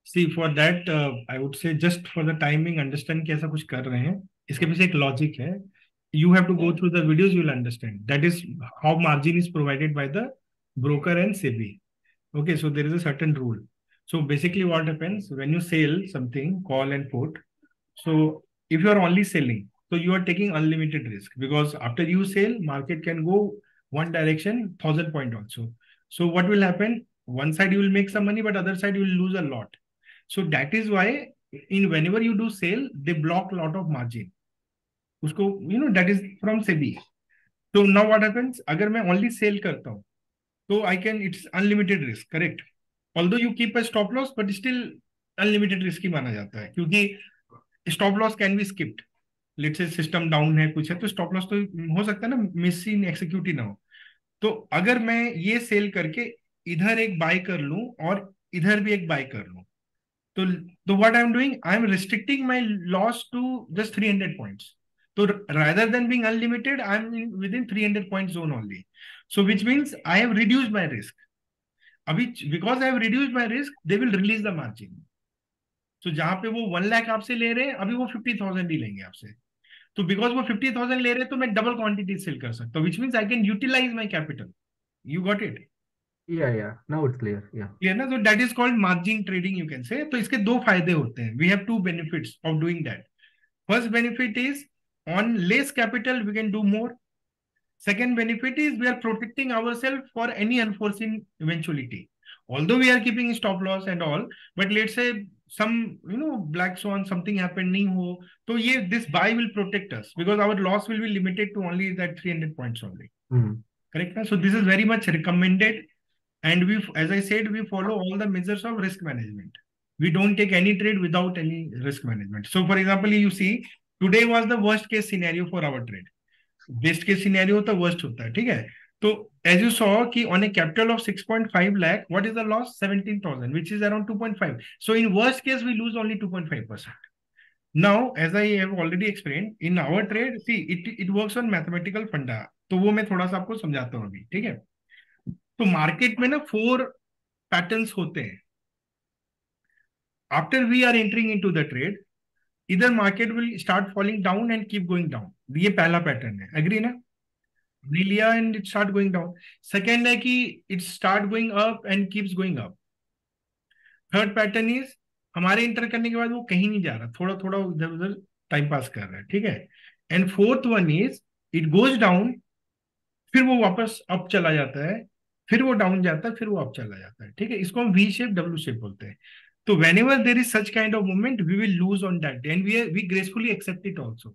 Speaker 1: See, for that, I would say just for the timing, understand कि ऐसा कुछ कर रहे हैं, इसके पीछे एक लॉजिक है। you have to go through the videos, you will understand. That is how margin is provided by the broker and SEBI. Okay, so there is a certain rule. So basically what happens when you sell something, call and put. So if you are only selling, so you are taking unlimited risk, because after you sell, market can go one direction, 1,000 point also. So what will happen? One side you will make some money, but other side you will lose a lot. So that is why whenever you do sale, they block a lot of margin. Usko, that is from SEBI. So now what happens? अगर मैं only sell करता हूँ, so it's unlimited risk, correct? Although you keep a stop loss, but still unlimited risk ही माना जाता है, क्योंकि stop loss can be skipped. Let's say system down है, कुछ है, तो stop loss तो हो सकता है ना, miss in execute ही ना हो. तो अगर मैं ये सेल करके इधर एक बाय कर लूं और इधर भी एक बाय कर लूं, तो what I'm doing, I'm restricting my loss to just 300 points. So rather than being unlimited, I'm within 300 point zone only. So which means I have reduced my risk. Because I have reduced my risk, they will release the margin. So जहां पे वो 1 लाख आपसे ले रहे हैं, अभी वो 50,000 ही लेंगे आपसे. तो because वो 50,000 ले रहे हैं, तो मैं डबल क्वांटिटी सेल कर सकता हूँ, which means I can utilize my capital. You got it?
Speaker 5: Yeah. Now it's clear. Yeah.
Speaker 1: Clear ना? So that is called margin trading, you can say. तो इसके दो फायदे होते हैं. We have two benefits of doing that. First benefit is on less capital we can do more. Second benefit is we are protecting ourselves for any unforeseen eventuality. Although we are keeping stop loss and all, but let's say some black swan, something happening ho, so this buy will protect us, because our loss will be limited to only that 300 points only. Correct? So this is very much recommended, and as I said, we follow all the measures of risk management. We don't take any trade without any risk management. So for example, you see, today was the worst case scenario for our trade. Best case scenario होता है, worst होता है, ठीक है? तो as you saw कि on a capital of 6.5 lakh, what is the loss? 17,000, which is around 2.5. So in worst case, we lose only 2.5%. Now, as I have already explained, in our trade, see, it works on mathematical funda. तो वो मैं थोड़ा सा आपको समझाता हूँ अभी, ठीक है? तो मार्केट में ना 4 पैटर्न्स होते हैं. After we are entering into the trade, either market will start falling down and keep going down. ये पहला पैटर्न है, एग्री ना? हमने लिया and it start going down. Second है कि it start going up and keeps going up. Third pattern is हमारे इंटर करने के बाद वो कहीं नहीं जा रहा, थोड़ा थोड़ा इधर उधर टाइम पास कर रहा है, ठीक है? And fourth one is it goes down, फिर वो वापस अप चला जाता है, फिर वो डाउन जाता है, फिर वो अप चला जाता है, ठीक है? इसको हम वी शेप डब्ल्यू शेप बोलते हैं. So whenever there is such kind of movement, we will lose on that day, and we gracefully accept it also.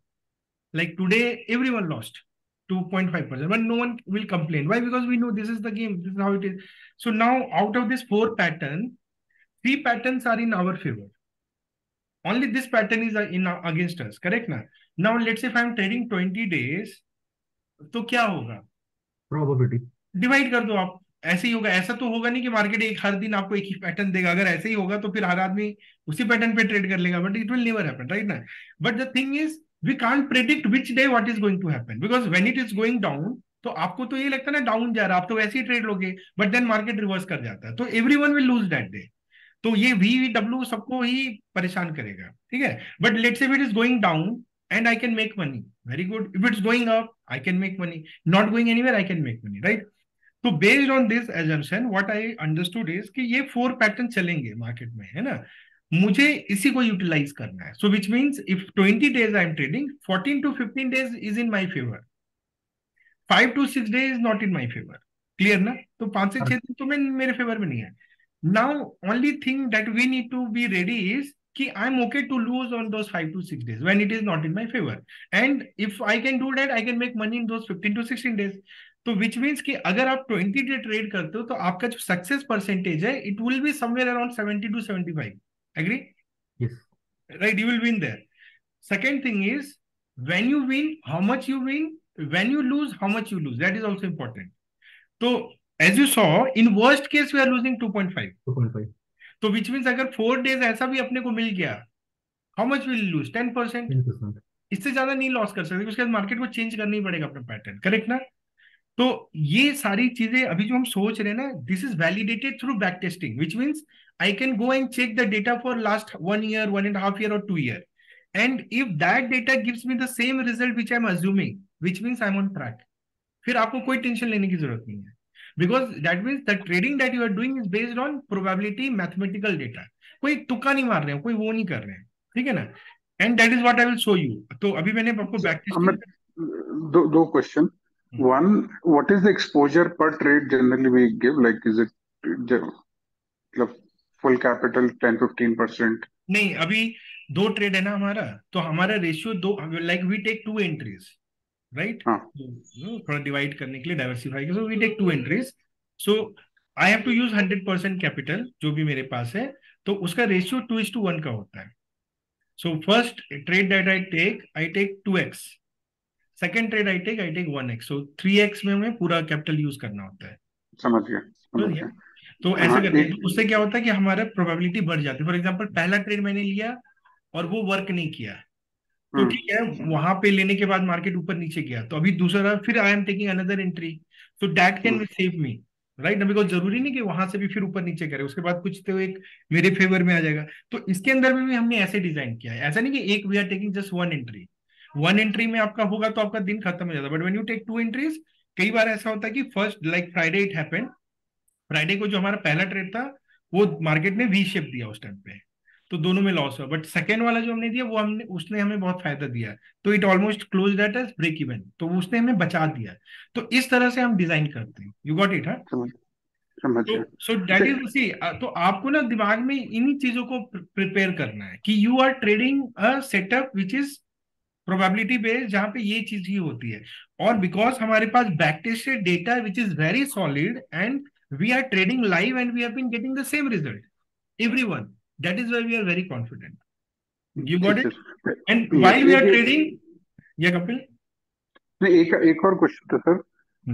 Speaker 1: Like today, everyone lost 2.5%, but no one will complain. Why? Because we know this is the game. This is how it is. So now, out of this 4 pattern, 3 patterns are in our favor. Only this pattern is against us. Correct ना? Now let's say if I am trading 20 days, तो क्या होगा?
Speaker 5: Probability.
Speaker 1: Divide कर दो आप. ऐसे ही होगा. ऐसा तो होगा नहीं कि मार्केट हर दिन आपको एक ही पैटर्न देगा. अगर ऐसे ही होगा तो फिर हर आदमी उसी पैटर्न पे ट्रेड कर लेगा. But it will never happen, right ना? But the thing is we can't predict which day what is going to happen, because when it is going down, तो आपको तो ये लगता है ना डाउन जा रहा है, आप तो वैसे ही ट्रेड लोगे, बट देन मार्केट रिवर्स कर जाता है, तो everyone will lose that day. तो ये VW सबको ही परेशान करेगा, ठीक है? But let's say if it is going down and I can make money, very good. If it's going up, I can make money. Not going anywhere, I can make money, right? So based on this assumption, what I understood is कि ये 4 पैटर्न चलेंगे मार्केट में, है ना? मुझे इसी को यूटिलाइज करना है. So which means if 20 days I am trading, 14 to 15 days is in my favor. 5 to 6 days is not in my favor. Clear ना? तो 5 से 6 दिन तो मेरे फेवर में नहीं है. Now only thing that we need to be ready is कि I'm okay to lose on those 5 to 6 days when it is not in my favor. And if I can do that, I can make money in those 15 to 16 days. तो which means कि अगर आप 20 डे ट्रेड करते हो तो आपका जो सक्सेस परसेंटेज है, it will be somewhere around 70 to 75. Agree?
Speaker 5: Yes.
Speaker 1: Right, you will win there. Second thing is, when you win, how much you win. When you lose, how much you lose. That is also important. So as you saw, in worst case we are losing 2.5.
Speaker 5: 2.5.
Speaker 1: तो which means अगर 4 days ऐसा भी अपने को मिल गया, how much will you lose? 10%.
Speaker 5: 10%.
Speaker 1: इससे ज्यादा नहीं लॉस कर सकते, उसके बाद मार्केट को चेंज करना ही पड़ेगा अपना पैटर्न, करेक्ट ना? तो ये सारी चीजें अभी जो हम सोच रहे हैं ना, this is validated through back testing, which means I can go and check the data for last 1 year, 1.5 year or 2 year, and if that data gives me the same result which I'm assuming, which means I am on track. फिर आपको कोई टेंशन लेने की जरूरत नहीं है, because that means the trading that you are doing is based on probability mathematical data. कोई तुक्का नहीं मार रहे हैं, कोई वो नहीं कर रहे हैं, ठीक है ना। And that is what I will show you. तो अभी मैंने आपको बैक टेस्टिंग
Speaker 4: दो question. One, what is the exposure per trade generally we give, like is it मतलब फुल कैपिटल 10-15%?
Speaker 1: नहीं, अभी 2 ट्रेड है ना हमारा, तो हमारा ratio 2, like we take 2 entries, right.
Speaker 4: हाँ,
Speaker 1: थोड़ा डिवाइड करने के लिए, डाइवर्सिफाई के, so we take 2 entries. So I have to use 100% capital जो भी मेरे पास है, तो उसका रेशियो 2:1 का होता है। So first trade that I take 2x, second trade I take 1x, so 3x में हमें पूरा कैपिटल यूज करना होता है।
Speaker 4: समझ गया।
Speaker 1: तो ऐसे
Speaker 4: हाँ,
Speaker 1: करते हैं, तो उससे क्या होता है कि हमारा प्रोबेबिलिटी बढ़ जाती है। फॉर एग्जांपल पहला ट्रेड मैंने लिया और वो वर्क नहीं किया, तो ठीक है, वहां पे लेने के बाद मार्केट ऊपर नीचे गया, तो अभी दूसरा, फिर I am taking another entry, so that can save me, right ना। बिकॉज जरूरी नहीं कि वहां से भी फिर ऊपर नीचे करे, उसके बाद कुछ तो एक मेरे फेवर में आ जाएगा। तो इसके अंदर में भी हमने ऐसे डिजाइन किया है, ऐसा नहीं कि एक we are taking just 1 entry में आपका होगा तो आपका दिन खत्म हो जाता है। But when you take 2 entries, कई बार ऐसा होता है कि first like Friday it happened, Friday को जो हमारा पहला ट्रेड था वो मार्केट ने वी शेप दिया उस टाइम पे, तो दोनों में लॉस हुआ। बट सेकेंड वाला जो हमने दिया वो उसने हमें बहुत फायदा दिया, तो it almost close that as break even, तो उसने हमें बचा दिया। तो इस तरह से हम डिजाइन करते हैं। यू गॉट इट, हाँ।
Speaker 4: समझ
Speaker 1: तो
Speaker 4: गया।
Speaker 1: सो दैट इज सी, तो आपको ना दिमाग में इन्हीं चीजों को प्रिपेयर करना है कि you are trading a setup which is probability based, जहां पे ये चीज ही होती है। और बिकॉज हमारे पास back tested data which is very solid, and we are trading live and we have been getting the same result, everyone, that is why we are very confident. You got it? And while we are trading, yeah, Kapil.
Speaker 4: नहीं, एक और क्वेश्चन था sir.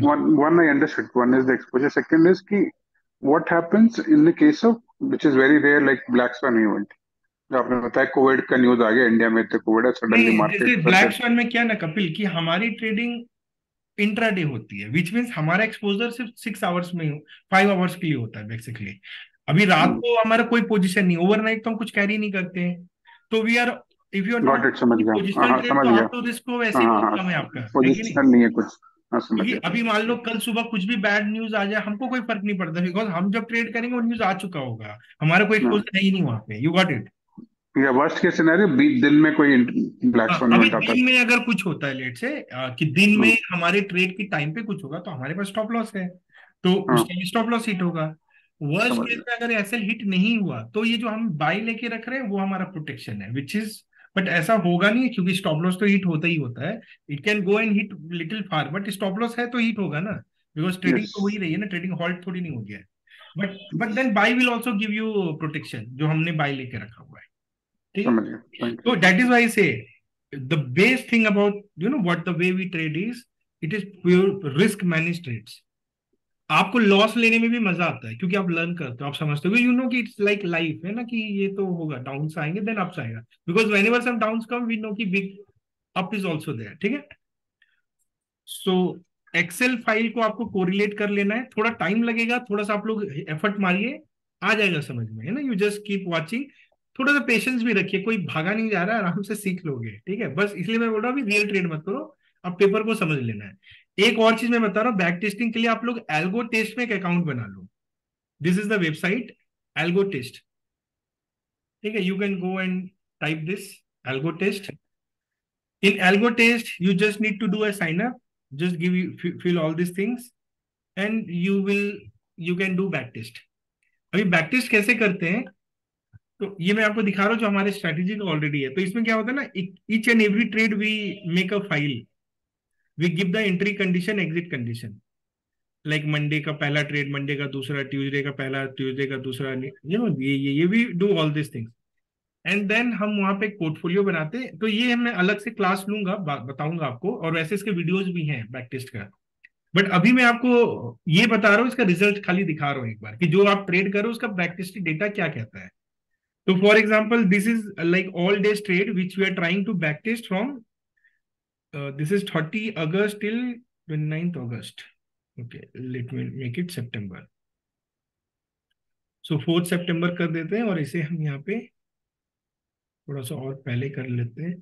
Speaker 4: one I understood, one is the exposure, second is कि what happens in the case of which is very rare like black swan event, जो आपने बताया कोविड का न्यूज आ गया इंडिया में, तो Covid suddenly market
Speaker 1: black swan में क्या ना कपिल, कि हमारी ट्रेडिंग इंट्राडे होती है, विच मीन्स हमारा एक्सपोजर सिर्फ 6 आवर्स में, 5 आवर्स के लिए होता है बेसिकली। अभी रात को हमारा कोई पोजीशन नहीं, ओवरनाइट तो हम कुछ कैरी नहीं करते हैं, तो we are, if you are not positional trade, तो आप तो रिस्क को वैसे ही बहुत कम है आपका, है कि नहीं?
Speaker 4: नहीं है कुछ।
Speaker 1: क्योंकि अभी मान लो कल सुबह कुछ भी बैड न्यूज आ जाए, हमको कोई फर्क नहीं पड़ता, बिकॉज हम जब ट्रेड करेंगे वो न्यूज आ चुका होगा, हमारा कोई एक्सपोजर है ही नहीं वहां पे। You got it?
Speaker 4: या वर्स्ट केस सिनेरियो, दिन में कोई ब्लैक स्वान
Speaker 1: अभी
Speaker 4: इवेंट आता है,
Speaker 1: दिन में अगर कुछ होता है, लेट से कि दिन में हमारे ट्रेड की टाइम पे कुछ होगा, तो हमारे पास स्टॉप लॉस है, तो उस टाइम स्टॉप लॉस हिट होगा। वर्स्ट केस में अगर एसएल हिट नहीं हुआ, तो ये जो हम बाई लेके रख रहे हैं वो हमारा प्रोटेक्शन है, विच इज, बट ऐसा होगा नहीं, क्योंकि स्टॉप लॉस तो हिट होता ही होता है। It can go and hit little far, but stop loss है तो हिट होगा ना, बिकॉज ट्रेडिंग तो हो ही रही है ना, ट्रेडिंग हॉल्ट थोड़ी नहीं हो गया है। But then buy will also give you protection, जो हमने बाई लेके रखा हुआ है, ठीक है। तो दैट इज व्हाई आई से the best thing about what the way we trade is, it is pure risk managed trades. आपको लॉस लेने में भी मजा आता है, क्योंकि आप लर्न करते हो, आप समझते हो, यू नो कि इट्स लाइक लाइफ है ना, कि ये तो होगा, डाउन्स आएंगे देन अप्स आएगा, because whenever some downs come we know कि big up is also there, ठीक है। सो एक्सेल फाइल को आपको कोरिलेट कर लेना है, थोड़ा टाइम लगेगा, थोड़ा सा आप लोग एफर्ट मारिए, आ जाएगा समझ में, है ना। यू जस्ट कीप वाचिंग, थोड़ा सा पेशेंस भी रखिए, कोई भागा नहीं जा रहा है, आराम से सीख लोगे, ठीक है। बस इसलिए मैं बोल रहा हूँ अभी रियल ट्रेड मत करो, अब पेपर को समझ लेना है। एक और चीज मैं बता रहा हूँ, बैक टेस्टिंग के लिए आप लोग एल्गो टेस्ट में एक अकाउंट बना लो। This is the website Algo Test, ठीक है। You can go and type this Algo Test. In Algo Test you just need to do a sign up, just fill all these things and you can do back test। अभी बैक टेस्ट कैसे करते हैं, तो ये मैं आपको दिखा रहा हूँ, जो हमारे स्ट्रेटेजी का ऑलरेडी है। तो इसमें क्या होता है ना, each and every trade we make a file, we give the entry condition, exit condition, like Monday का पहला ट्रेड, मंडे का दूसरा, ट्यूसडे का पहला, ट्यूसडे का दूसरा, ये we do all this things. And then हम वहां पे एक पोर्टफोलियो बनाते हैं। तो ये मैं अलग से क्लास लूंगा, बताऊंगा आपको, और वैसे इसके वीडियोस भी हैं बैक टेस्ट का। बट अभी मैं आपको ये बता रहा हूँ, इसका रिजल्ट खाली दिखा रहा हूँ एक बार, कि जो आप ट्रेड करो उसका बैक टेस्ट डेटा क्या कहता है। तो for example this is like all days trade which we are trying to back test from this is 30 August till 29 August. Okay, let me make it September. So 4 सितंबर कर देते हैं, और इसे हम यहाँ पे थोड़ा सा और पहले कर लेते हैं।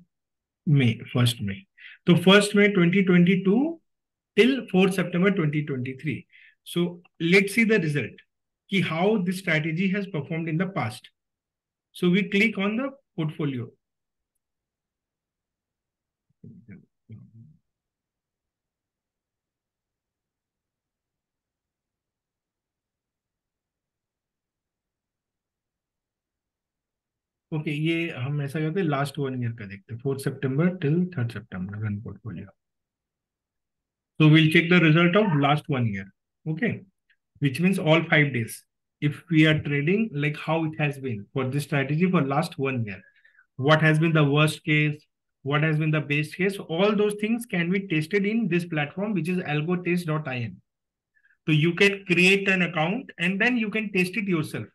Speaker 1: May, 1st May. So 1st May 2022 till 4th September 2023. So let's see the result. Ki how this strategy has performed in the past. So we click on the portfolio. Okay ये हम ऐसा करते हैं लास्ट 1 ईयर का देखते हैं 4th September till 3rd September run portfolio. So we'll check the result of last 1 year. Okay, which means all 5 days. If we are trading, like how it has been for this strategy for last 1 year, what has been the worst case, what has been the best case, all those things can be tested in this platform, which is algotest.in. So you can create an account and then you can test it yourself.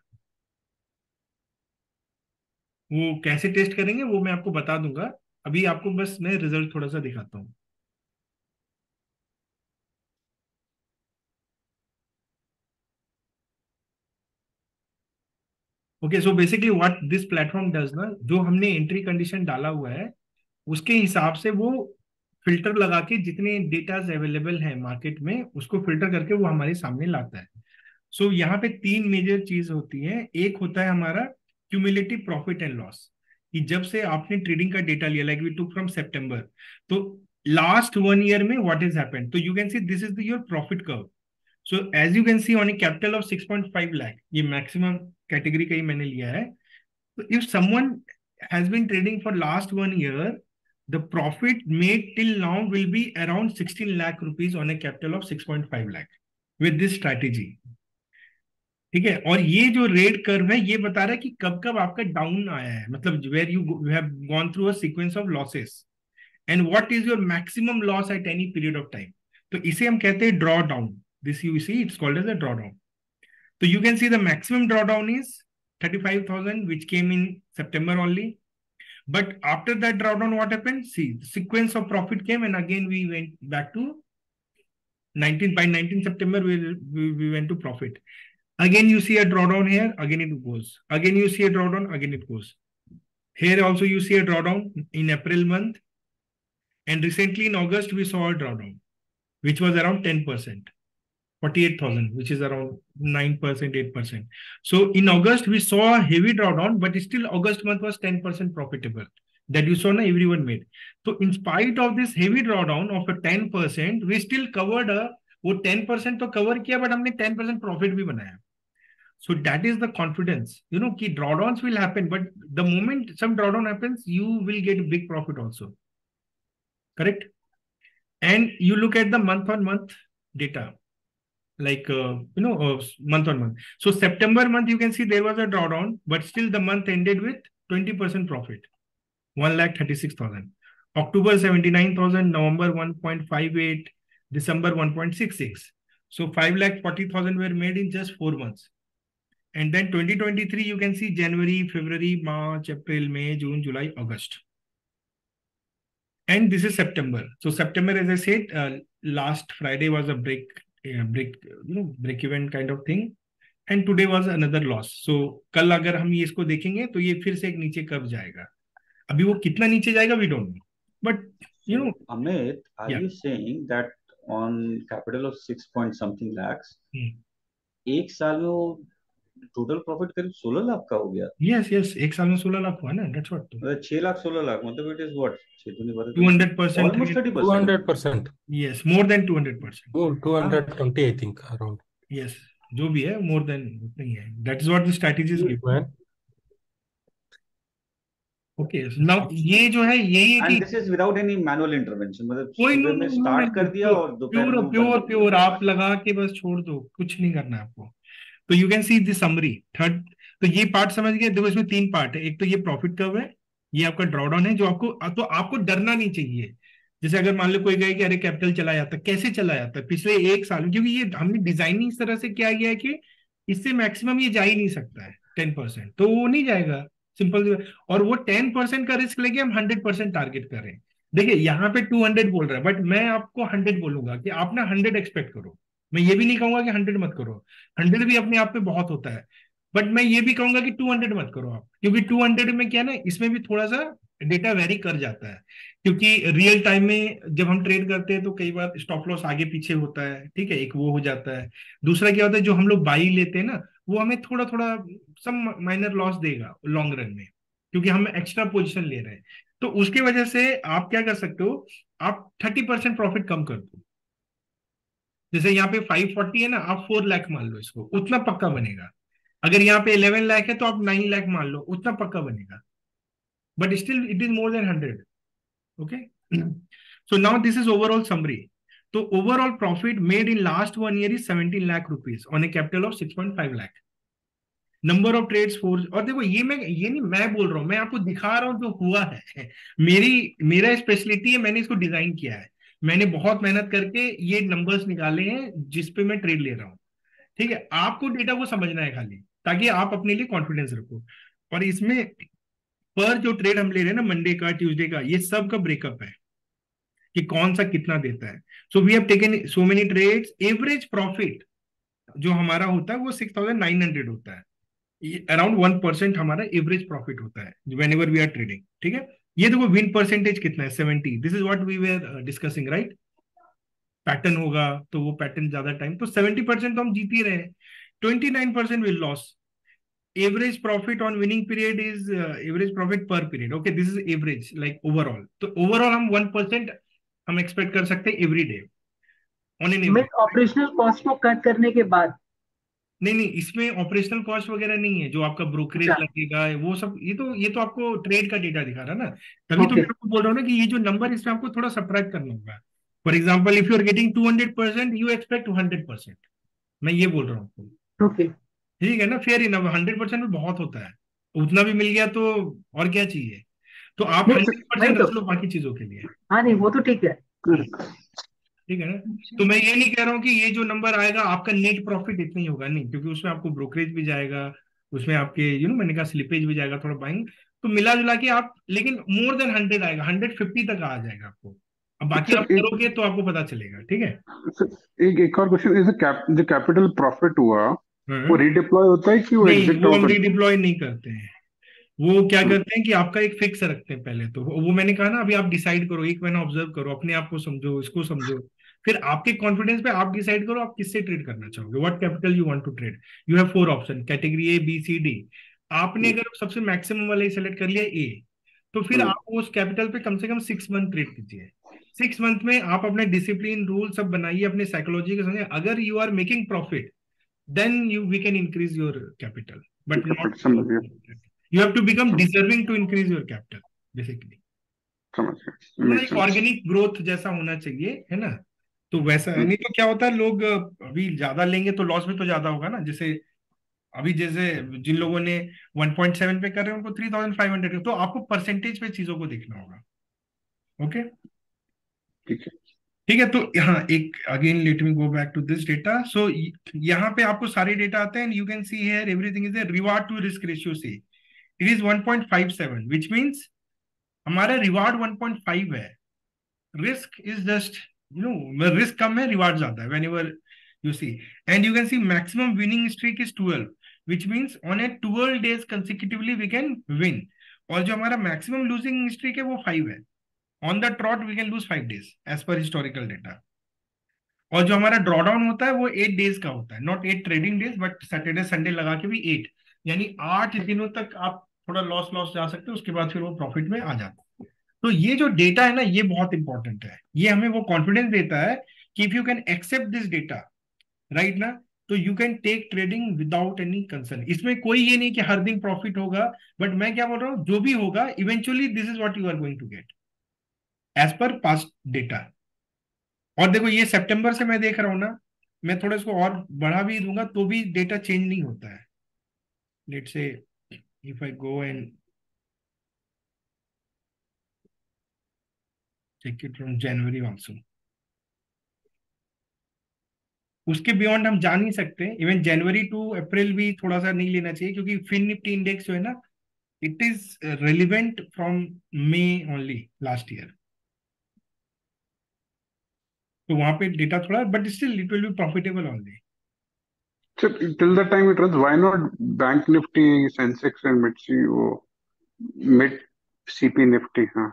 Speaker 1: वो कैसे टेस्ट करेंगे वो मैं आपको बता दूंगा. अभी आपको बस मैं रिजल्ट थोड़ा सा दिखाता हूँ. Okay so basically what this platform does ना, जो हमने एंट्री कंडीशन डाला हुआ है उसके हिसाब से वो फिल्टर लगा के जितने डेटाज अवेलेबल है मार्केट में उसको फिल्टर करके वो हमारे सामने लाता है. सो यहाँ पे 3 मेजर चीज होती है. एक होता है हमारा क्यूमुलेटिव प्रॉफिट एंड लॉस, कि जब से आपने ट्रेडिंग का डेटा लिया, like we took from September, तो लास्ट 1 ईयर में व्हाट इज हैपेंड. तो you can see this is your profit curve. So as you can see on a capital of 6.5 lakh, ये maximum category का ही मैंने लिया है. So if someone has been trading for last 1 year, the profit made till now will be around 16 lakh rupees on a capital of 6.5 lakh with this strategy. ठीक है. और ये जो रेड कर्व है ये बता रहा है कि कब कब आपका डाउन आया है, मतलब where you have gone through a sequence of losses and what is your maximum loss at any period of time. तो इसे हम कहते हैं draw down. This you see, it's called as a drawdown. So you can see the maximum drawdown is 35,000, which came in September only. But after that drawdown, what happened? See, the sequence of profit came, and again we went back to 19. By 19 September, we went to profit. Again, you see a drawdown here. Again, it goes. Again, you see a drawdown. Again, it goes. Here also you see a drawdown in April month, and recently in August we saw a drawdown, which was around 10%. 48,000, which is around 9%, 8%. So in August, we saw a heavy drawdown, but still August month was 10% profitable. That you saw, na, everyone made. So in spite of this heavy drawdown of a 10%, we still covered वो 10% तो cover किया, but हमने 10% profit भी बनाया. So that is the confidence, you know, कि drawdowns will happen, but the moment some drawdown happens, you will get big profit also. Correct? And you look at the month-on-month data. Like month on month. So September month you can see there was a drawdown, but still the month ended with 20% profit, 1,36,000. October 79,000, November 1.58, December 1.66. So 5,40,000 were made in just 4 months. And then 2023 you can see January, February, March, April, May, June, July, August. And this is September. So September, as I said, last Friday was a break even kind of thing, and today was another loss. So कल अगर हम ये इसको देखेंगे तो ये फिर से एक नीचे कब जाएगा. अभी वो कितना नीचे जाएगा we don't know, but you know.
Speaker 2: Amit, are you saying that on capital of 6 point something lakhs, एक साल में वो टोटल प्रॉफिट करीब 16 लाख का हो गया?
Speaker 1: Yes, एक साल में 16 लाख हुआ ना. That's what.
Speaker 2: 6 लाख 16 लाख मतलब it is what?
Speaker 1: 200%.
Speaker 2: Almost 30%.
Speaker 6: 200%.
Speaker 1: Yes, more than 200%.
Speaker 6: Oh, 220 I think around.
Speaker 1: Yes, जो भी है more than उतना ही है. That is what the strategies give. Okay, now ये जो है यही है कि
Speaker 2: and this is without any manual intervention, मतलब
Speaker 1: कोई
Speaker 2: सुबह में स्टार्ट कर दिया और दोपहर
Speaker 1: प्योर आप लगा के बस छोड़ दो, कुछ नहीं करना है आपको. तो you can see this summary third. तो ये पार्ट समझ गए. देखो इसमें 3 पार्ट है. एक तो ये प्रॉफिट कर्व है, ये आपका ड्रॉडाउन है, जो आपको डरना नहीं चाहिए. जैसे अगर मान लो कोई कहे कि अरे कैपिटल चला जाता, कैसे चला जाता पिछले 1 साल में, क्योंकि ये हमने डिजाइन इस तरह से किया गया है कि इससे मैक्सिमम ये जा ही नहीं सकता है 10%, तो वो नहीं जाएगा सिंपल. और वो 10% का रिस्क लेके हम 100% टारगेट कर रहे हैं. देखिए यहाँ पे 200 बोल रहा है, बट मैं आपको 100 बोलूंगा कि आप ना 100 एक्सपेक्ट करो. मैं ये भी नहीं कहूंगा कि 100 मत करो. 100 भी अपने आप पे बहुत होता है, बट मैं ये भी कहूंगा कि 200 मत करो आप, क्योंकि 200 में क्या ना, इसमें भी थोड़ा सा डेटा वेरी कर जाता है, क्योंकि रियल टाइम में जब हम ट्रेड करते हैं तो कई बार स्टॉप लॉस आगे पीछे होता है, ठीक है, एक वो हो जाता है। दूसरा क्या होता है, जो हम लोग बाई लेते हैं ना, वो हमें थोड़ा थोड़ा सम माइनर लॉस देगा लॉन्ग रन में, क्योंकि हम एक्स्ट्रा पोजिशन ले रहे हैं। तो उसकी वजह से आप क्या कर सकते हो, आप 30% प्रॉफिट कम कर दो। जैसे यहाँ पे 540 है ना, आप 4 लाख मान लो, इसको उतना पक्का बनेगा। अगर यहाँ पे 11 लाख है तो आप 9 लाख मान लो, उतना पक्का बनेगा, but still it is more than 100। Okay, so now this is overall summary. तो overall profit made in last 1 year is 17 lakh rupees on a capital of 6.5 lakh. Number of trades 4। और देखो ये नहीं मैं बोल रहा हूँ, मैं आपको दिखा रहा हूँ जो हुआ है। मेरा स्पेशलिटी है, मैंने इसको डिजाइन किया है, मैंने बहुत मेहनत करके ये नंबर्स निकाले हैं जिसपे मैं ट्रेड ले रहा हूँ। ठीक है, आपको डेटा को समझना है खाली, ताकि आप अपने लिए कॉन्फिडेंस रखो। और इसमें पर जो ट्रेड हम ले रहे हैं ना, मंडे का, ट्यूसडे का, ये सब का ब्रेकअप है कि कौन सा कितना देता है। So we have taken so many trades, average profit जो हमारा होता है वो 6,900 होता है, अराउंड 1% हमारा एवरेज प्रॉफिट होता है whenever we are trading. ठीक है, ये देखो विन परसेंटेज कितना है, 70। This is what we were discussing, right. Pattern होगा तो वो पैटर्न ज्यादा टाइम, तो 70% तो हम जीत ही रहे हैं, 29% will loss. Average profit on winning period is average profit per period. Okay, this is average like overall. तो ओवरऑल हम 1% हम एक्सपेक्ट कर सकते हैं every day on an average.
Speaker 3: Operational cost को कट करने के बाद?
Speaker 1: नहीं नहीं, इसमें ऑपरेशनल कॉस्ट वगैरह नहीं है, जो आपका ब्रोकरेज
Speaker 3: अच्छा,
Speaker 1: लगेगा वो सब, ये तो आपको ट्रेड का डेटा दिखा रहा है ना। तभी तो
Speaker 3: ओके।
Speaker 1: मैं आपको बोल रहा हूँ ना कि ये जो नंबर, इसमें आपको थोड़ा सब्ट्रैक्ट करना होगा। For example, if you are getting 200%, you expect 100%। मैं ये बोल रहा हूँ आपको,
Speaker 3: ओके,
Speaker 1: ठीक है ना, फेयर इनफ। 100% में बहुत होता है, उतना भी मिल गया तो और क्या चाहिए। तो आप
Speaker 3: नहीं, वही
Speaker 1: 100%
Speaker 3: तो।
Speaker 1: रख लो बाकी चीजों के लिए,
Speaker 3: हाँ, नहीं, वो तो ठीक है।
Speaker 1: ठीक है ना। तो मैं ये नहीं कह रहा हूँ कि ये जो नंबर आएगा आपका नेट प्रॉफिट इतना ही होगा, नहीं, क्योंकि उसमें आपको ब्रोकरेज भी जाएगा, उसमें आपके मैंने कहा स्लिपेज भी जाएगा, थोड़ा बाइंग, तो मिला जुला के आप, लेकिन मोर देन 100 आएगा, 150 तक आ जाएगा आपको। अब बाकी
Speaker 4: सर
Speaker 1: आप करोगे तो आपको पता चलेगा, ठीक है।
Speaker 4: एक और क्वेश्चन, इज जो कैपिटल प्रॉफिट हुआ वो
Speaker 1: हाँ।
Speaker 4: रीडिप्लॉय होता है कि वो
Speaker 1: नहीं,
Speaker 4: एग्जिट
Speaker 1: वो हम
Speaker 4: आउट?
Speaker 1: रीडिप्लॉय नहीं करते हैं। वो क्या करते हैं कि आपका एक फिक्स रखते हैं पहले, तो वो मैंने कहा ना, अभी आप डिसाइड करो, एक महीना ऑब्जर्व करो, अपने आप को समझो, इसको समझो, फिर आपके कॉन्फिडेंस पे आप डिसाइड करो आप किससे ट्रेड करना चाहोगे, what capital you want to trade. You have 4 option, category A, B, C, D. आपने अगर सबसे मैक्सिमम वाला ही सेलेक्ट कर लिया ए, तो फिर आप उस कैपिटल पे कम से कम 6 मंथ ट्रेड कीजिए। 6 मंथ में आप अपने डिसिप्लिन रूल सब बनाइए, अपने साइकोलॉजी के समझे, अगर you are making profit then we can increase your capital, but not,
Speaker 4: समझ गया,
Speaker 1: you have to become deserving to increase your capital basically।
Speaker 4: समझ गया,
Speaker 1: मतलब
Speaker 4: मेक
Speaker 1: एक
Speaker 4: सेंस।
Speaker 1: ऑर्गेनिक ग्रोथ जैसा होना चाहिए, है ना। तो वैसा है, नहीं तो क्या होता है, लोग अभी ज्यादा लेंगे तो लॉस भी तो ज्यादा होगा ना। जैसे अभी जैसे जिन लोगों ने 1.7 पे कर रहे हैं उनको 3,500, तो आपको परसेंटेज पे चीजों को देखना होगा। ओके,
Speaker 4: ठीक है।
Speaker 1: ठीक है। तो यहाँ एक again let me go back to this data. So यहाँ पे आपको सारे डेटा आते हैं, you can see here everything is a reward to risk ratio से इट इज 1.57, विच मीन्स हमारा रिवार्ड 1.5 है, रिस्क इज जस्ट रिस्क कम है, रिवार्ड ज्यादा है, whenever you see, and you can see maximum winning streak is 12, which means on a 12 days consecutively we can win। और जो हमारा maximum losing streak है वो 5 है, on the trot we can lose 5 days as per historical data। और जो हमारा ड्रॉडाउन होता है वो 8 डेज का होता है, not 8 trading days, but Saturday Sunday लगा के भी 8, यानी 8 दिनों तक आप थोड़ा लॉस लॉस जा सकते हो, उसके बाद फिर वो प्रॉफिट में आ जाता है। तो ये जो डेटा है ना, ये बहुत इंपॉर्टेंट है, ये हमें वो कॉन्फिडेंस देता है कि if you can accept this data, right ना, तो you can take trading without any concern. इसमें कोई ये नहीं कि हर दिन प्रॉफिट होगा, बट मैं क्या बोल रहा हूँ, जो भी होगा eventually this is what you are going to get as per past data. और देखो ये सितंबर से मैं देख रहा हूं ना, मैं थोड़ा इसको और बढ़ा भी दूंगा तो भी डेटा चेंज नहीं होता है। Let's say if I go and check it from January also, उसके बियॉन्ड हम जा नहीं सकते। इवन जनवरी टू अप्रैल भी थोड़ा सा नहीं लेना चाहिए, क्योंकि फिन निफ्टी इंडेक्स जो है ना, it is relevant from May only last year, तो वहां पे डेटा थोड़ा, but still it will be profitable only.
Speaker 4: So till the time it runs, why not Bank Nifty, Sensex and MITSI वो mid सीपी निफ्टी, हाँ।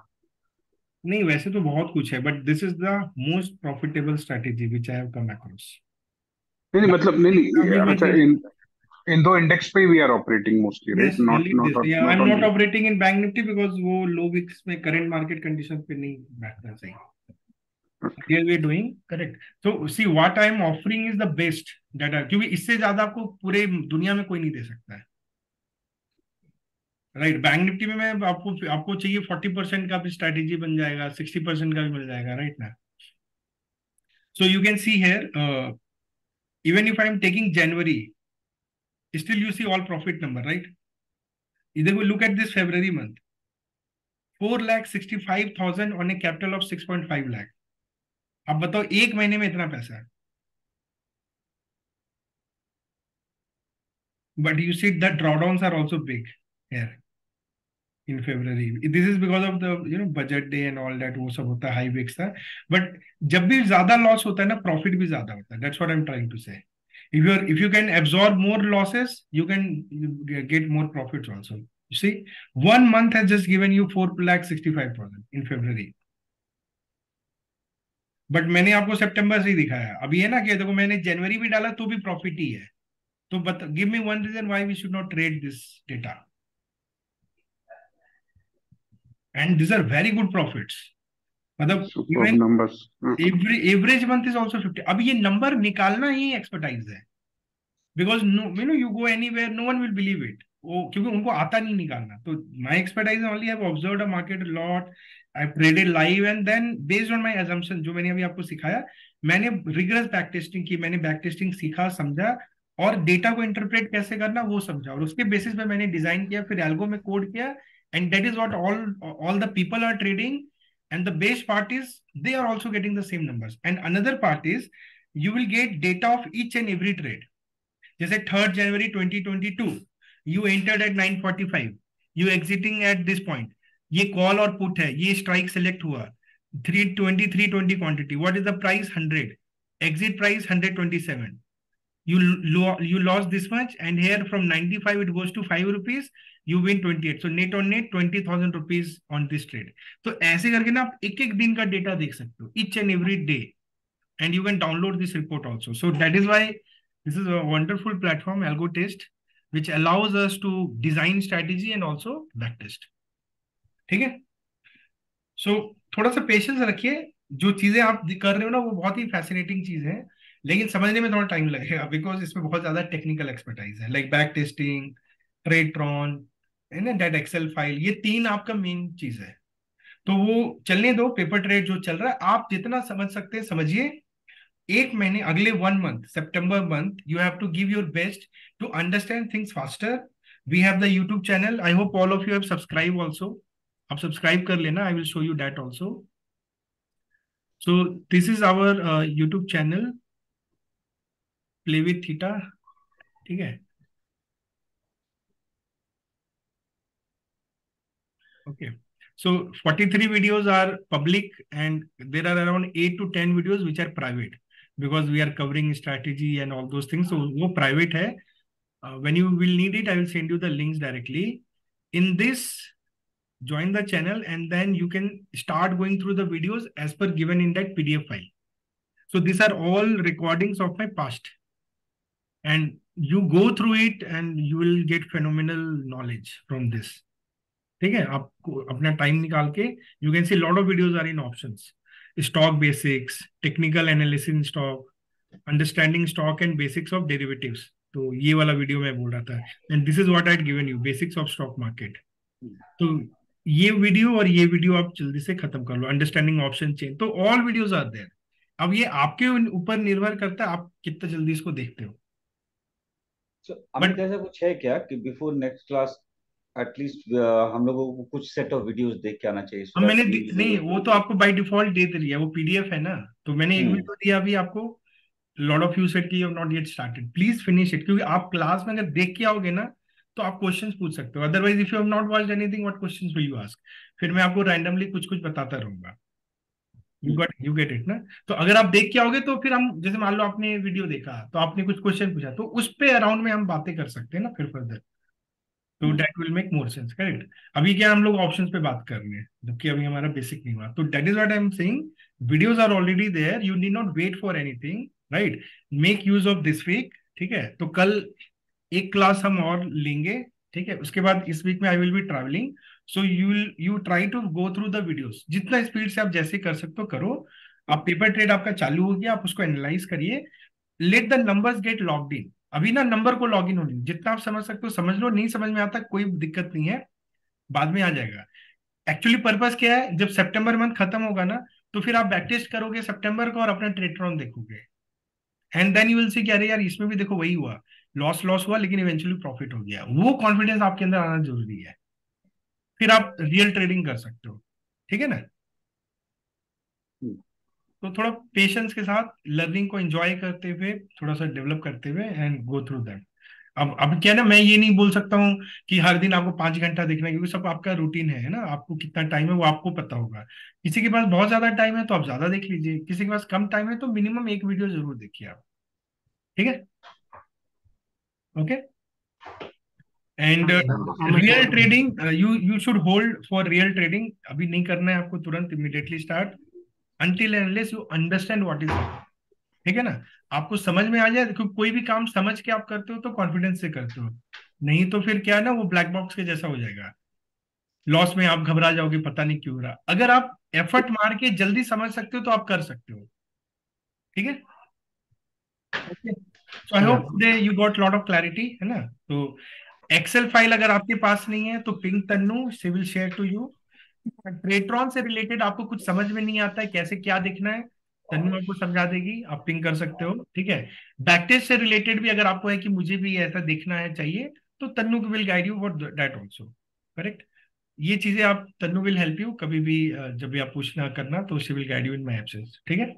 Speaker 1: नहीं, वैसे तो बहुत कुछ है, but this is the most profitable strategy which I have come across.
Speaker 4: नहीं मतलब नहीं नहीं,
Speaker 1: अभी मैं
Speaker 4: अच्छा, इन दो इंडेक्स पे we are operating mostly, right?
Speaker 1: yes,
Speaker 4: not
Speaker 1: only
Speaker 4: not
Speaker 1: this. Yeah,
Speaker 4: not
Speaker 1: I'm
Speaker 4: on
Speaker 1: not
Speaker 4: the.
Speaker 1: operating in Bank Nifty because वो low VIX में current market conditions पे नहीं बैठता सही। Here we are doing correct. So see what I am offering is the best that क्योंकि इससे ज्यादा आपको पूरे दुनिया में कोई नहीं दे सकता है, राइट? बैंक निफ्टी में मैं आपको आपको चाहिए 40% का भी स्ट्रैटेजी बन जाएगा, 60% का भी मिल जाएगा, राइट ना? सो you can see here even if I am taking January, still you see all profit number, right? Either we look at this February month, 4,65,000 on a capital of 6.5 lakh. अब बताओ एक महीने में इतना पैसा है, but you see the drawdowns are also big here in February. This is because of the budget day and all that, वो सब होता है, हाई विक्स था। बट जब भी ज्यादा लॉस होता है ना, प्रॉफिट भी ज्यादा होता है। That's what I am trying to say. if you can absorb more losses, you can get more profits also. You see, 1 month has just given you 4,65,000 in February. But मैंने आपको सितंबर से ही दिखाया। अब ये ना कि देखो मैंने जनवरी भी डाला तो भी प्रॉफिट ही है। तो give me one reason why we should not trade this data, and this are very good profits. मतलब
Speaker 4: superb numbers.
Speaker 1: Average month is also 50। अब ये नंबर निकालना ही एक्सपर्टाइज है, because no you go anywhere, no one will believe it, वो क्योंकि उनको आता नहीं निकालना। तो my expertise only have observed a market lot, I traded live, and then based on my assumption, जो मैंने अभी आपको सिखाया, मैंने रिगरस बैक टेस्टिंग की, मैंने बैक टेस्टिंग सीखा, समझा, और डेटा को इंटरप्रेट कैसे करना वो समझा, और उसके बेसिस पे मैंने डिजाइन किया, फिर एल्गो में कोड किया, and that is what all the people are trading. And the best part is they are also getting the same numbers. And another part is you will get data of each and every trade. जैसे 3rd January 2022 you entered at 945, you exiting at this point, ये कॉल और पुट है, ये स्ट्राइक सेलेक्ट हुआ, 320 quantity, what is the price? 100, exit price 127, you lost this much, and here from 95 it goes to 5 rupees, you win 28, so net on net 20,000 rupees on this trade. तो ऐसे करके ना आप एक एक दिन का डेटा देख सकते हो, each and every day, and you can download this report also. So that is why this is a wonderful platform, AlgoTest, which allows us to design strategy and also backtest. ठीक है? So थोड़ा सा पेशेंस रखिए, जो चीजें आप कर रहे हो ना वो बहुत ही फैसिनेटिंग चीज है, लेकिन समझने में थोड़ा टाइम लगेगा, बिकॉज इसमें बहुत ज्यादा टेक्निकल एक्सपर्टाइज है, लाइक बैक टेस्टिंग, ट्रेडट्रॉन, है ना, डेट एक्सेल फाइल, ये 3 आपका मेन चीज है। तो वो चलने दो, पेपर ट्रेड जो चल रहा है आप जितना समझ सकते हैं समझिए। एक महीने, अगले 1 month, September month, you have to give your best to understand things faster. We have the YouTube channel, I hope all of you have subscribe also. आप सब्सक्राइब कर लेना, I will show you that also. So this is our YouTube channel, play with theta, ठीक है? Okay, so 43 videos are public and there are around 8 to 10 videos which are private, because we are covering strategy and all those things, so वो private है। When you will need it, I will send you the links directly in this. Join the channel and then you can start going through the videos as per given in that PDF file. So these are all recordings of my past, and you go through it and you will get phenomenal knowledge from this. ठीक है? आपको अपना टाइम निकाल के, you can see lot of videos are in options, stock basics, technical analysis in stock, understanding stock and basics of derivatives. तो ये वाला वीडियो मैं बोल रहा था, and this is what I had given you, basics of stock market. तो ये वीडियो और ये वीडियो आप जल्दी से खत्म कर लो, अंडरस्टैंडिंग ऑप्शन चेन, तो ऑल वीडियोस आर देयर। अब ये आपके ऊपर निर्भर करता है आप कितना जल्दी इसको देखते हो।
Speaker 2: अमित, ऐसा कुछ है क्या कि बिफोर नेक्स्ट क्लास एटलीस्ट हम लोगों को कुछ सेट ऑफ वीडियोस देख के आना चाहिए?
Speaker 1: अब मैंने नहीं, वो तो आपको बाय डिफॉल्ट दे दिया, वो पीडीएफ है ना, तो मैंने एक वीडियो दिया अभी आपको। लॉट ऑफ यू सेड कि you have not yet started, please finish it, क्योंकि आप क्लास में अगर देख के आओगे ना तो आप क्वेश्चंस पूछ सकते हो, otherwise if you have not watched anything what questions will you ask? फिर मैं आपको रैंडमली कुछ कुछ बताता रहूंगा। यू गेट इट ना? तो अगर आप देख के आओगे तो फिर हम, जैसे मान लो आपने वीडियो देखा तो आपने कुछ क्वेश्चन पूछा, तो उस पे अराउंड में हम बातें कर सकते हैं ना फिर फर्दर। तो that will make more sense, correct. अभी क्या हम लोग ऑप्शंस पे बात कर रहे हैं, जबकि अभी हमारा बेसिक नहीं हुआ। तो that is what I am saying, videos are already there, you need not wait for anything, right. Make use of this week, ठीक है। तो कल एक क्लास हम और लेंगे, ठीक है। उसके बाद इस वीक में I will be travelling, so you try to go through the videos, जितना स्पीड से आप जैसे कर सकते हो करो। आप पेपर ट्रेड आपका चालू हो गया, आप उसको एनालाइज करिए, let the numbers get logged in. अभी ना नंबर को लॉग इन होने, जितना आप समझ सकते हो समझ लो, नहीं समझ में आता कोई दिक्कत नहीं है, बाद में आ जाएगा। एक्चुअली पर्पस क्या है, जब सितंबर मंथ खत्म होगा ना, तो फिर आप बैक टेस्ट करोगे सितंबर को और अपना ट्रेड्रॉन देखोगे, and then you will see कि अरे यार इसमें भी देखो वही हुआ, लॉस लॉस हुआ लेकिन इवेंचुअली प्रॉफिट हो गया। वो कॉन्फिडेंस आपके अंदर आना जरूरी है, फिर आप रियल ट्रेडिंग कर सकते हो, ठीक है ना। तो थोड़ा पेशेंस के साथ लर्निंग को एंजॉय करते हुए, थोड़ा सा डेवलप करते हुए एंड गो थ्रू दैट। अब क्या है ना, मैं ये नहीं बोल सकता हूँ कि हर दिन आपको 5 घंटा देखना है, क्योंकि सब आपका रूटीन है ना, आपको कितना टाइम है वो आपको पता होगा। किसी के पास बहुत ज्यादा टाइम है तो आप ज्यादा देख लीजिए, किसी के पास कम टाइम है तो मिनिमम एक वीडियो जरूर देखिए आप, ठीक है। Okay. And real trading, you should hold for real trading. अभी नहीं करना है आपको तुरंत immediately start, until and unless you understand what is it, ठीक है ना। आपको समझ में आ जाए, क्योंकि कोई भी काम समझ के आप करते हो तो कॉन्फिडेंस से करते हो, नहीं तो फिर क्या है ना, वो ब्लैक बॉक्स के जैसा हो जाएगा, लॉस में आप घबरा जाओगे, पता नहीं क्यों रहा। अगर आप एफर्ट मार के जल्दी समझ सकते हो तो आप कर सकते हो, ठीक है। So I hope today you got lot of clarity, है ना। तो एक्सेल फाइल अगर आपके पास नहीं है तो ping Tannu, she will share to you. Tradetron से रिलेटेड आपको कुछ समझ में नहीं आता है कैसे क्या देखना है, तन्नू आपको समझा देगी, आप पिंग कर सकते हो, ठीक है। बैकटेस्ट से रिलेटेड भी अगर आपको है कि मुझे भी ऐसा देखना है चाहिए, तो Tannu will guide you for that also, correct. ये चीजें आप, तन्नू विल हेल्प यू कभी भी, जब भी आप पूछना करना तो she will guide you in my absence, ठीक है।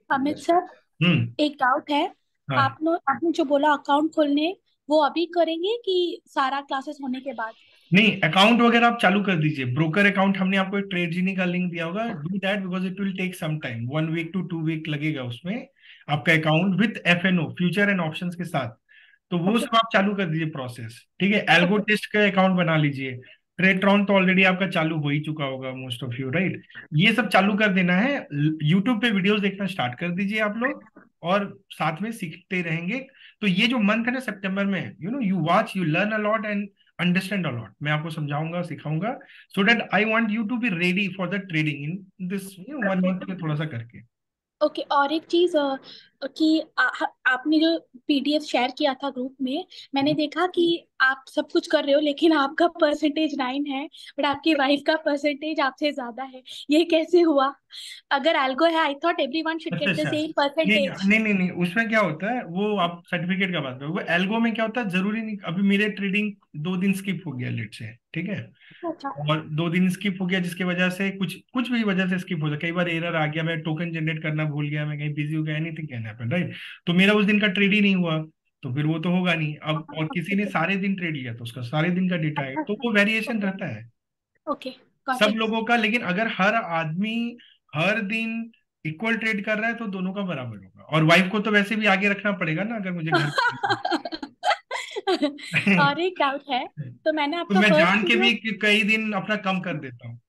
Speaker 8: अमित सर, एक डाउट है।
Speaker 1: हाँ।
Speaker 8: आपने जो बोला अकाउंट खोलने, वो अभी करेंगे कि सारा क्लासेस होने के बाद?
Speaker 1: नहीं, अकाउंट वगैरह आप चालू कर दीजिए। ब्रोकर अकाउंट हमने आपको एक ट्रेडजीनी का लिंक दिया होगा, do that because it will take some time, 1 week to 2 week लगेगा उसमें, आपका account with FNO, future and options के साथ। तो वो सब आप चालू कर दीजिए प्रोसेस, ठीक है। एल्गो टेस्ट का अकाउंट बना लीजिए। ट्रेड्रॉन तो ऑलरेडी आपका चालू हो ही चुका होगा, मोस्ट ऑफ यू, राइट। ये सब चालू कर देना है। यूट्यूब पे वीडियोस देखना स्टार्ट कर दीजिए आप लोग, और साथ में सीखते रहेंगे। तो ये जो मंथ है ना सितंबर में, you watch, you learn a lot and understand a lot. मैं आपको समझाऊंगा, सिखाऊंगा, so that I want you to be ready for the trading in this 1 month में, थोड़ा सा करके।
Speaker 8: ओके, और एक चीज कि आपने जो PDF शेयर किया था ग्रुप में, मैंने देखा कि आप सब कुछ कर रहे हो लेकिन आपका परसेंटेज 9 है, बट आपकी वाइफ का परसेंटेज आपसे ज्यादा है। ये कैसे हुआ? अगर एल्गो है, I thought everyone should get the same percentage.
Speaker 1: नहीं, उसमें क्या होता है, वो आप सर्टिफिकेट का बात करो, वो एल्गो में क्या होता है जरूरी नहीं। अभी मेरे ट्रेडिंग 2 दिन स्किप हो गया लेट से, ठीक है।
Speaker 8: अच्छा।
Speaker 1: और 2 दिन स्किप हो गया, जिसकी वजह से कुछ भी वजह से स्किप हो जाए, कई बार एरर आ गया, मैं टोकन जनरेट करना भूल गया, मैं कहीं बिजी हो गया, एनीथिंग कैन हैपन, राइट। तो मेरा उस दिन का ट्रेड ही नहीं हुआ, तो फिर वो तो होगा नहीं अब। और किसी ने सारे दिन ट्रेड लिया तो उसका सारे दिन का डेटा है, तो वो वेरिएशन रहता है
Speaker 8: ओके,
Speaker 1: सब लोगों का। लेकिन अगर हर आदमी हर दिन इक्वल ट्रेड कर रहा है तो दोनों का बराबर होगा। और वाइफ को तो वैसे भी आगे रखना पड़ेगा ना, अगर मुझे घर
Speaker 8: और एक डाउट है, तो मैंने
Speaker 1: तो
Speaker 8: आपका
Speaker 1: मैं
Speaker 8: फर्स्ट
Speaker 1: जान के भी कई दिन अपना कम कर देता हूँ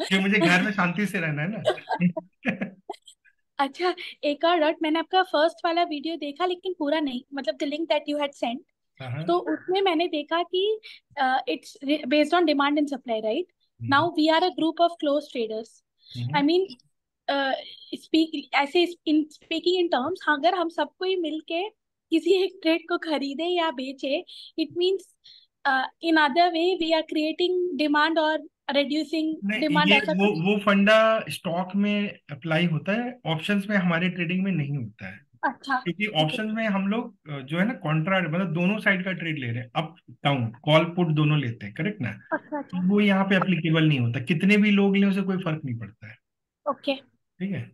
Speaker 1: कि मुझे घर में शांति से रहना है ना।
Speaker 8: अच्छा, एक और डाउट, मैंने आपका फर्स्ट वाला वीडियो देखा लेकिन पूरा नहीं, मतलब the link that you had sent. तो उसमें मैंने देखा कि it's based on demand and supply, right? Now we are a group of close traders. I mean, ऐसे इन स्पीकिंग इन टर्म्स, अगर हम सबको ही मिलके किसी एक ट्रेड को खरीदे या बेचे, it means in other way we are creating demand और रिड्यूसिंग डिमांड,
Speaker 1: ये
Speaker 8: ऐसा
Speaker 1: वो फंडा स्टॉक में अप्लाई होता है, ऑप्शंस में हमारे ट्रेडिंग में नहीं होता है।
Speaker 8: अच्छा,
Speaker 1: क्योंकि ऑप्शंस में हम लोग जो है ना कॉन्ट्रा, मतलब दोनों साइड का ट्रेड ले रहे हैं, अप डाउन कॉल पुट दोनों लेते हैं, करेक्ट ना।
Speaker 8: अच्छा, अच्छा,
Speaker 1: तो वो यहाँ पे एप्लीकेबल नहीं होता, कितने भी लोग लें उसे कोई फर्क नहीं पड़ता है,
Speaker 8: ओके,
Speaker 1: ठीक है।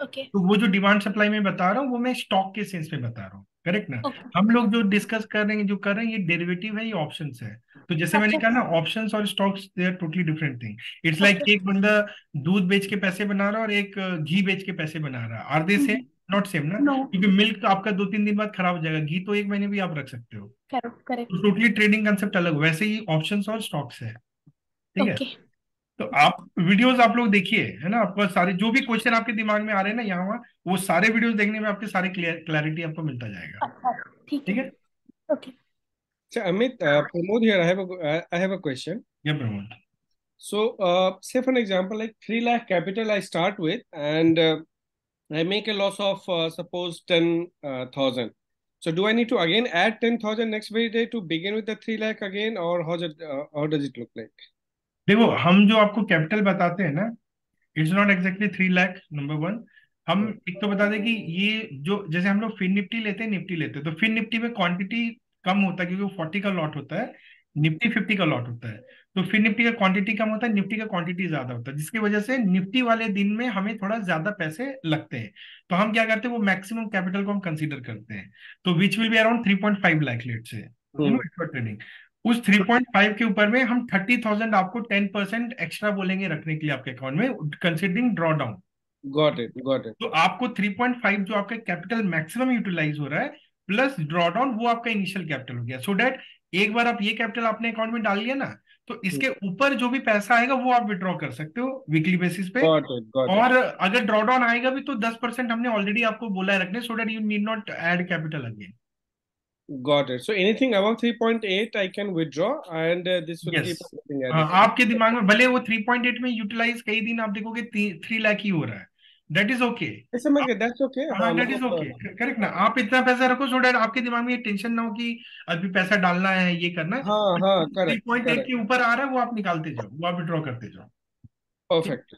Speaker 8: ओके,
Speaker 1: तो वो जो डिमांड सप्लाई में बता रहा हूँ वो मैं स्टॉक के सेंस में बता रहा हूँ, करेक्ट ना।
Speaker 8: ओके,
Speaker 1: हम लोग जो डिस्कस कर रहे हैं, जो कर रहे हैं, ये डेरिवेटिव है, ये ऑप्शंस है। तो जैसे मैंने
Speaker 8: अच्छा,
Speaker 1: कहा ना, ऑप्शंस और stocks they are totally different thing. It's like एक बंदा दूध बेच के पैसे बना रहा है और एक घी बेच के पैसे बना रहा है, are they same? Not same ना,
Speaker 8: नो,
Speaker 1: क्योंकि मिल्क आपका 2-3 दिन बाद खराब हो जाएगा, घी तो 1 महीने भी आप रख सकते हो।
Speaker 8: करेक्ट करेक्ट,
Speaker 1: तो टोटली ट्रेडिंग कंसेप्ट अलग, वैसे ही ऑप्शंस और स्टॉक्स है, ठीक है।
Speaker 8: ओके।
Speaker 1: तो आप वीडियोस आप लोग देखिए, है ना, आपको सारे जो भी क्वेश्चन आपके दिमाग में आ रहे हैं ना यहाँ वहाँ, वो सारे वीडियोस देखने में आपके सारे क्लैरिटी आपको मिलता जाएगा,
Speaker 8: अच्छा, ठीक
Speaker 1: ठीक
Speaker 8: है,
Speaker 1: है।
Speaker 8: Okay.
Speaker 9: So Amit, Pramod here. I have a question.
Speaker 1: ये Pramod,
Speaker 9: So, say for an example, like 3 lakh capital I start with, and I make a loss of suppose 10,000. So, do I need to again add 10,000 next very day to begin with the 3 lakh again, or how does it look like?
Speaker 1: देखो हम जो आपको कैपिटल बताते हैं ना, it's not exactly 3 lakh, number one. हम एक तो बता दें कि ये जो जैसे हम लोग फिन निफ्टी लेते हैं, निफ्टी लेते हैं, तो फिन निफ्टी में क्वांटिटी कम होता है क्योंकि वो 40 का लॉट होता है, निफ्टी 50 का लॉट होता है। तो फिन निफ्टी का क्वांटिटी कम होता है, निफ्टी का क्वांटिटी ज्यादा होता है, जिसकी वजह से निफ्टी वाले दिन में हमें थोड़ा ज्यादा पैसे लगते हैं। तो हम क्या करते हैं, वो मैक्सिमम कैपिटल को हम कंसीडर करते हैं, तो which will be around 3.5 lakh let's say, you know, for trading. उस 3.5 के ऊपर में हम 30,000 आपको 10% एक्स्ट्रा बोलेंगे रखने के लिए आपके अकाउंट में, considering draw down.
Speaker 9: Got it. Got it.
Speaker 1: तो आपको 3.5 जो आपका कैपिटल मैक्सिमम यूटिलाइज हो रहा है प्लस ड्रॉ डाउन, वो आपका इनिशियल कैपिटल हो गया। सो डैट एक बार आप ये कैपिटल अपने अकाउंट में डाल लिया ना, तो इसके ऊपर जो भी पैसा आएगा वो आप विड्रॉ कर सकते हो वीकली बेसिस पे।
Speaker 9: Got it. Got it.
Speaker 1: और अगर ड्रॉ डाउन आएगा भी तो 10% हमने ऑलरेडी आपको बोला है रखने, so that you need not add capital again.
Speaker 9: Got it. So anything above 3.8 I can withdraw, and this will
Speaker 1: yes,
Speaker 9: keep on getting added.
Speaker 1: आपके दिमाग में भले वो 3.8 में यूटिलाइज कई दिन आप देखोगे 3 लाख ही हो रहा है, दैट इज ओके।
Speaker 9: I समझ गया, that's okay.
Speaker 1: हाँ,
Speaker 9: हाँ
Speaker 1: दैट इज
Speaker 9: मतलब
Speaker 1: ओके, करेक्ट ना। आप इतना पैसा रखो सो डैट आपके दिमाग में ये टेंशन ना हो कि अभी पैसा डालना है, ये करना है।
Speaker 9: हाँ हाँ,
Speaker 1: three
Speaker 9: correct,
Speaker 1: point eight
Speaker 9: correct.
Speaker 1: के ऊपर आ रहा है वो आप निकालते जाओ, वो आप विड्रॉ करते जाओ, ठीक?
Speaker 9: Perfect.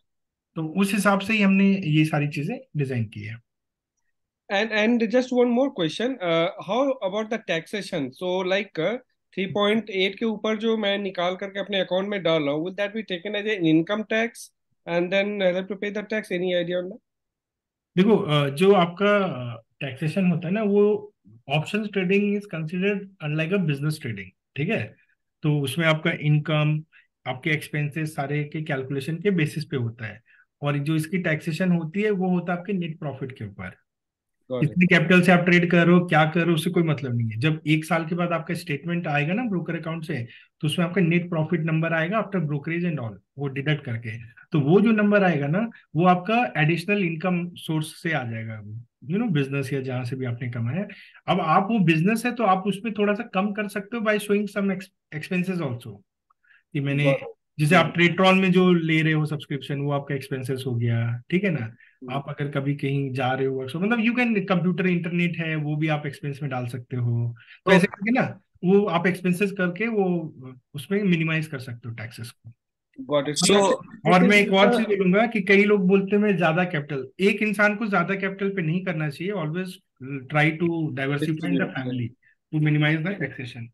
Speaker 1: तो उस हिसाब से ही हमने ये सारी चीजें डिजाइन की है।
Speaker 9: And just one more question. How about the taxation? So like 3.8 के ऊपर जो मैं निकाल करके अपने अकाउंट में डाल रहा हूँ, will that be taken as an income tax and then I have to pay the tax? Any idea on that?
Speaker 1: देखो जो आपका टैक्सेशन होता है ना, वो options trading is considered unlike a business trading, ठीक है। तो उसमें आपका इनकम, आपके एक्सपेंसेस सारे के कैलकुलेशन के बेसिस पे होता है, और जो इसकी टैक्सेशन होती है वो होता है आपके नेट प्रॉफिट के ऊपर।
Speaker 9: Got it.
Speaker 1: कितनी कैपिटल से आप ट्रेड कर रहे हो, क्या कर रहे हो, उससे कोई मतलब नहीं है। जब 1 साल के बाद आपका स्टेटमेंट आएगा ना ब्रोकर अकाउंट से, तो उसमें आपका नेट प्रॉफिट नंबर आएगा आफ्टर ब्रोकरेज एंड ऑल, वो डिडक्ट करके। तो वो जो नंबर आएगा ना, वो आपका एडिशनल इनकम सोर्स से आ जाएगा, यू नो, बिजनेस या जहां से भी आपने कमाया है। अब आप वो बिजनेस है तो आप उसमें थोड़ा सा कम कर सकते हो by showing some expenses also, कि मैंने,
Speaker 9: Got it.
Speaker 1: जैसे आप ट्रेड्रॉन में जो ले रहे हो सब्सक्रिप्शन, वो आपका एक्सपेंसेस हो गया, ठीक है ना। आप अगर कभी कहीं जा रहे हो वर्कशॉप, मतलब यू कैन, कंप्यूटर इंटरनेट है वो भी आप एक्सपेंस में डाल सकते हो, तो ऐसे करके ना वो आप एक्सपेंसेस करके वो उसमें मिनिमाइज कर सकते हो टैक्सेस को।
Speaker 9: Got it.
Speaker 1: मतलब,
Speaker 9: So
Speaker 1: और
Speaker 9: it
Speaker 1: मैं
Speaker 9: is
Speaker 1: एक और
Speaker 9: the-
Speaker 1: चीज बोलूंगा कि कई लोग बोलते हैं मैं ज्यादा कैपिटल, एक इंसान को ज्यादा कैपिटल पे नहीं करना चाहिए, always try to diversify in the
Speaker 9: distribute, yeah.
Speaker 1: Family to minimize the taxation.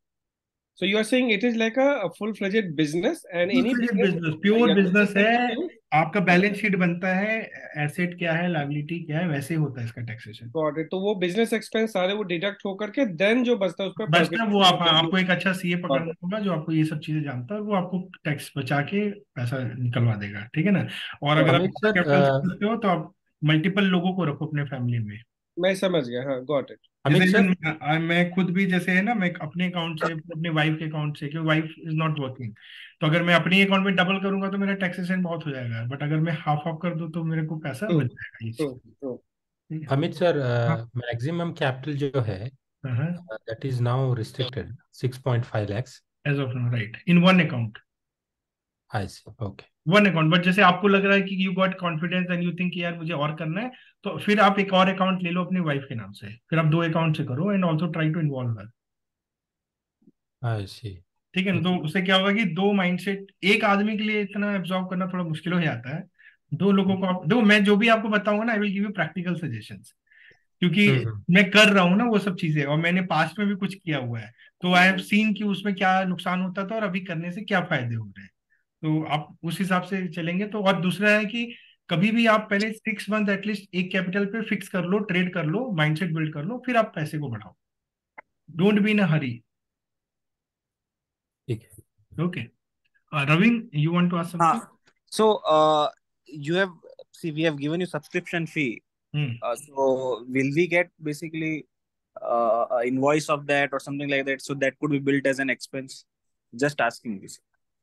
Speaker 9: So you are saying it is like a full-fledged business, and any business,
Speaker 1: business, pure
Speaker 9: yeah,
Speaker 1: business है,
Speaker 9: continue.
Speaker 1: आपका बैलेंस शीट बनता है, एसेट क्या है, लायबिलिटी क्या है, वैसे ही होता है इसका टैक्सेशन।
Speaker 9: Got it. तो वो बिजनेस एक्सपेंस सारे वो डिडक्ट होकर के देन जो बचता है उस पर
Speaker 1: बचता है वो आप,
Speaker 9: प्रोविजन।
Speaker 1: आपको एक अच्छा सीए पकड़ना होगा जो आपको ये सब चीजें जानता है, और वो आपको टैक्स बचा के पैसा निकलवा देगा, ठीक है ना। और अगर आप
Speaker 6: अमित सर,
Speaker 1: कैपिटल करते हो तो आप मल्टीपल लोगों को रखो अपने फैमिली में।
Speaker 9: मैं समझ गया, हाँ, गॉट इट।
Speaker 6: अमित
Speaker 1: जैसे
Speaker 6: सर,
Speaker 1: मैं खुद भी जैसे है ना, मैं अपने अकाउंट से, अपने वाइफ के अकाउंट से, क्योंकि वाइफ इज नॉट वर्किंग, तो अगर मैं अपने अकाउंट में डबल करूंगा तो मेरा टैक्सेशन बहुत हो जाएगा, बट अगर मैं हाफ ऑफ कर दूं तो मेरे को पैसा
Speaker 9: ट्रू
Speaker 1: बच जाएगा, ये
Speaker 9: ट्रू
Speaker 1: चीज,
Speaker 9: ट्रू।
Speaker 1: ठीक है।
Speaker 6: अमित सर,
Speaker 1: हाँ,
Speaker 6: मैक्सिमम कैपिटल जो है
Speaker 1: हाँ,
Speaker 6: that is now restricted 6.5 lakhs।
Speaker 1: As of now, right, in one account,
Speaker 6: I see, okay.
Speaker 1: One account. But जैसे आपको लग रहा है कि you got confidence and you think यार मुझे और करना है, तो फिर आप एक और अकाउंट ले लो अपनी वाइफ के नाम से, फिर आप 2 अकाउंट से करो, and also try to involve her,
Speaker 6: I see.
Speaker 1: ठीक है ना। तो उससे क्या होगा कि दो माइंडसेट एक आदमी के लिए इतना एब्जॉर्व करना थोड़ा मुश्किल हो जाता है, 2 लोगों को आप दो। मैं जो भी आपको बताऊंगा ना, I will give you practical suggestions, क्योंकि मैं कर रहा हूँ ना वो सब चीजें, और मैंने पास्ट में भी कुछ किया हुआ है, तो आई हैव सीन कि उसमें क्या नुकसान होता था और अभी करने से क्या फायदे हो रहे हैं। तो आप उस हिसाब से चलेंगे तो। और दूसरा है कि कभी भी आप पहले 6 मंथ एटलीस्ट एक कैपिटल पे फिक्स कर लो, ट्रेड कर लो, माइंडसेट बिल्ड कर लो, फिर आप पैसे को बढ़ाओ, don't be in a hurry,
Speaker 6: ठीक है।
Speaker 1: ओके। रविंग, you want to ask something?
Speaker 10: So, you have, see, we have given you subscription fee So will we get basically a invoice of that or something like that? So that could be built as an expense. Just asking this.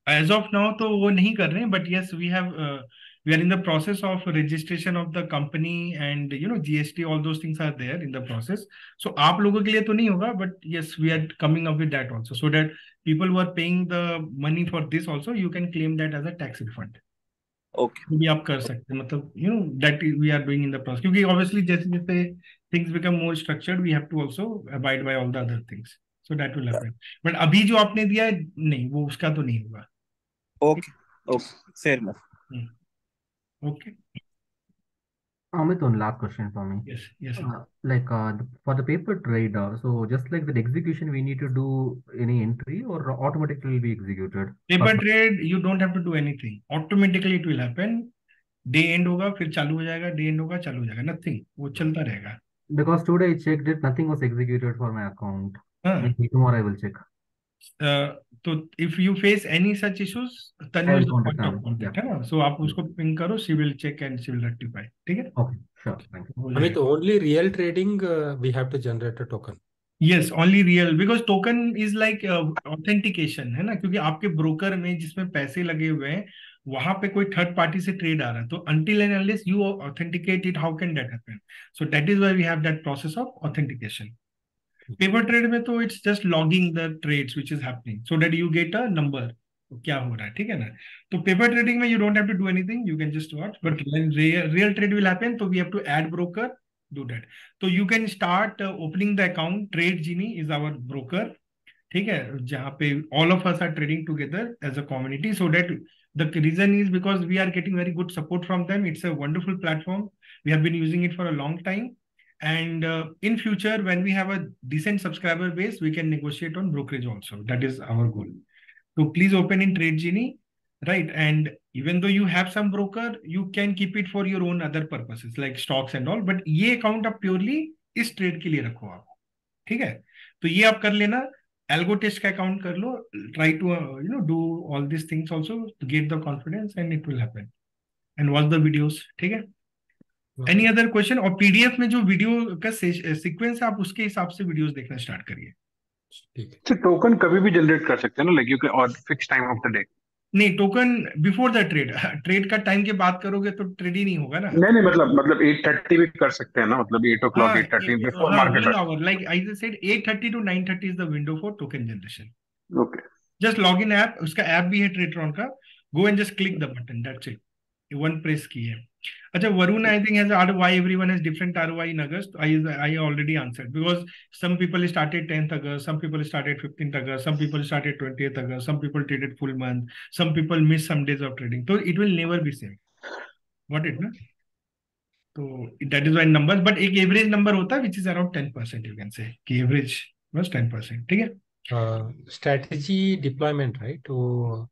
Speaker 1: As of now तो वो नहीं कर रहे हैं, but yes we are in the process of registration of the company and GST, all those things are there in the process. So आप लोगों के लिए तो नहीं होगा, but yes we are coming up with that also, so that people who are paying the money for this also, you can claim that as a tax refund.
Speaker 10: Okay.
Speaker 1: भी आप कर सकते हैं, मतलब that we are doing in the process, क्योंकि obviously जैसे जैसे things become more structured, we have to also abide by all the other things, so that will happen. But अभी जो आपने दिया है नहीं, वो उसका तो नहीं होगा.
Speaker 10: Okay. Okay. Fair enough.
Speaker 1: Okay.
Speaker 5: Amit, one last question for me.
Speaker 1: Yes.
Speaker 5: For the paper trade, so just like the execution, we need to do any entry or automatically will be executed?
Speaker 1: Paper trade, you don't have to do anything. Automatically it will happen. Day end होगा, फिर चालू हो जाएगा, day end होगा, चालू हो जाएगा. Nothing. वो चलता रहेगा.
Speaker 5: Because today I checked it, nothing was executed for my account. Maybe tomorrow I will check.
Speaker 1: तो if you face any such issues, Tanu is the point of contact, है ना? So आप उसको ping करो, she will check and she will rectify. ठीक है?
Speaker 5: Okay, sure. Thank you.
Speaker 6: Amit, only real trading we have to generate a token.
Speaker 1: Yes, only real, because token is like authentication, है ना? क्योंकि आपके ब्रोकर में जिसमें पैसे लगे हुए हैं, वहां पे कोई थर्ड पार्टी से ट्रेड आ रहा है, तो until and unless you authenticate it, how can that happen? So that is why we have that process of authentication. Paper trade में तो it's just logging the trades which is happening, so that you get a number क्या हो रहा है, ठीक है ना? तो पेपर ट्रेडिंग में you don't have to do anything, you can just watch, but real trade will happen, तो we have to add broker, do that. तो you can start opening the account. Tradejini is our broker, ठीक है, जहाँ पे all of us are trading together as a community. So that the reason is because we are getting very good support from them. It's a wonderful platform. We have been using it for a long time. And in future, when we have a decent subscriber base, we can negotiate on brokerage also. That is our goal. So please open in Trade Genie, right? And even though you have some broker, you can keep it for your own other purposes like stocks and all. But ये account आप purely इस trade के लिए रखो आप, ठीक है? तो ये आप कर लेना. Algo test का account कर लो. Try to do all these things also to get the confidence, and it will happen. And watch the videos, ठीक है? Any other question? और पीडीएफ में जो वीडियो का सीक्वेंस है, आप उसके हिसाब से वीडियोस देखना स्टार्ट करिए.
Speaker 6: ठीक
Speaker 4: है. टोकन कभी भी जनरेट कर सकते हैं ना, लाइक यू कैन, और fix time of the day?
Speaker 1: नहीं, token before the trade. Trade का टाइम के बाद करोगे तो ट्रेड ही नहीं होगा ना.
Speaker 4: नहीं, मतलब 8:30 भी कर सकते हैं ना, मतलब 8 o'clock 8:30 before market.
Speaker 1: 1 hour, like I just said, 8:30 to 9:30 is the window for token generation.
Speaker 4: Okay.
Speaker 1: Just log in app, उसका ऐप भी है ट्रेडरॉन का. Go and just click the button, that's it. One press की है. अच्छा, Varun I think has asked why everyone has different ROI in August. I already answered, because some people started 10th August, some people started 15th August, some people started 20th August, some people traded full month, some people miss some days of trading. So it will never be same. Got it, na? So that is why numbers, but एक average number होता है which is around 10%, you can say कि average was 10%, ठीक है?
Speaker 6: Strategy deployment, right? तो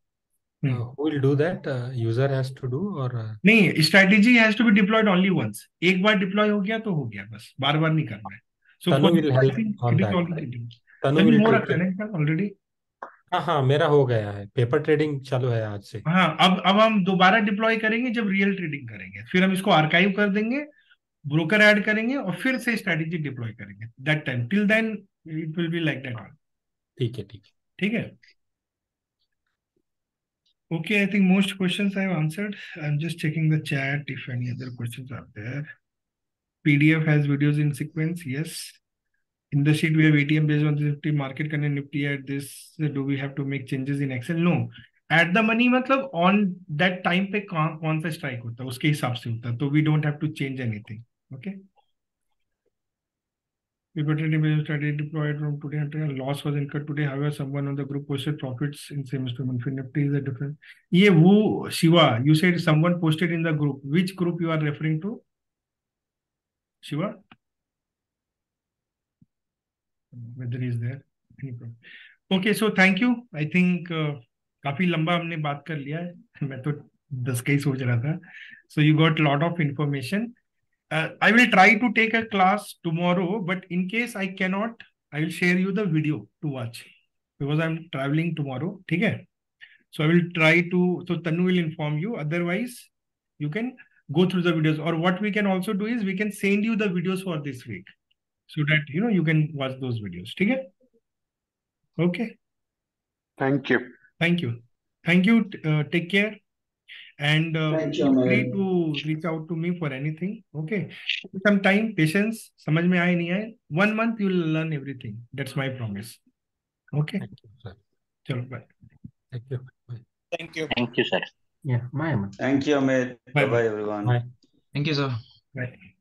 Speaker 6: who will do that? User has to do or
Speaker 1: नहीं, strategy has to be deployed only once. एक बार deploy हो गया तो हो गया, बस बार बार नहीं करना है. So
Speaker 6: Tanu will help on that, right? Tanu will
Speaker 1: हो
Speaker 6: take
Speaker 1: रखा है ना ऑलरेडी.
Speaker 6: हाँ, मेरा हो गया है. पेपर ट्रेडिंग चालू है आज से.
Speaker 1: हाँ, अब हम दोबारा डिप्लॉय करेंगे जब रियल ट्रेडिंग करेंगे, फिर हम इसको आर्काइव कर देंगे, ब्रोकर ऐड करेंगे और फिर से स्ट्रेटेजी डिप्लॉय करेंगे. That time, till then it will be like that. ठीक है. Okay, I think most questions I have answered. I'm just checking the chat if any other questions are there. PDF has videos in sequence. Yes. In the sheet, we have ATM based on the Nifty, market connect Nifty at this. Do we have to make changes in Excel? No. At the money, मतलब on that time पे कौन सा strike होता है उसके हिसाब से होता है, तो we don't have to change anything. Okay. Paper trading strategy deployed from today. Loss was incurred today. However, someone on the group posted profits in same instrument. Nifty is a different. ये वो Shiva, you said someone posted in the group. Which group you are referring to? Shiva? Whether he is there. Okay, so thank you. I think काफी लंबा हमने बात कर लिया है. मैं तो 10 का ही सोच रहा था. So you got lot of information. I will try to take a class tomorrow, but in case I cannot, I will share you the video to watch because I'm traveling tomorrow. ठीक है? So I will try to. So Tanu will inform you. Otherwise, you can go through the videos. Or what we can also do is we can send you the videos for this week so that you can watch those videos. Okay? Okay.
Speaker 4: Thank you.
Speaker 1: Thank you. Thank you. Take care. And feel free to reach out to me for anything. Okay. Some time, patience. समझ में आए नहीं आए. 1 month you will learn everything. That's my promise. Okay.
Speaker 6: Thank you, sir.
Speaker 1: चलो bye.
Speaker 6: Thank you. Bye.
Speaker 10: Thank you.
Speaker 2: Thank you, sir.
Speaker 5: Yeah, bye, Amit.
Speaker 2: Thank you, Amit.
Speaker 1: Bye.
Speaker 2: Bye-bye, everyone.
Speaker 6: Bye.
Speaker 7: Thank you, sir.
Speaker 1: Bye.